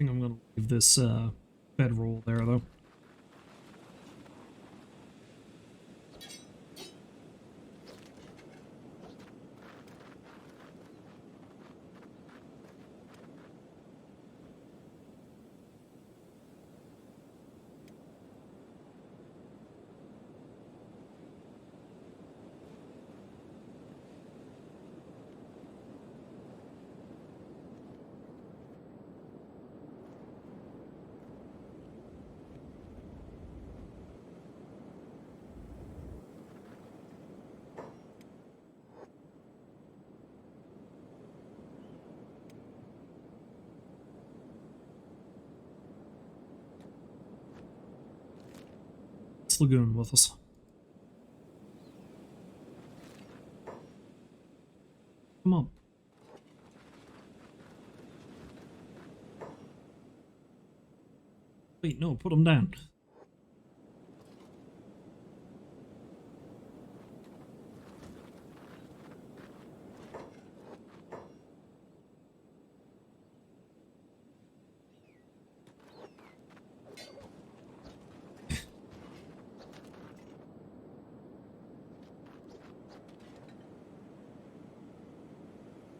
think I'm gonna leave this bedroll there, though. Lagoon with us. Come on. Wait, no, put him down.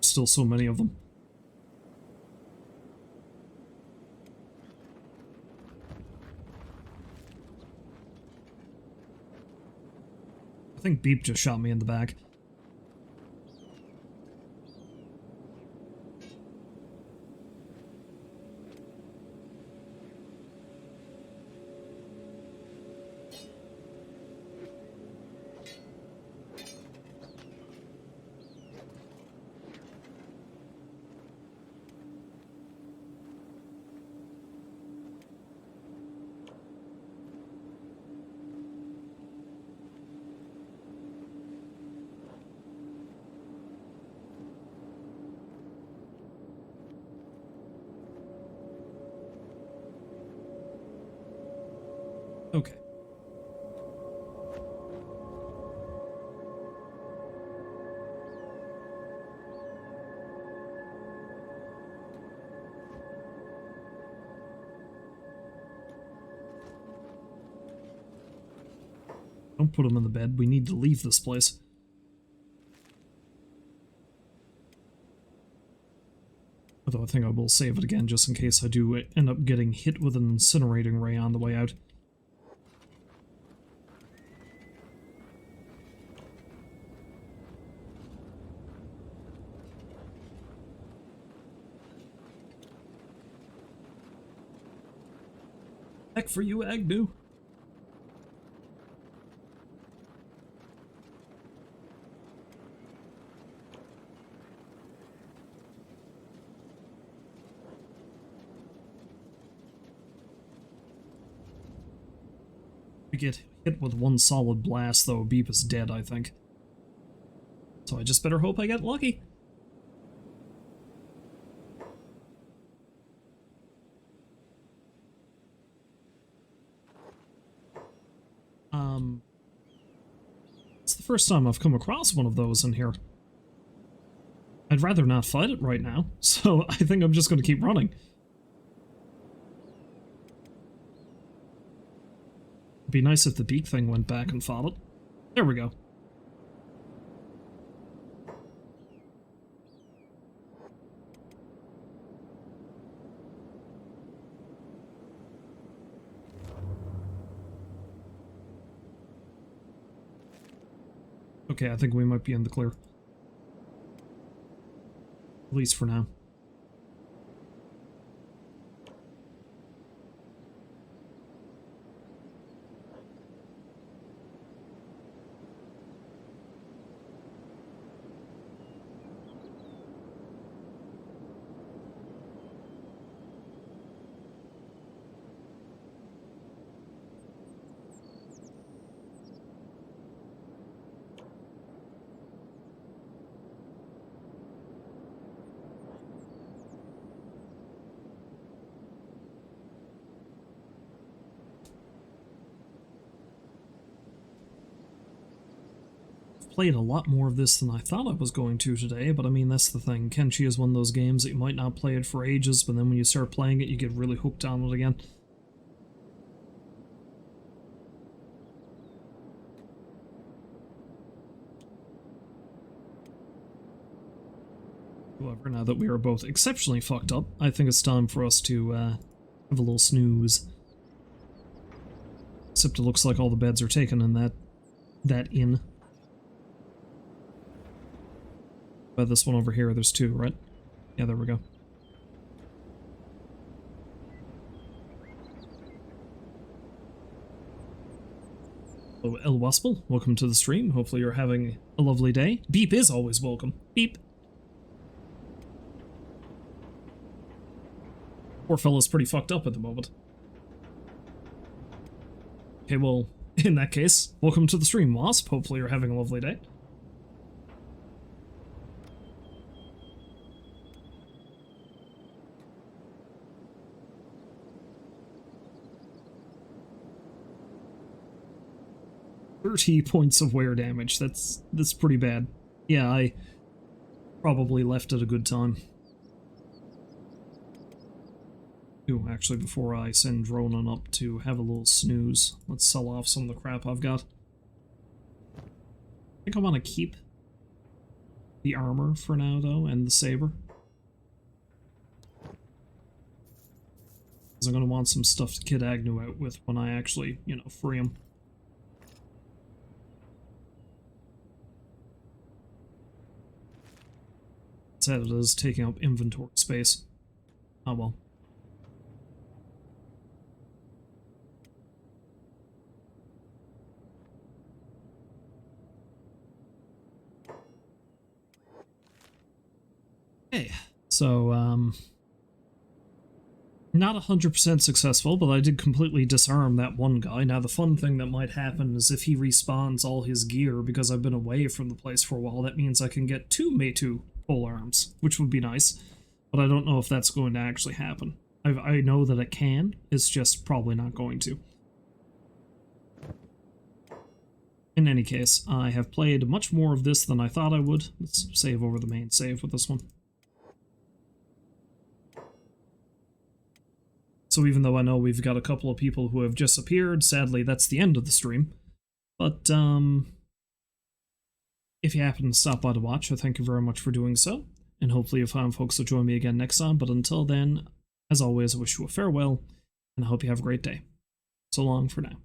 Still so many of them. I think Beep just shot me in the back. Okay. Don't put him in the bed. We need to leave this place. Although I think I will save it again just in case I do end up getting hit with an incinerating ray on the way out. Heck for you, Agnew. We get hit with one solid blast, though. Beep is dead, I think. So I just better hope I get lucky. It's the first time I've come across one of those in here. I'd rather not fight it right now, so I think I'm just going to keep running. It'd be nice if the beak thing went back and fought it. There we go. Okay, I think we might be in the clear. At least for now. played a lot more of this than I thought I was going to today, but I mean, that's the thing. Kenshi is one of those games that you might not play it for ages, but then when you start playing it, you get really hooked on it again. However, now that we are both exceptionally fucked up, I think it's time for us to have a little snooze. Except it looks like all the beds are taken in that inn. But this one over here, there's two, right? Yeah, there we go. Hello, El Waspel. Welcome to the stream. Hopefully you're having a lovely day. Beep is always welcome. Beep. Poor fella's pretty fucked up at the moment. Okay, well, in that case, welcome to the stream, Wasp. Hopefully you're having a lovely day. $30 points of wear damage. That's pretty bad. Yeah, I probably left at a good time. Ooh, actually, before I send Dronin up to have a little snooze, let's sell off some of the crap I've got. I think I want to keep the armor for now, though, and the saber. Because I'm going to want some stuff to kid Agnew out with when I actually, you know, free him. Sad it is taking up inventory space. Oh well. Okay, so, not 100% successful, but I did completely disarm that one guy. Now, the fun thing that might happen is if he respawns all his gear because I've been away from the place for a while, that means I can get 2 Meitu pole arms, which would be nice, but I don't know if that's going to actually happen. I know that it can, it's just probably not going to. In any case, I have played much more of this than I thought I would. Let's save over the main save with this one. So even though I know we've got a couple of people who have just appeared, sadly that's the end of the stream. But, if you happen to stop by to watch, I thank you very much for doing so, and hopefully you'll find folks to join me again next time, but until then, as always, I wish you a farewell, and I hope you have a great day. So long for now.